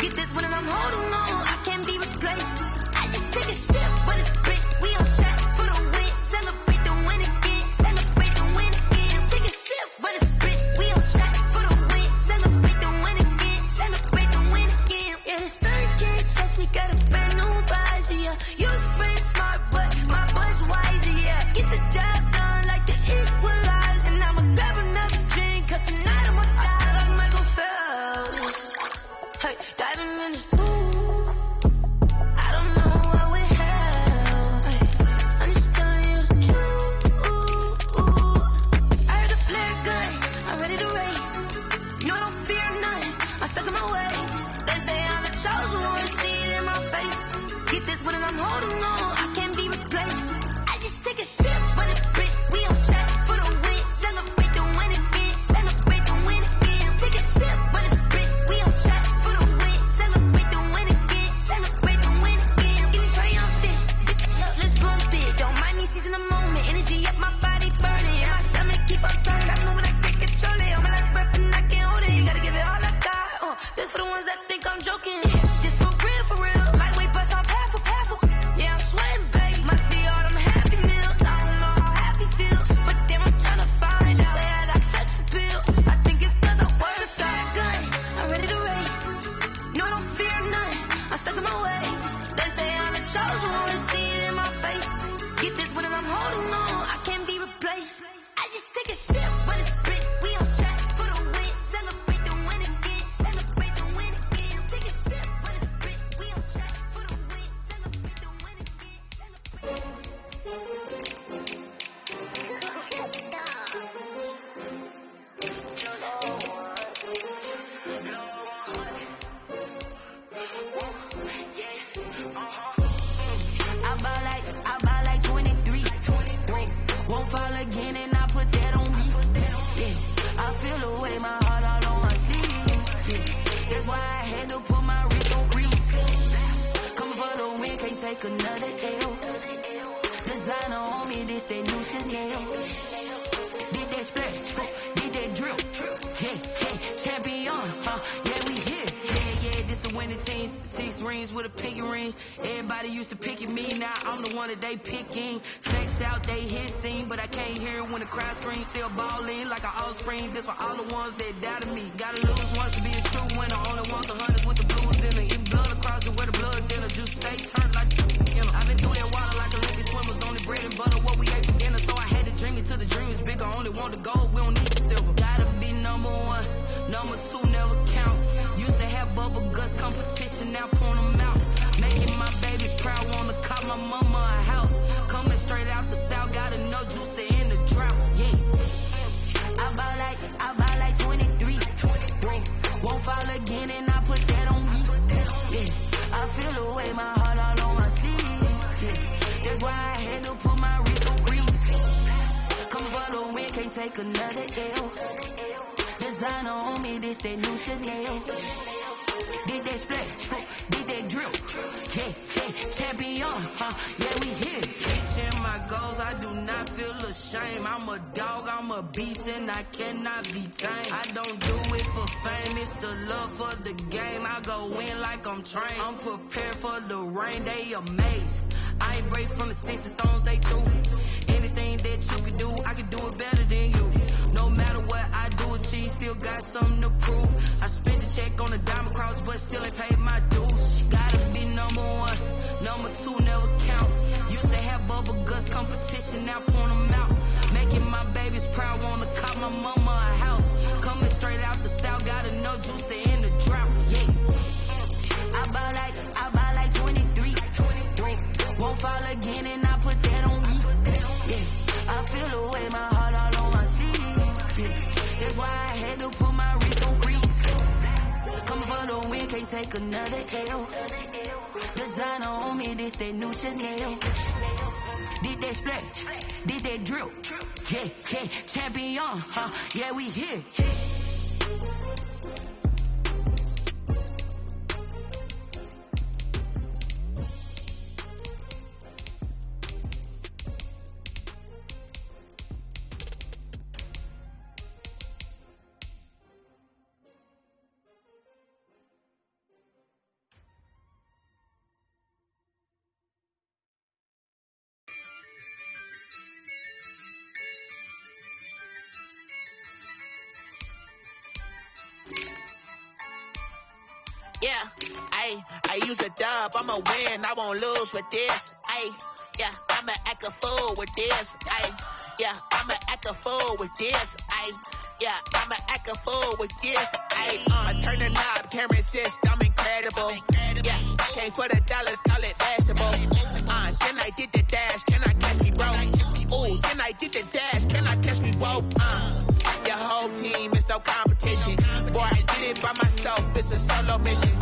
Get this when I'm holding on, I can't be replaced. I just take a sip, but it's spit. We on track for the win. Celebrate the win again, celebrate the win again. Take a sip, but it's spit. We on track for the win. Celebrate the win again, celebrate the win again. Yeah, the sun can't touch me, got a brand new visor, yeah. You friend smart, but my buzz wiser, yeah. Get the job done like the equalizer. And I'ma grab another drink, cause tonight I'ma die like Michael Phelps. Hey, diving in this pool, I don't know what we have. Hey, I'm just telling you the truth. I heard a flare gun, I'm ready to race. No, I don't fear none, I'm stuck in my ways. They say I'm the chosen one, see it in my face. Get this when I'm holding on, I can't be replaced. I just take a sip, but it's spit. We on track for the win. Celebrate the win again, celebrate the win again. Take a sip, but it's spit. We on track for the win. Celebrate the win again, celebrate the win again. Get this triumphant, let's bump it. Don't mind me seizing the moment. Energy up my body burning, and my stomach keep on turning. I know when I can't control it. On my last breath and I can't hold it. Gotta give it all I got. This for the ones that think I'm joking. This for real. Lightweight bust off half a. Yeah, I'm sweating, babe. Must be all them happy meals. I don't know how happy feels, but damn, I'm tryna find out. Say I got sex appeal. I think it's 'cause I work. Got a gun, I'm ready to race. No, I don't fear none, I'm stuck in my ways. They say I'm the chosen one, see it in my face. Get this when I'm holding on, I can't be replaced. I just take a sip, but it's spit. We on track for the win. Celebrate the win again, celebrate the win again. Take a sip, but it's spit. We on track for the win. Celebrate the win again. I buy like 23. Won't fall again and I put that on me. Yeah, I feel the way my heart out on my sleeve. Yeah, that's why I had to put my wrist on freeze. Coming for the win, can't take another L. Designer on me, this that new Chanel. Did that splash, did that drill. Yeah, champion, yeah, we here. Yeah, this the winning team. 6 rings with a pinky ring. Everybody used to pick at me, now I'm the one that they picking. Sex out, they hit scene, but I can't hear it when the crowd screams. Still balling like an offspring. This for all the ones that doubted me. Gotta lose once to be a true winner. Only want the hunters with the blues in it. If blood across it where the blood dinner, just stay turned like you know. I've been through that water like Olympic swimmers. Only bread and butter, what we ate for dinner. So I had to dream it till the dream is bigger. Only want the gold, we don't need the silver. Gotta be number one, number two never count. Used to have bubble guts competition, now point them out. Making my babies proud, wanna cop my mama a house. Coming straight out the south, got enough juice to end the drought. Yeah, I buy like 23. Won't fall again and I put that on me. Yeah, I feel the way my heart all on my sleeve. Yeah, that's why I had to put my wrist on freeze. Come for the win, can't take another L. Designer on me, this that new Chanel. Did that splash, did that drill. Yeah, champion, yeah, we here. Reaching my goals, I do not feel ashamed. I'm a dog, I'm a beast, and I cannot be tamed. I don't do it for fame, it's the love for the game. I go in like I'm trained. I'm prepared for the rain, they amazed. I ain't break from the sticks and stones they threw. Anything that you can do, I can do it better than you. No matter what I do, achieve, still got something to prove. I spent the check on the diamond cross, but still ain't paid my dues. Gotta be number one, number two never count. Used to have bubble guts competition, now point them out. Making my babies proud, wanna cop my mama a house. Coming straight out the south, got enough juice to end the drought. Yeah, I buy like 23. Won't fall again and I put that on me. Yeah, I feel the the L. Designer on me, this that new Chanel. Did they splash? Did they drill? Yeah, yeah, champion, huh? Yeah, we here. Yeah, I use a dub, I'ma win, I won't lose with this. Yeah, I'ma act a fool with this. Yeah, I'ma act a fool with this. Yeah, I'ma act a fool with this. I turn the knob, camera assist, I'm incredible. Yeah, came for the dollars, call it basketball. Then I did the dash, can I catch me, bro? Ooh, then I did the dash, can I catch me, bro? Your whole team is no competition. Boy, I did it by myself, it's a solo mission.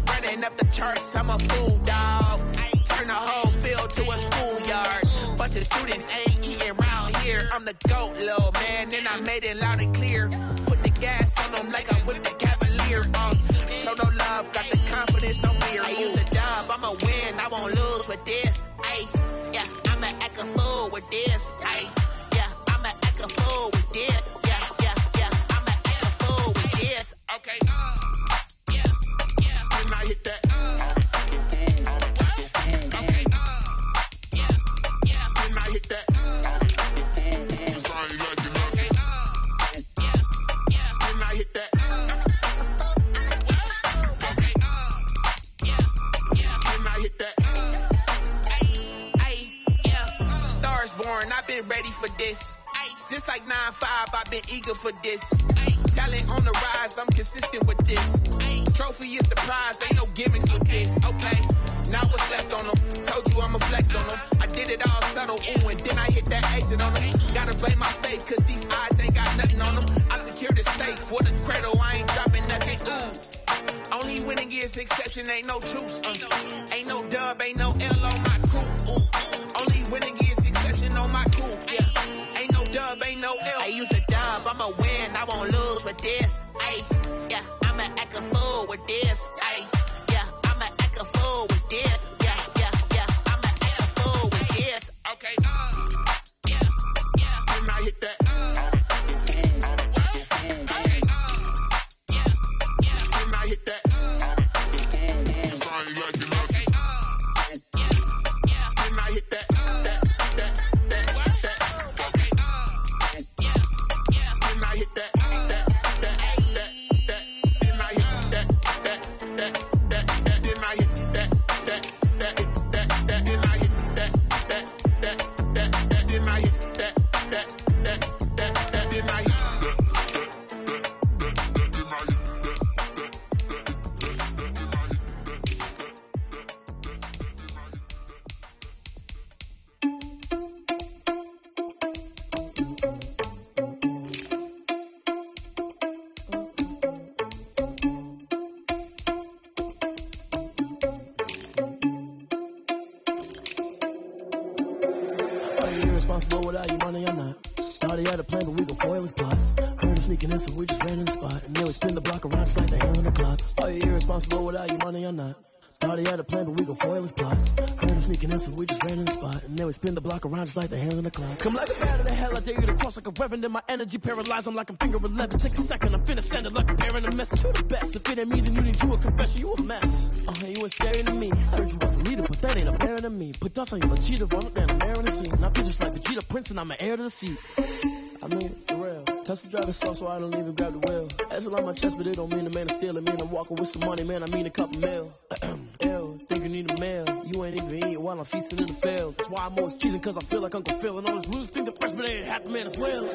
Running up the charts, I'm a fool, dog. Turn the whole field to a schoolyard. Bunch of students ain't eating round here. I'm the GOAT, little man, and I made it loud and clear. Put the gas on them like I'm with the Cavalier. Show no love, got the confidence on me. I use a dub, I'ma win, I won't lose with this. Yeah, I'ma act a fool with this. Yeah, I'ma act a fool with this. Yeah, I'ma act a fool with this. Okay. Then I hit that. Okay. Then I hit that. Cause I ain't like it up. Then I hit that. Okay. Then I hit that. Stars born, I've been ready for this. Just like 9-5, I've been eager for this. Talent on the rise, I'm consistent with this. Trophy is the prize, ain't no gimmicks with this. Okay, now what's left on them? Told you I'ma flex on them. I did it all subtle, ooh, and then I hit that exit on them. Gotta blame my fate, cause these eyes ain't got nothing on them. I secured the stakes for the cradle, I ain't dropping nothing. Only winning is exception, ain't no truce. Ain't no dub, ain't no L on my crew. Only winning is exception on my crew. Yeah, ain't no dub, ain't no L. I use a dub, I'ma win, I won't lose with this. Yeah, I'ma act a fool with this. Yeah, I'ma act a fool with this. Yeah, I'ma act a fool with this. Okay. Then I hit that. Okay. Then I hit that. Cause I ain't like it up. Then I hit that. Okay. Then I hit that. Irresponsible without your money, I'm not. Thought he had a plan, but we gon' foil his plot. Heard him sneaking in, so we just ran in the spot. And then we spin the block around just like the hell on the clock. Are you irresponsible without your money, I'm not. Thought he had a plan, but we gon' foil his plot. Heard him sneaking in, so we just ran in the spot. And then we spin the block around just like the hands on the clock. Come like a bat of the hell, I dare you to cross like a reverend. In my energy paralyzed, I'm like I'm finger 11. Take a second, I'm finna send it like a bear in a mess. You the best, if it ain't me, then you need you a confession. You a mess. You ain't scary to me. I heard you was a leader, but that ain't apparent to me. Put dust on you, a cheetah, run up down, I'm air in the scene. Now be just like Vegeta Prince, and I'm an heir to the seat. I mean, for real. Tesla driving slow, so I don't even grab the wheel. That's on my chest, but it don't mean the man is stealing. Mean I'm walking with some money, man. I mean a couple mil. Ew, think you need a mail. You ain't even eating while I'm feasting in the field. That's why I'm always cheesing, cause I feel like Uncle Phil. And all this loose think the freshman ain't half the man as well.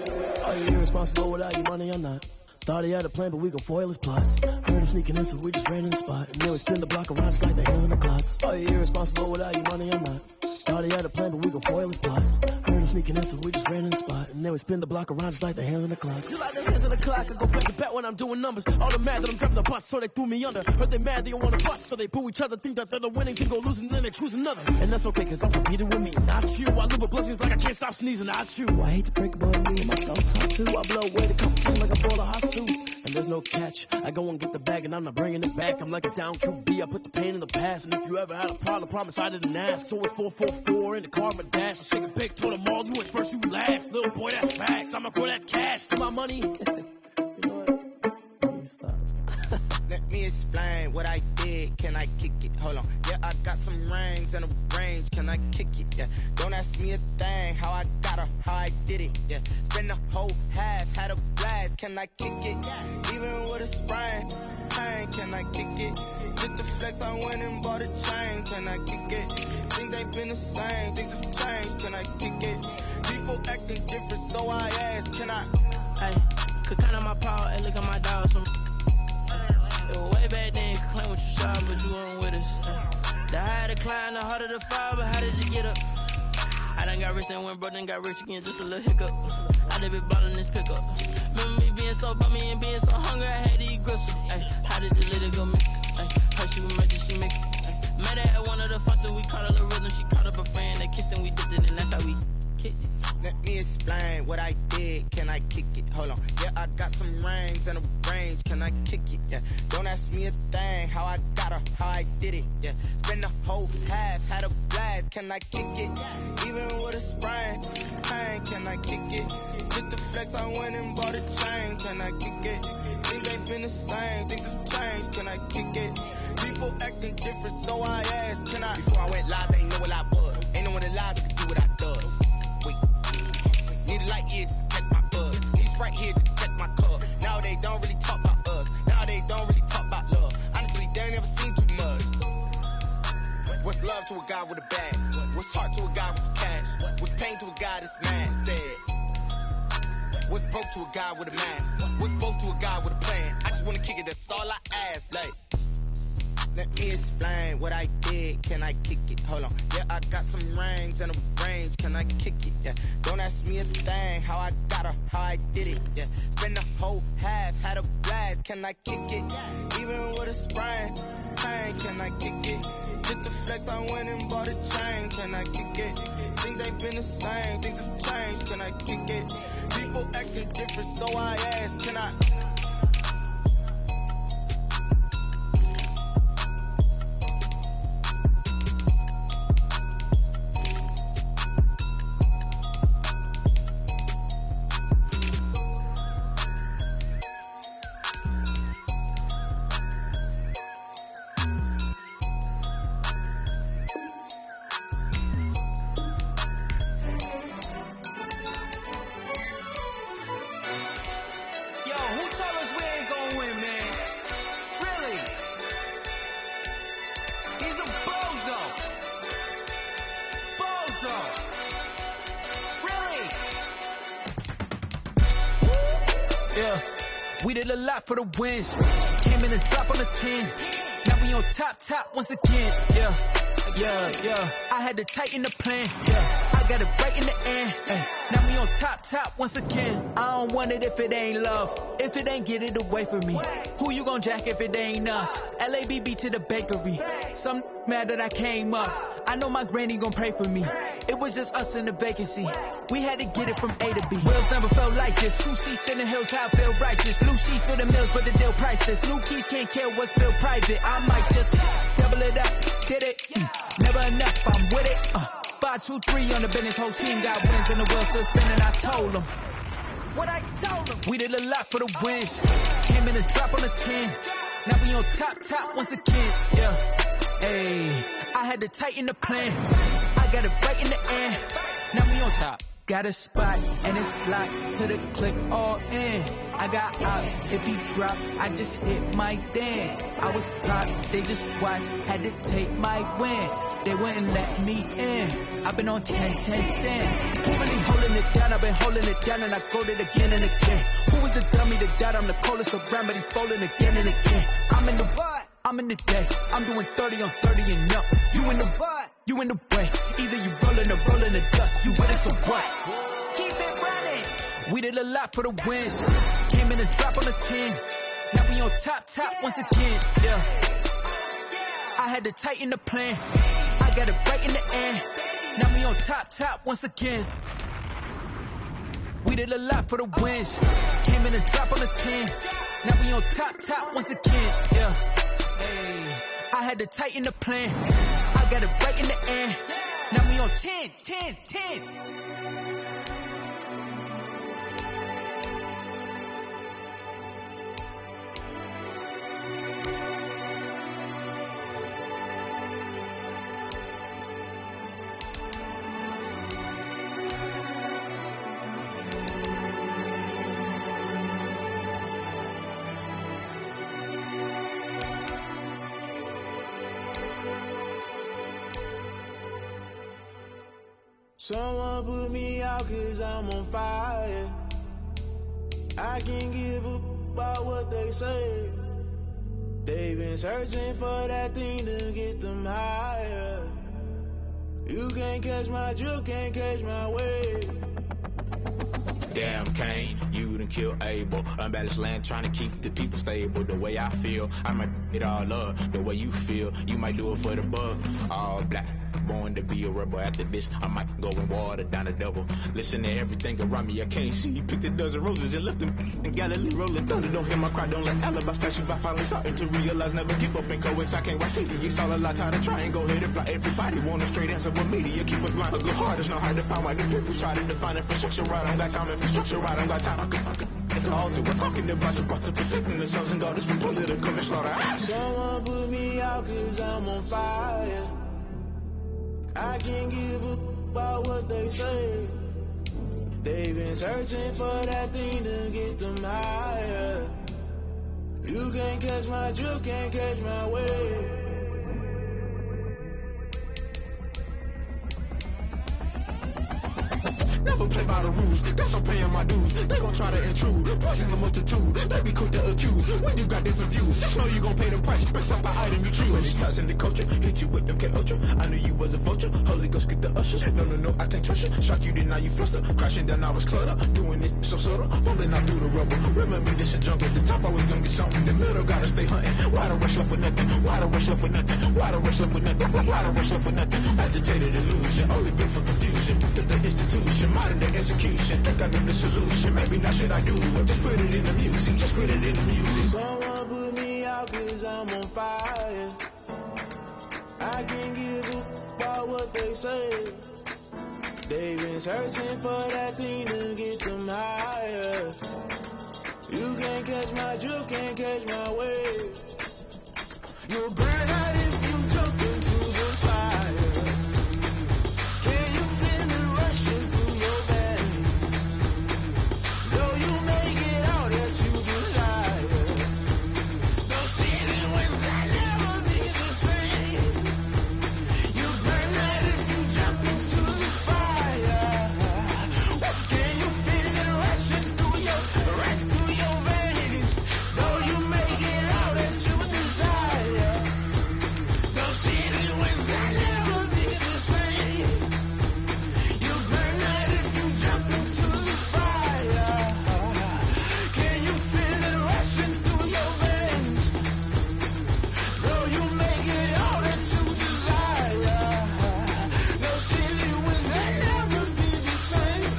Are you irresponsible without your money? I'm not. Thought he had a plan, but we gon' foil his plot. Heard him sneaking in, so we just ran in the spot. And then we spin the block around just like the hell on the clock. Are you irresponsible without your money? I'm not. Started had a plan, but we gon' foil his plots. Heard him sneaking in, so we just ran in the spot. And then we spin the block around just like the hands on the clock. Just like the hands on the clock, I go play the bet when I'm doing numbers. All the mad that I'm driving the bus, so they threw me under. Heard they mad, they don't wanna bust, so they boo each other. Think that they're the winning team, go losing, then they choose another. And that's okay, cause I'm competing with me, not you. I live with blessings like I can't stop sneezing, not you. I hate to break about me and my self-talk too. I blow away the competition like a ball of hot soup. And there's no catch. I go and get the bag and I'm not bringing it back. I'm like a down QB. I put the pain in the past. And if you ever had a problem, promise I didn't ask. So it's 444 in the car, my dash. I shake a big, told them all, you went first, you last. Little boy, that's facts. I'ma throw that cash to my money. You know what? Let me stop. Let me explain what I did. Can I kick it? Hold on. Yeah, I got some rings and a range. Can I kick it? Yeah. Don't ask me a thing. How I got her, how I did it. Yeah. Spend the whole half, had a blast. Can I kick it? Even with a sprain. Pain, can I kick it? Just the flex, I went and bought a chain. Can I kick it? Things ain't been the same. Things have changed. Can I kick it? People acting different, so I ask. Can I? Hey, could count on my power and look at my dogs. It was way back then, could claim what you saw, but you weren't with us. The higher the climb, the harder the fall, but how did you get up? I done got rich and went broke, then got rich again, just a little hiccup. I done been ballin' this pickup. Remember me being so bummy and being so hungry, I had to eat gristle. Ay, how did you let it go mix? Ay, how she would make it, she mix it. Ay, met her at one of the functions, we caught a little rhythm, she caught up a friend, they kissed and we dipped it, and that's how we kicked it. Let me explain what I did. Can I kick it? Hold on. Yeah, I got some rings and a range. Can I kick it? Yeah. Don't ask me a thing. How I got her, how I did it. Yeah. Spend the whole half, had a blast. Can I kick it? Even with a sprain. Pain, can I kick it? Just the flex, I went and bought a chain. Can I kick it? Things ain't been the same. Things have changed. Can I kick it? People acting different, so I asked. Can I? Before I went live, they ain't know what I was. Ain't no one alive that could do what I does. Need a light here just to catch my buzz. Need Sprite here just to catch my cup. Now they don't really talk about us. Now they don't really talk about love. Honestly, they ain't never seen too much. What's love to a guy with a bag? What's heart to a guy with some cash? What's pain to a guy that's mad? Said. What's broke to a guy with a mask? What's broke to a guy with a plan? I just wanna kick it, that's all I ask. Like, let me explain what I did. Can I kick it? Hold on. Yeah, I got some rings and a range. Can I kick it? Yeah. Don't ask me a thing. How I got her, how I did it. Yeah. Spend the whole half, had a blast. Can I kick it? Even with a sprain. Pain, can I kick it? Just the flex, I went and bought a chain. Can I kick it? Things ain't been the same. Things have changed. Can I kick it? People acting different, so I ask. Can I? We did a lot for the wins. Came in and drop on the 10. Now we on top once again. Yeah. I had to tighten the plan. Yeah. I got it right in the end. Now we on top once again. I don't want it if it ain't love. If it ain't, get it away from me. Who you gon' jack if it ain't us? LABB to the bakery. Some mad that I came up. I know my granny gon' pray for me. It was just us in the vacancy. We had to get it from A to B. Wheels never felt like this. 2 seats in the hills, how I feel righteous. Blue sheets for the mills, but the deal priceless. New keys can't kill what's still private. I might just double it up, did it. Never enough, I'm with it. 5, 2, 3 on the business. Whole team got wins and the wheels still spinning. I told them what I told them. We did a lot for the wins. Came in and drop on the 10. Now we on top once again. Yeah. Hey, I had to tighten the plan. I got it right in the end. Now we on top. Got a spot and it's locked to the click all in. I got ops, if he drop, I just hit my dance. I was pop, they just watched, had to take my wins. They wouldn't let me in. I've been on 10 cents. Who really holding it down? I've been holding it down and I go it again and again. Who was the dummy that died? I'm the coldest around, but he falling again and again. I'm in the vibe, I'm in the day. I'm doing 30 on 30 and up. You in the vibe? You in the way. Either you rolling or rolling the dust. You with it, so what? Keep it running. We did a lot for the wins. Came in and drop on the 10. Now we on top once again. Yeah. I had to tighten the plan. I got it right in the end. Now we on top once again. We did a lot for the wins. Came in and drop on the 10. Now we on top once again. Yeah. Hey. I had to tighten the plan. I got it right in the end. Now we on 10. Someone put me out 'cause I'm on fire. I can't give up about what they say. They've been searching for that thing to get them higher. You can't catch my drift, can't catch my wave. Damn, Kane, you done killed Abel. Unbalanced land, trying to keep the people stable. The way I feel, I might it all up. The way you feel, you might do it for the buck. All black, born to be a rebel. After this, I might go and water down the double. Listen to everything around me, I can't see. Picked a dozen roses and left them in Galilee rolling thunder. Don't hear my cry, don't let alibis flash. If I finally starting to realize, never give up and go. I can't watch TV, it's all a lot. Time to try and go ahead and fly. Everybody want a straight answer with media. Keep us blind, a good heart is not hard to find. Why the people try to define infrastructure right? I don't got time, infrastructure right, I don't got time. I could it's all to we're talking about protecting the sons and daughters from political and slaughter. Someone put me out 'cause I'm on fire. I can't give up about what they say. They've been searching for that thing to get them higher. You can't catch my drift, can't catch my wave. Never play by the rules, guess I'm paying my dues. They gon' try to intrude, poison the multitude. They be quick to accuse when you got different views. Just know you gon' pay the price based off the item you choose. When it's ties in the culture, hit you with MK Ultra. I knew you was a vulture, Holy Ghost get the ushers. No, I can't trust you. Shock you, then now you fluster. Crashing down, I was clutter. Doing it so subtle, fumbling out through the rubble. Remember this a jungle, the top always gonna be something. The middle gotta stay hunting. Why the rush left with nothing? Why the rush left with nothing? Why the rush left with nothing? Why the rush left with nothing? Agitated illusion, only built for confusion. To the institution, modern day execution. Think I know the solution. Maybe not should I do it? Just put it in the music. Just put it in the music. Someone put me out 'cause I'm on fire. I can't give up about what they say. They've been searching for that thing to get them higher. You can't catch my drift, can't catch my wave. You'll burn out if you jump into the fire. Can you feel it rushing through your veins? Though you make it out that you desire. Those seasons when I never be the same. You burn out if you jump into the fire. Can you feel it rushing through your veins? Though you make it out that you desire. Those seasons when I never be the same. You burn out if you jump into the fire. Can you feel it rushing through your veins? Though you make it out that you desire. Those seasons when I never be the same.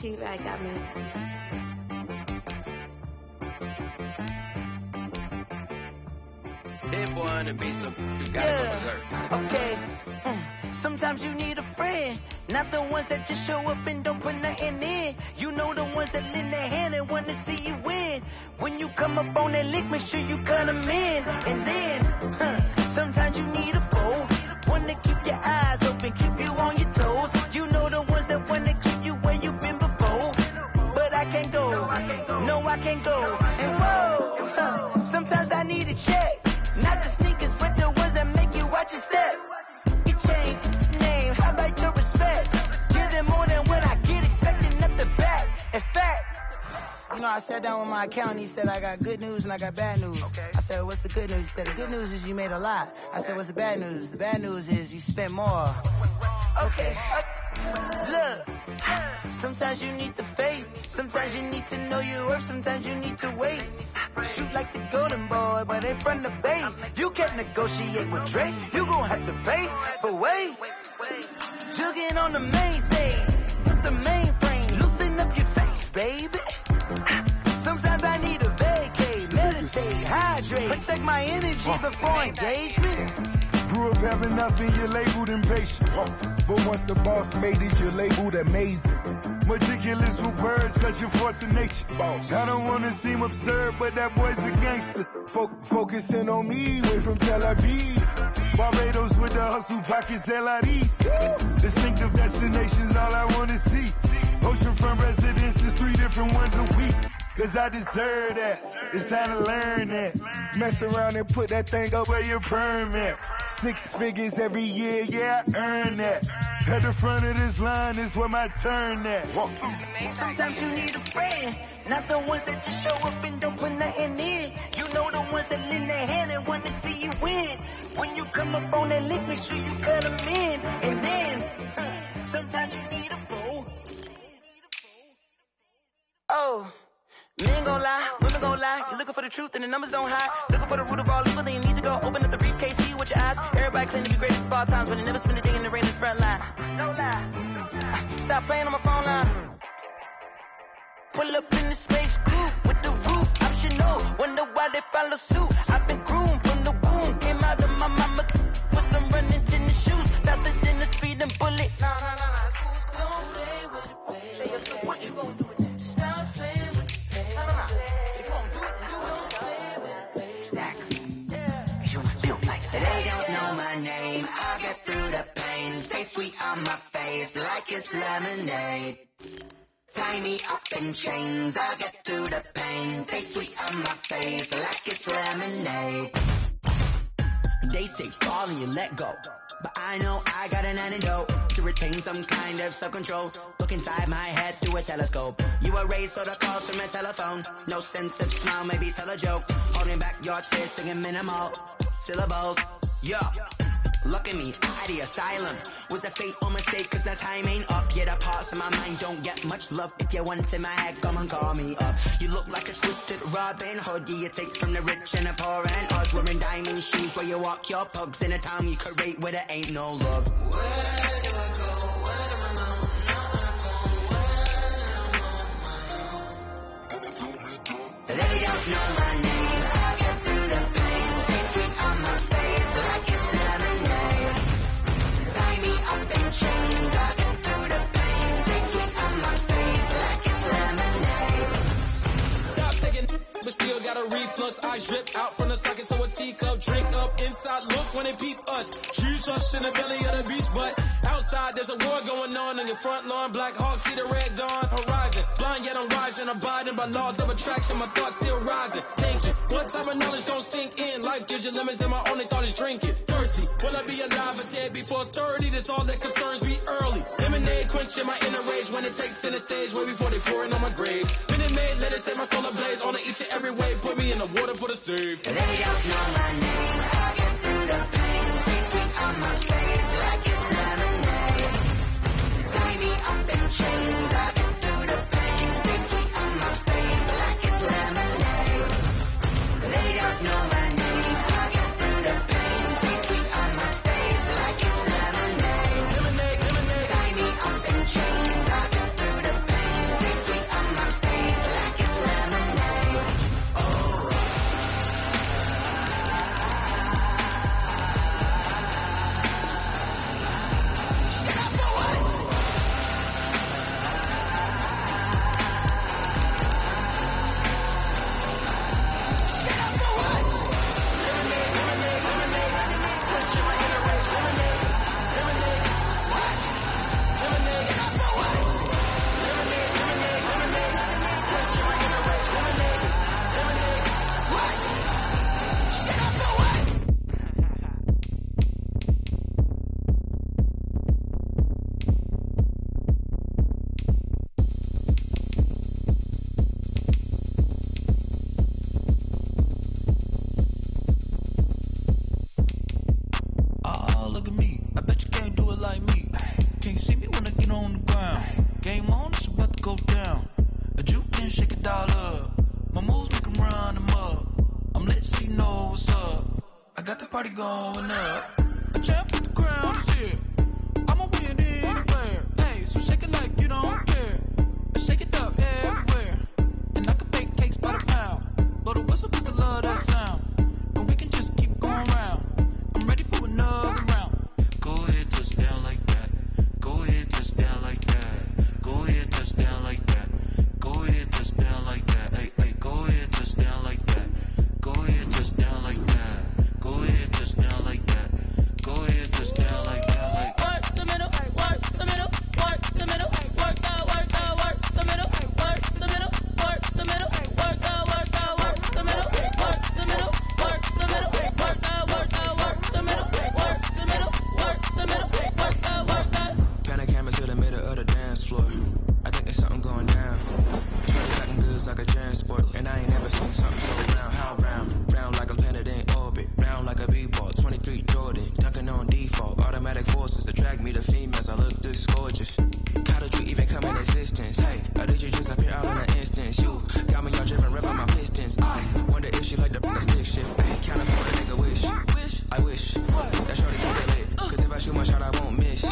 T-Rag got me. That boy on the beat, so you gotta go berserk. Okay. Sometimes you need a friend, not the ones that just show up and don't put nothing in. You know the ones that lend their hand and want to see you win. When you come up on that lick, make sure you cut them in. And then, sometimes you need a foe, one to keep your eyes open, keep you on your toes. I can't go. And whoa, sometimes I need a check. Not the sneakers, but the ones that make you watch your step. You change name, how about your respect? Give them more than what I get, expecting up the back. In fact, you know, I sat down with my accountant. He said, I got good news and I got bad news. Okay. I said, what's the good news? He said, the good news is you made a lot. I said, what's the bad news? The bad news is you spent more. Okay. Look, sometimes you need the faith. Sometimes you need to know your worth. Sometimes you need to wait. Shoot like the golden boy, but in front of the bay. You can't negotiate with Drake. You gon' have to pay. But wait, jugging on the main stage with the mainframe. Loosen up your face, baby. Sometimes I need a vacate, meditate, hydrate, protect my energy before engagement. Grew up having nothing, you're labeled impatient. But once the boss made it, you're labeled amazing. Meticulous with words, cause you're forcing nature. I don't wanna seem absurd, but that boy's a gangster. Focusing on me, way from Tel Aviv. Barbados with the hustle pockets, LIDs. Distinctive destinations, all I wanna see. Oceanfront residences, 3 different ones a week. Cause I deserve that, it's time to learn that. Mess around and put that thing up where your permit. 6 figures every year, yeah, I earn that. At the front of this line is where my turn at. Sometimes you need a friend, not the ones that just show up and don't put nothing in. You know the ones that lend their hand and want to see you win. When you come up on that lick, make sure you cut them in. And then, sometimes you need a fool. Oh. Men gon' lie, women gon' lie. You're looking for the truth and the numbers don't hide. Looking for the root of all evil, then you need to go open up the briefcase, see with your eyes. Everybody claim to be great at all times, but they never spend a day in the rain in the front line. No lie. Stop playing on my phone line. Pull up in the space coupe with the roof optional. Wonder why they follow suit. I've been groomed from the womb. Came out of my mama with some running tennis shoes. Faster than the speeding bullet. No, it's cool. Don't play with it, baby. Say what you gon' do? I get through the pain, stay sweet on my face like it's lemonade. Tie me up in chains, I get through the pain, stay sweet on my face like it's lemonade. They say fall and you let go, but I know I got an antidote to retain some kind of self-control. Look inside my head through a telescope. You erase all the calls from a telephone. No sense of smile, maybe tell a joke. Holding back your tears, singing minimal syllables. Yeah. Look at me, out of the asylum. Was a fate or mistake, cause the time ain't up. Yet the parts of my mind don't get much love. If you want in my head, come and call me up. You look like a twisted Robin Hood. You take from the rich and the poor and us. Wearing diamond shoes where you walk your pugs. In a town you create where there ain't no love. Where do I go? Where do I know? They don't know my name. I get through the pain. Stay sweet on my face like it's lemonade. Tie me up in chains. I get through the pain. Stay sweet on my face like it's lemonade. Stop taking but still got a reflux. Eyes drip out from the socket, so a teacup. Drink up inside, look when they peep us. Shoes us in the belly of the beast, but outside there's a war going on your front lawn. Black Hawk, see the red dawn horizon. Blind yet I'm rising, abiding by laws of attraction. My thoughts still rising, thinking. What type of knowledge don't sink in? Life gives you lemons and my only thought is drinking. Thirsty, will I be alive or dead before 30? That's all that concerns me early. Lemonade quenching my inner rage when it takes center stage. Way before they pour it on my grave. Minute Maid, let it set my soul ablaze. On each and every way, put me in the water for the save. They don't know my name. I get through the pain. Stay sweet on my face like it's lemonade. Tie me up in chains. I get through the pain. Stay sweet on my face like it's lemonade. They don't know my name. I get through the pain. Stay sweet on my face like it's lemonade. Tie me up in chains. I get through the pain. Stay sweet on my face like it's lemonade. Oh. going up. A champ with the crown is here. I'ma win anywhere. Hey, so shake it like you don't care. Shake it up everywhere. And I can bake cakes by the pound. Blow the whistle 'cause I love that sound. And we can just keep going round. I'm ready for another round. Go ahead, touch down like that. Go ahead, touch down like that. Go ahead, touch down like that. Go ahead, touch down like that. Hey, hey, go ahead, touch down like that. Go ahead, touch down like that. Go ahead, touch down like that. Go ahead, touch down like that. Like work the middle, work the middle, work the middle, work the middle, work the middle, work the middle, work the middle, work the middle, work the middle, work the middle, work the middle, work the middle, work the. Panic hammer to the middle of the dance floor. I think there's something going down. Shorty cutting goods like a transport, and I ain't never seen something so round. How round? Round like a planet in orbit, round like a b-ball. 23 Jordan, dunking on default. Automatic forces attract me to females. I look this gorgeous. How did you even come in existence? Hey, or did you just appear out in an instance? You got me all driven, revving my pistons. I wonder if she like the stick shift. Can't afford a nigga wish. I wish that shorty keep it lit. 'Cause if I shoot my shot, I won't miss.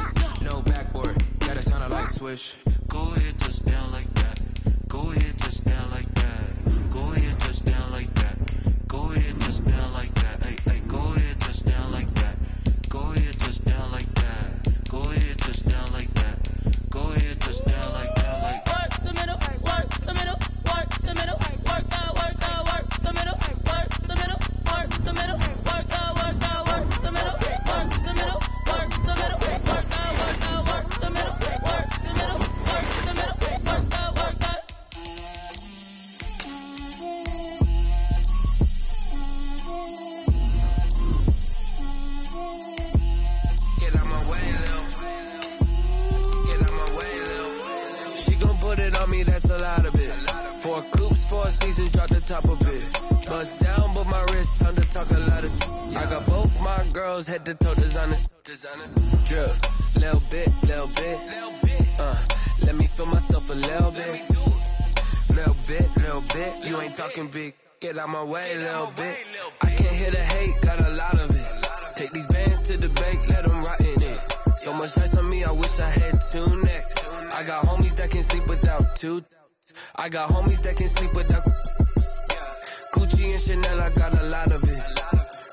No backboard, gotta sound a like swish. go ahead, touch down like that. Go ahead, touch down like that. Go ahead, touch down like that. Go ahead, touch down like that. Hey, hey, go ahead, touch down like that. Go ahead, touch down like that. Go ahead, touch down like that. Go ahead, touch down like that. Like Work the middle, work the middle, work the middle, work the middle, work the middle, work the middle, work the middle, work the middle, work the middle, work the middle, work the middle, work the middle, work the middle, work the. Get out my way, Lil. Get out my way, Lil. She gon' put it on me, that's a lot of it. 4 coops, 4 seasons, drop the top of it. Bust down, but my wrist, time to talk a lot of. I got both my girls head to toe designer. Drip, little bit, little bit. Let me feel myself a little bit. Little bit, little bit. You ain't talking big. Get out my way, little bit. I can't hear the hate, got a lot of it. Take these bands to the bank, let them rot in it. So much ice on me, I wish I had 2 necks. I got homies that can sleep without 2. I got homies that can sleep without Gucci and Chanel, I got a lot of it.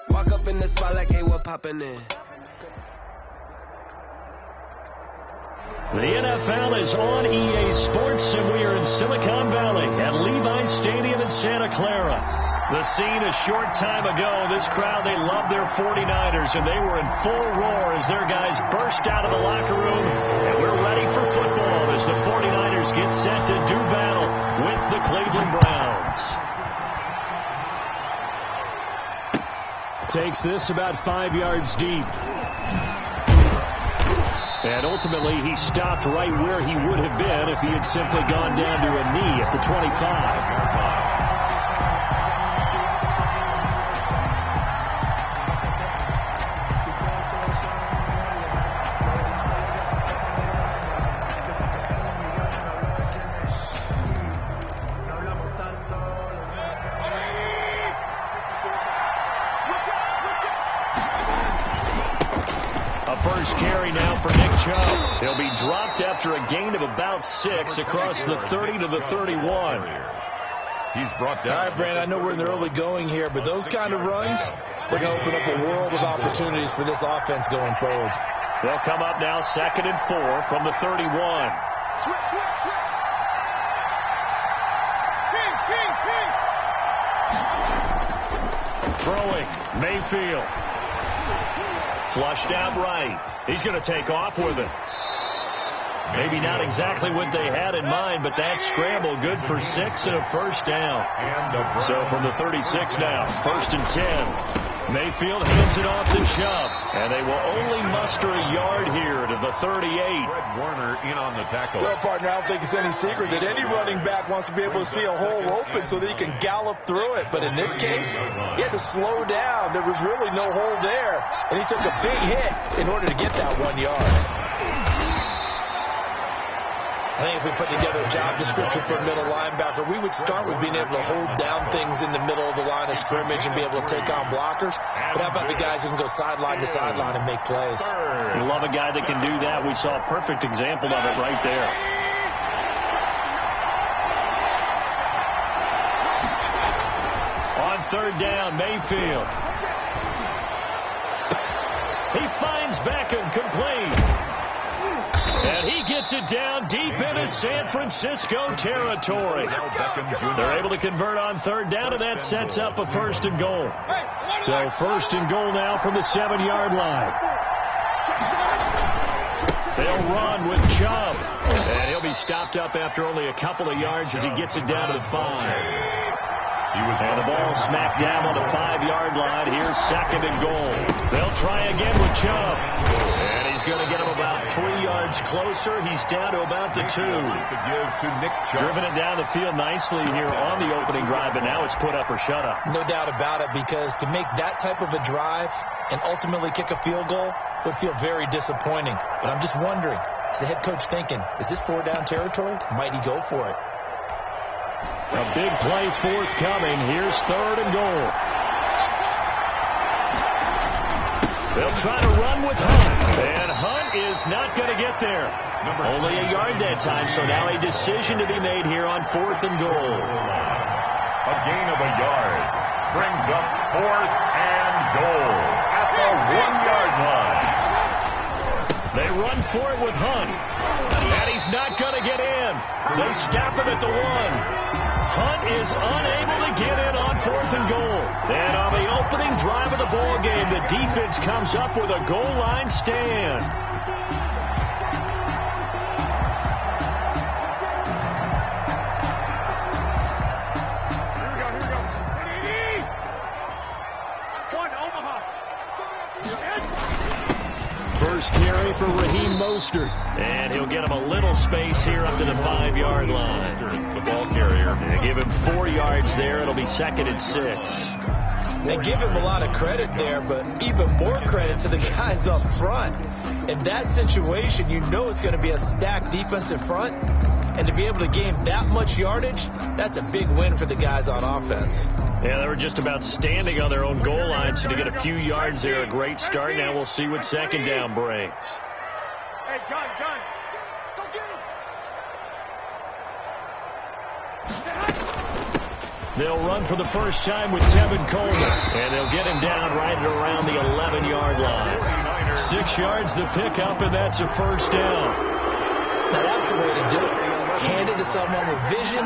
Walk up in the spot like, hey, what poppin' in? The NFL is on EA Sports, and we are in Silicon Valley at Levi's Stadium in Santa Clara. The scene a short time ago, this crowd, they love their 49ers, and they were in full roar as their guys burst out of the locker room, and we're ready for football as the 49ers get set to do battle with the Cleveland Browns. Takes this about 5 yards deep. And ultimately, he stopped right where he would have been if he had simply gone down to a knee at the 25. He'll be dropped after a gain of about 6 across the 30 to the 31. He's brought down. All right, Brand, I know we're in the early going here, but those kind of runs, they're going to open up a world of opportunities for this offense going forward. They'll come up now 2nd and 4 from the 31. Throwing, Mayfield. Flushed out right. He's going to take off with it. Maybe not exactly what they had in mind, but that scramble good for 6 and a first down. So from the 36 now, 1st and 10. Mayfield hands it off to Chubb, and they will only muster a yard here to the 38. Fred Warner in on the tackle. Well, partner, I don't think it's any secret that any running back wants to be able to see a hole open so that he can gallop through it. But in this case, he had to slow down. There was really no hole there, and he took a big hit in order to get that 1 yard. I think if we put together a job description for a middle linebacker, we would start with being able to hold down things in the middle of the line of scrimmage and be able to take on blockers. But how about the guys who can go sideline to sideline and make plays? We love a guy that can do that. We saw a perfect example of it right there. On third down, Mayfield. He finds Beckham complete. And he gets it down deep into San Francisco territory. They're able to convert on third down, and that sets up a 1st and goal. So 1st and goal now from the 7-yard line. They'll run with Chubb. And he'll be stopped up after only a couple of yards as he gets it down to the 5. And the ball smacked down on the 5-yard line. Here's 2nd and goal. They'll try again with Chubb. And he's going to get him about 3 yards closer. He's down to about the 2. Driven it down the field nicely here on the opening drive, but now it's put up or shut up. No doubt about it, because to make that type of a drive and ultimately kick a field goal would feel very disappointing. But I'm just wondering, is the head coach thinking, is this 4-down territory? Might he go for it? A big play forthcoming. Here's 3rd and goal. They'll try to run with Hunt. And Hunt is not going to get there. Only a yard that time, so now a decision to be made here on 4th and goal. A gain of a yard brings up 4th and goal at the 1-yard line. They run for it with Hunt. And he's not going to get in. They stop him at the 1. Hunt is unable to get in on 4th and goal. And on the opening drive of the ball game, the defense comes up with a goal line stand. First carry for Raheem Mostert. And he'll get him a little space here up to the 5-yard line. The ball carrier. They give him 4 yards there. It'll be 2nd and 6. They give him a lot of credit there, but even more credit to the guys up front. In that situation, you know it's going to be a stacked defensive front. And to be able to gain that much yardage, that's a big win for the guys on offense. Yeah, they were just about standing on their own goal line, so to get a few yards there, a great start. Now we'll see what 2nd down brings. Hey, gun. Go get him. They'll run for the first time with Tevin Coleman, and they'll get him down right at around the 11-yard line. 6 yards the pickup, and that's a 1st down. Now that's the way to do it. Hand it to someone with vision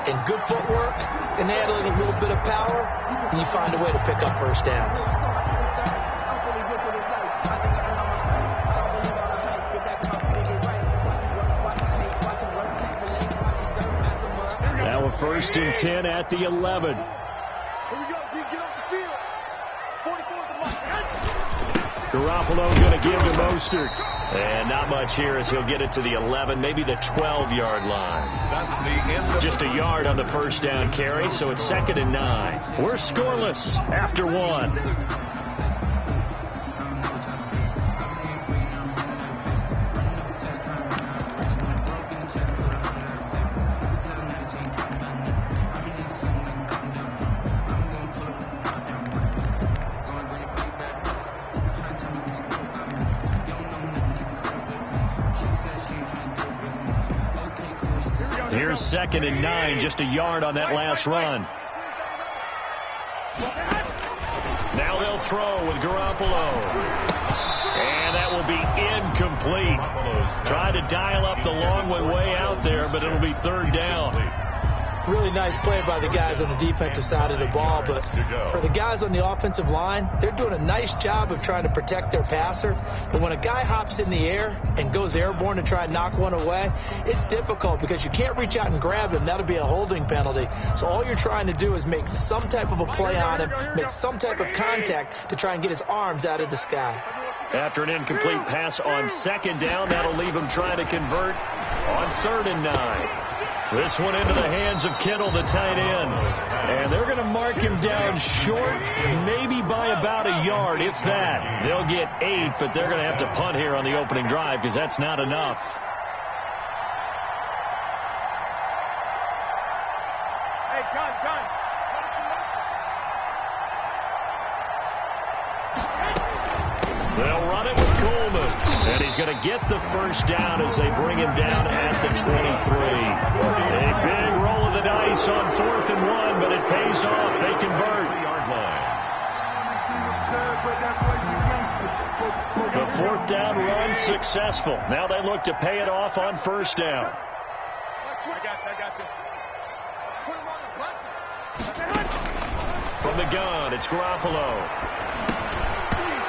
and good footwork, and add a little bit of power, and you find a way to pick up 1st downs. Now a 1st and 10 at the 11. Here we go, D. Get off the field. 44 the line. Garoppolo going to give to Mostert. And not much here as he'll get it to the 11, maybe the 12-yard line. That's the end of just a yard on the 1st down carry, so it's 2nd and 9. We're scoreless after 1. Here's 2nd and 9, just a yard on that last run. Now they'll throw with Garoppolo. And that will be incomplete. Trying to dial up the long one way out there, but it'll be 3rd down. Really nice play by the guys on the defensive side of the ball, but for the guys on the offensive line, they're doing a nice job of trying to protect their passer. But when a guy hops in the air and goes airborne to try and knock one away, it's difficult because you can't reach out and grab him. That'll be a holding penalty. So all you're trying to do is make some type of a play on him, make some type of contact to try and get his arms out of the sky. After an incomplete pass on 2nd down, that'll leave him trying to convert on 3rd and 9. This one into the hands of Kittle, the tight end. And they're going to mark him down short, maybe by about a yard, if that. They'll get 8, but they're going to have to punt here on the opening drive because that's not enough. And he's going to get the first down as they bring him down at the 23. A big roll of the dice on 4th and 1, but it pays off. They convert. The 4th down run successful. Now they look to pay it off on 1st down. From the gun, it's Garoppolo.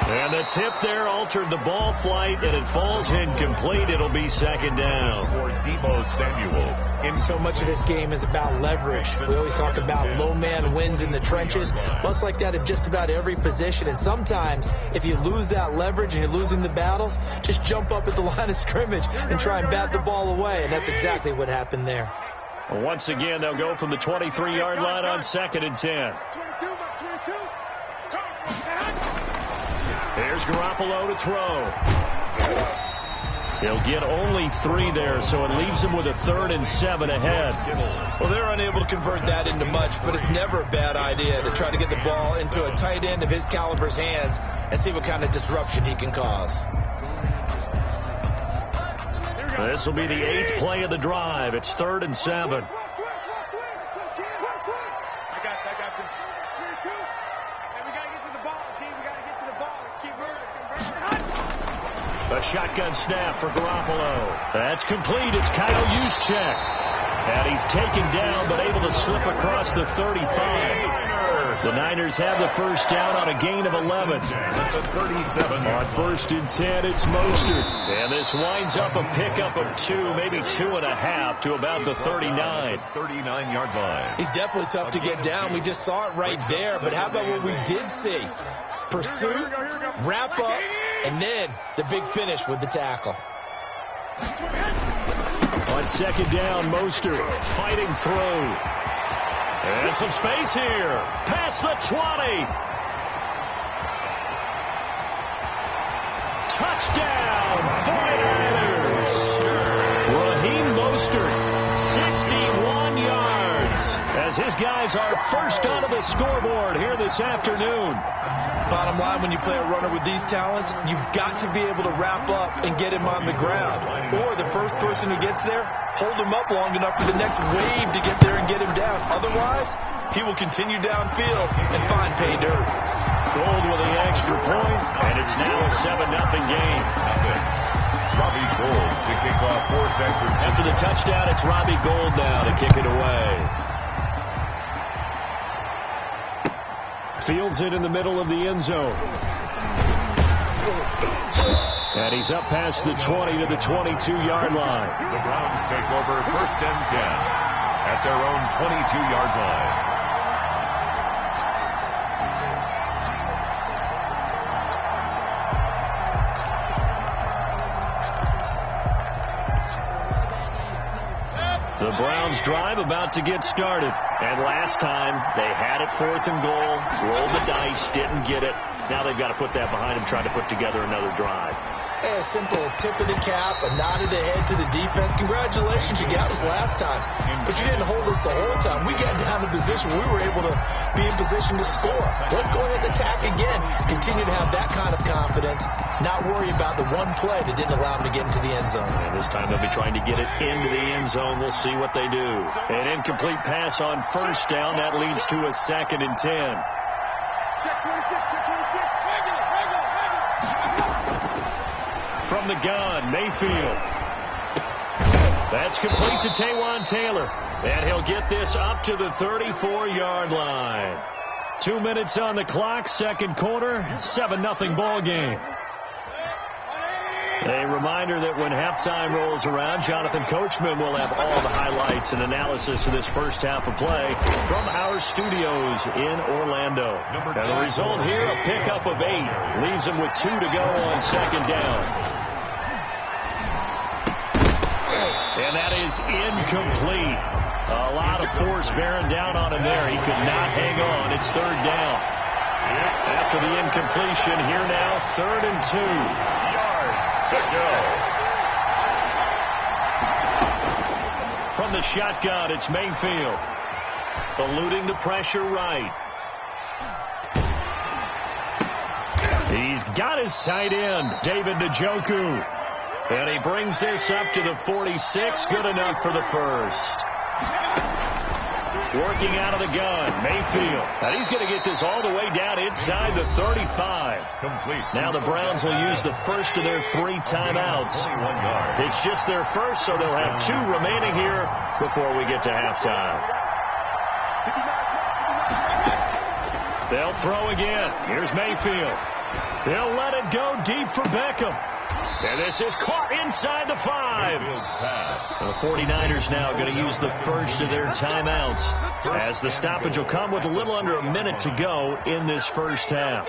And the tip there altered the ball flight, and it falls incomplete. It'll be 2nd down. For Deebo Samuel. And so much of this game is about leverage. We always talk about low man wins in the trenches. Well, it's like that in just about every position. And sometimes, if you lose that leverage and you're losing the battle, just jump up at the line of scrimmage and try and bat the ball away. And that's exactly what happened there. Once again, they'll go from the 23-yard line on 2nd and 10. Here's Garoppolo to throw. He'll get only 3 there, so it leaves him with a 3rd and 7 ahead. Well, they're unable to convert that into much, but it's never a bad idea to try to get the ball into a tight end of his caliber's hands and see what kind of disruption he can cause. This will be the 8th play of the drive. It's 3rd and 7. A shotgun snap for Garoppolo. That's complete. It's Kyle Juszczyk. And he's taken down, but able to slip across the 35. The Niners have the first down on a gain of 11. At the 37. On 1st and 10, it's Mostert. And this winds up a pickup of 2, maybe 2.5 to about the 39. 39-yard line. He's definitely tough to get down. We just saw it right there. But how about what we did see? Pursuit, wrap up, and then the big finish with the tackle. On 2nd down, Mostert fighting through. And some space here. Past the 20. Touchdown, 49ers. Raheem Mostert, 61 yards. As his guys are first onto the scoreboard here this afternoon. Bottom line, when you play a runner with these talents, you've got to be able to wrap up and get him on the ground. Or the first person who gets there, hold him up long enough for the next wave to get there and get him down. Otherwise, he will continue downfield and find pay dirt. Gold with the extra point, and it's now a 7-0 game. Robbie Gould to kick off for San Francisco. After the touchdown, it's Robbie Gould now to kick it away. Fields it in the middle of the end zone. And he's up past the 20 to the 22-yard line. The Browns take over 1st and 10 at their own 22-yard line. The Browns drive about to get started. And last time, they had it 4th and goal, rolled the dice, didn't get it. Now they've got to put that behind them, try to put together another drive. A simple tip of the cap, a nod of the head to the defense. Congratulations, you got us last time. But you didn't hold us the whole time. We got down to position where we were able to be in position to score. Let's go ahead and attack again. Continue to have that kind of confidence. Not worry about the one play that didn't allow them to get into the end zone. And this time they'll be trying to get it into the end zone. We'll see what they do. An incomplete pass on 1st down. That leads to a 2nd and 10. Check 26, check 26. Regular. From the gun, Mayfield. That's complete to Taywan Taylor. And he'll get this up to the 34-yard line. 2 minutes on the clock, 2nd quarter, 7-0 ball game. A reminder that when halftime rolls around, Jonathan Coachman will have all the highlights and analysis of this first half of play from our studios in Orlando. And the result here, a pickup of 8. Leaves him with 2 to go on 2nd down. And that is incomplete. A lot of force bearing down on him there. He could not hang on. It's 3rd down. After the incompletion, here now, 3rd and 2. To go. From the shotgun, it's Mayfield. Eluding the pressure right. He's got his tight end, David Njoku. And he brings this up to the 46. Good enough for the first. Working out of the gun, Mayfield. And he's going to get this all the way down inside the 35. Complete. Now the Browns will use the first of their 3 timeouts. It's just their first, so they'll have 2 remaining here before we get to halftime. They'll throw again. Here's Mayfield. They'll let it go deep for Beckham. And this is caught inside the 5. The 49ers now going to use the first of their timeouts, as the stoppage will come with a little under a minute to go in this first half.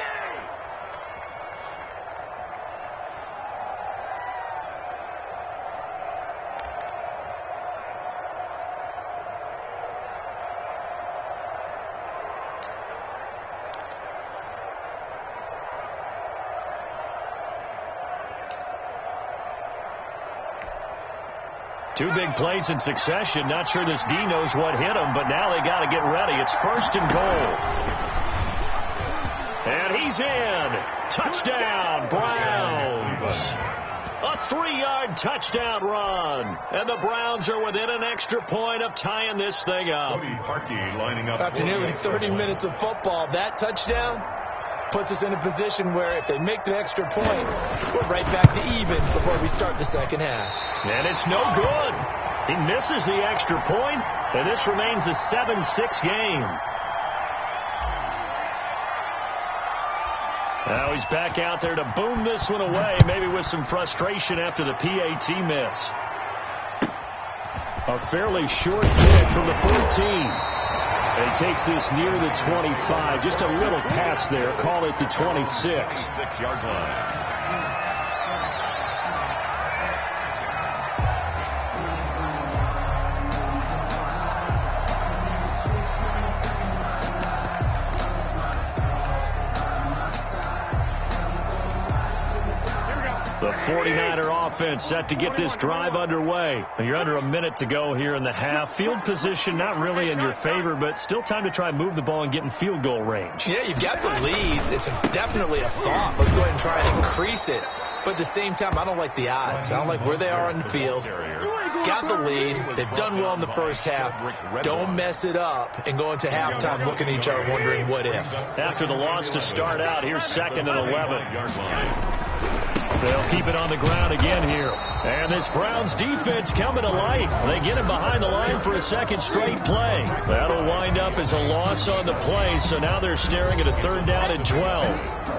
Two big plays in succession. Not sure this D knows what hit him, but now they got to get ready. It's 1st and goal. And he's in. Touchdown, Browns. A 3-yard touchdown run. And the Browns are within an extra point of tying this thing up. Lining up after nearly 30 minutes of football, that touchdown puts us in a position where if they make the extra point, we're right back to even before we start the second half. And it's no good. He misses the extra point, and this remains a 7-6 game. Now he's back out there to boom this one away, maybe with some frustration after the PAT miss. A fairly short kick from the 14. And he takes this near the 25. Just a little pass there. Call it the 26. 6-yard line. The 49er offense set to get this drive underway. You're under a minute to go here in the half. Field position not really in your favor, but still time to try and move the ball and get in field goal range. Yeah, you've got the lead. It's definitely a thought. Let's go ahead and try and increase it. But at the same time, I don't like the odds. I don't like where they are on the field. Got the lead. They've done well in the first half. Don't mess it up and go into halftime looking at each other wondering what if. After the loss to start out, here's 2nd and 11. They'll keep it on the ground again here. And this Browns defense coming to life. They get him behind the line for a second straight play. That'll wind up as a loss on the play, so now they're staring at a 3rd down and 12.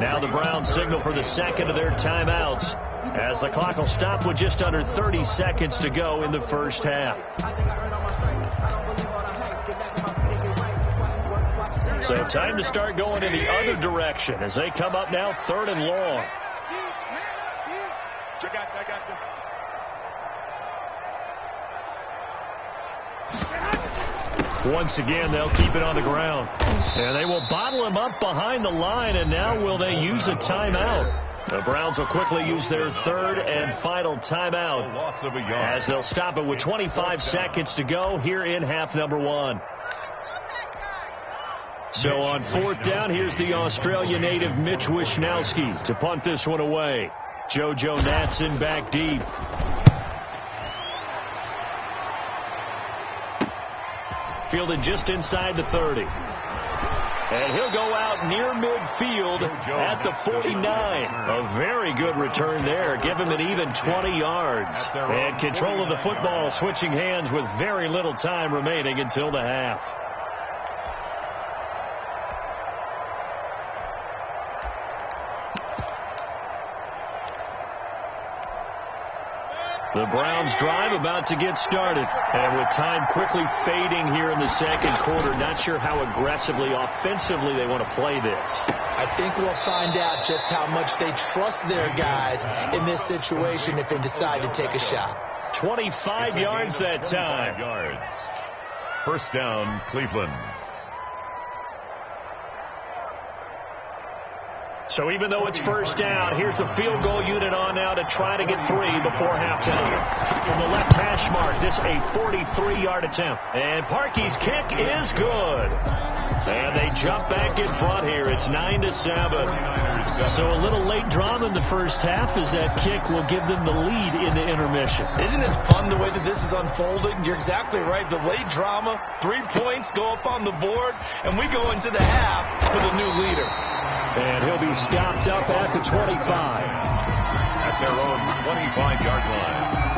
Now the Browns signal for the second of their timeouts, as the clock will stop with just under 30 seconds to go in the first half. So time to start going in the other direction as they come up now 3rd and long. I got you. Once again, they'll keep it on the ground. And they will bottle him up behind the line, and now will they use a timeout? The Browns will quickly use their 3rd and final timeout, Loss of a yard. as they'll stop it with 25 seconds to go here in half number 1. So on 4th down, here's the Australia native Mitch Wishnowsky to punt this one away. JoJo Natson back deep. Fielded just inside the 30. And he'll go out near midfield at the 49. A very good return there. Give him an even 20 yards. And control of the football switching hands with very little time remaining until the half. The Browns drive about to get started. And with time quickly fading here in the second quarter, not sure how aggressively, offensively they want to play this. I think we'll find out just how much they trust their guys in this situation if they decide to take a shot. 25 yards that time. 25 yards. First down, Cleveland. So even though it's first down, here's the field goal unit on now to try to get 3 before halftime. From the left hash mark, this a 43-yard attempt. And Parkey's kick is good. And they jump back in front here. It's 9-7. So a little late drama in the first half as that kick will give them the lead in the intermission. Isn't this fun the way that this is unfolding? You're exactly right. The late drama, 3 points go up on the board, and we go into the half with a new leader. And he'll be stopped up at the 25. At their own 25-yard line.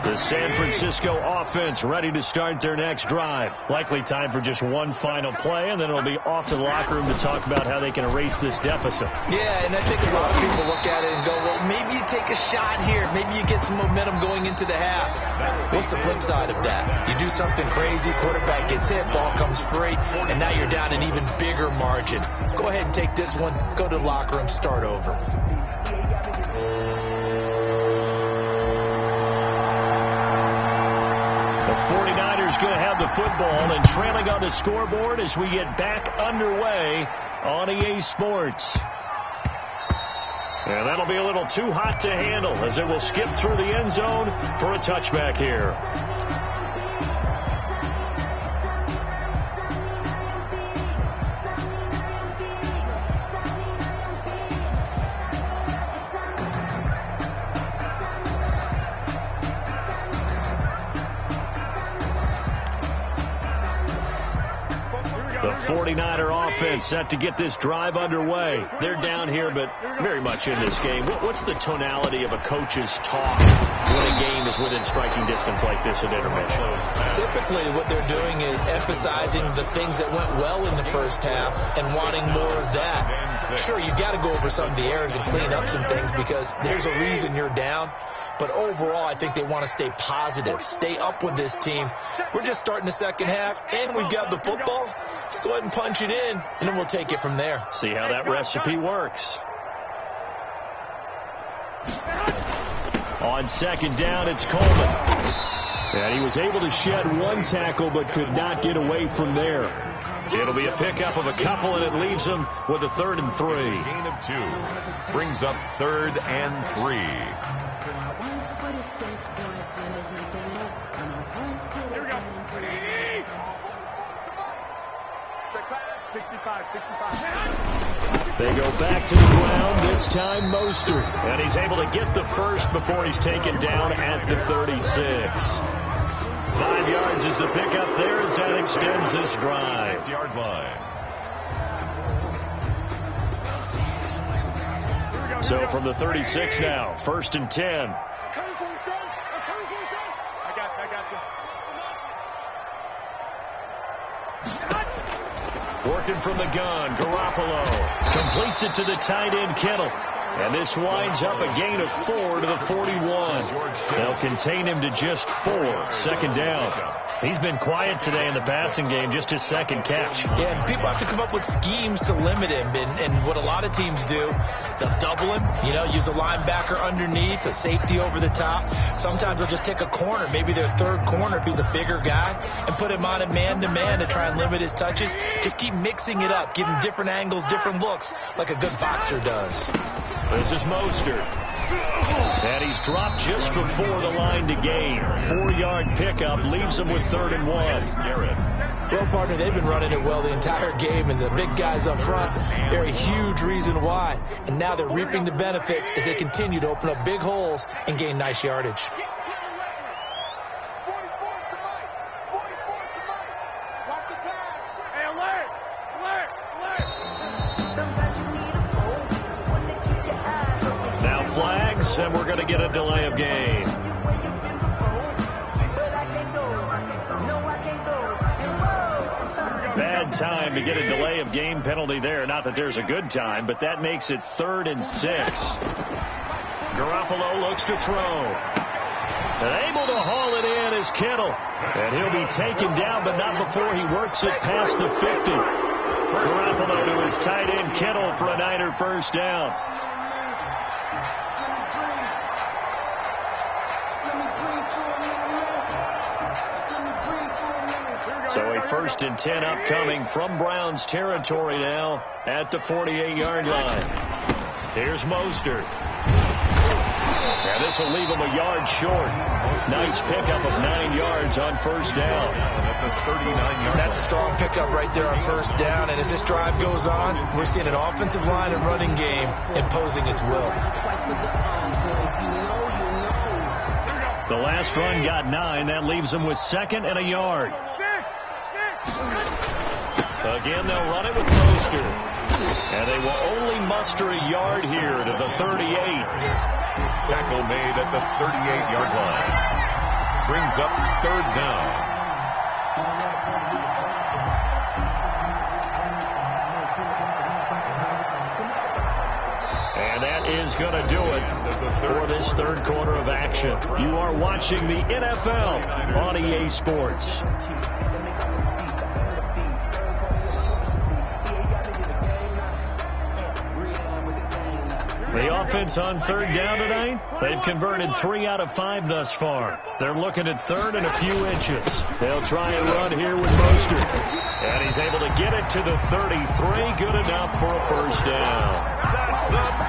The San Francisco offense ready to start their next drive. Likely time for just one final play, and then it'll be off to the locker room to talk about how they can erase this deficit. Yeah, and I think a lot of people look at it and go, well, maybe you take a shot here. Maybe you get some momentum going into the half. What's the flip side of that? You do something crazy, quarterback gets hit, ball comes free, and now you're down an even bigger margin. Go ahead and take this one, go to the locker room, start over. The 49ers going to have the football and trailing on the scoreboard as we get back underway on EA Sports. And that'll be a little too hot to handle as it will skip through the end zone for a touchback here. The 49er offense set to get this drive underway. They're down here, but very much in this game. What's the tonality of a coach's talk when a game is within striking distance like this at intermission? Typically, what they're doing is emphasizing the things that went well in the first half and wanting more of that. Sure, you've got to go over some of the errors and clean up some things because there's a reason you're down. But overall, I think they want to stay positive, stay up with this team. We're just starting the second half, and we've got the football. Let's go ahead and punch it in, and then we'll take it from there. See how that recipe works. On second down, it's Coleman. And he was able to shed one tackle, but could not get away from there. It'll be a pickup of a couple, and it leaves him with a 3rd and 3. Gain of 2 brings up 3rd and 3. Here we go. 65. They go back to the ground, this time Mostert. And he's able to get the first before he's taken down at the 36. 5 yards is the pickup there as that extends this drive. 6-yard line. So from the 36 now, 1st and 10. Working from the gun, Garoppolo completes it to the tight end, Kittle. And this winds up a gain of 4 to the 41. They'll contain him to just 4. 2nd down. He's been quiet today in the passing game, just his 2nd catch. Yeah, and people have to come up with schemes to limit him. And what a lot of teams do, they'll double him, use a linebacker underneath, a safety over the top. Sometimes they'll just take a corner, maybe their 3rd corner if he's a bigger guy, and put him on a man-to-man to try and limit his touches. Just keep mixing it up, give him different angles, different looks, like a good boxer does. This is Mostert. And he's dropped just before the line to gain. 4-yard pickup leaves him with 3rd and 1. Garrett. Well, partner, they've been running it well the entire game, and the big guys up front, they're a huge reason why. And now they're reaping the benefits as they continue to open up big holes and gain nice yardage. And we're going to get a delay of game. Bad time to get a delay of game penalty there. Not that there's a good time, but that makes it 3rd and 6. Garoppolo looks to throw. And able to haul it in is Kittle. And he'll be taken down, but not before he works it past the 50. Garoppolo to his tight end Kittle for a Niner 1st down. So a 1st and 10 upcoming from Browns territory now at the 48-yard line. Here's Mostert. And this will leave him a yard short. Nice pickup of 9 yards on 1st down. at the 39-yard line. That's a strong pickup right there on first down. And as this drive goes on, we're seeing an offensive line and running game imposing its will. The last run got 9. That leaves them with 2nd and a yard. Again, they'll run it with Mostert. And they will only muster a yard here to the 38. Tackle made at the 38-yard line. Brings up 3rd down. And that is going to do it for this third quarter of action. You are watching the NFL on EA Sports. The offense on 3rd down tonight, they've converted 3 out of 5 thus far. They're looking at 3rd and a few inches. They'll try and run here with Mostert. And he's able to get it to the 33. Good enough for a first down.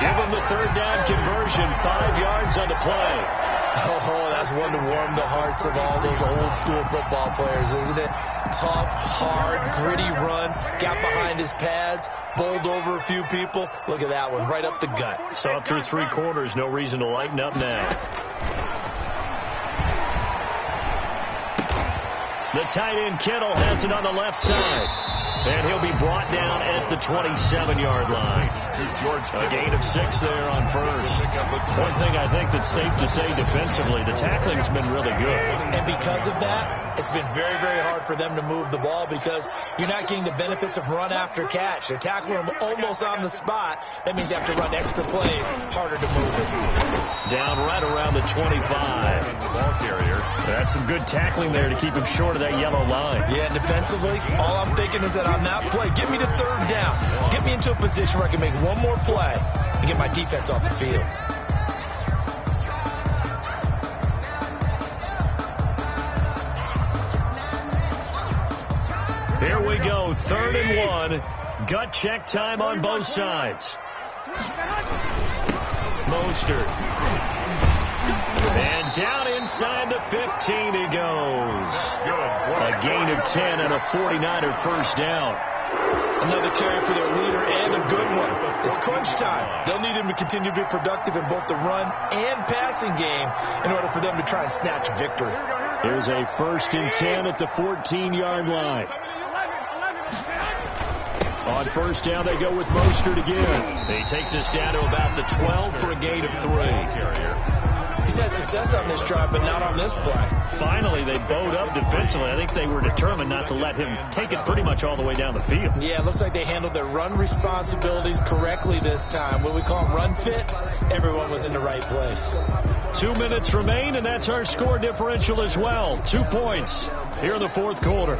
Give him the 3rd down conversion. 5 yards on the play. Oh, that's one to warm the hearts of all those old school football players, isn't it? Tough, hard, gritty run. Got behind his pads, bowled over a few people. Look at that one, right up the gut. So up through 3 quarters, no reason to lighten up now. The tight end Kittle has it on the left side. And he'll be brought down at the 27-yard line. A gain of 6 there on first. One thing I think that's safe to say defensively, the tackling's been really good. And because of that, it's been very, very hard for them to move the ball because you're not getting the benefits of run after catch. They're tackling them almost on the spot. That means you have to run extra plays, harder to move it. Down right around the 25. The ball carrier. That's some good tackling there to keep him short of that yellow line. Yeah, defensively, all I'm thinking is that on that play, get me to 3rd down. Get me into a position where I can make one more play and get my defense off the field. Here we go, 3rd and 1. Gut check time on both sides. Mostert. And down inside the 15 he goes. A gain of 10 and a 49er first down. Another carry for their leader and a good one. It's crunch time. They'll need him to continue to be productive in both the run and passing game in order for them to try and snatch victory. Here's a 1st and 10 at the 14-yard line. On first down, they go with Mostert again. He takes us down to about the 12 for a gain of 3. He's had success on this drive, but not on this play. Finally, they bowed up defensively. I think they were determined not to let him take it pretty much all the way down the field. Yeah, it looks like they handled their run responsibilities correctly this time. What we call run fits, everyone was in the right place. 2 minutes remain, and that's our score differential as well. 2 points here in the fourth quarter.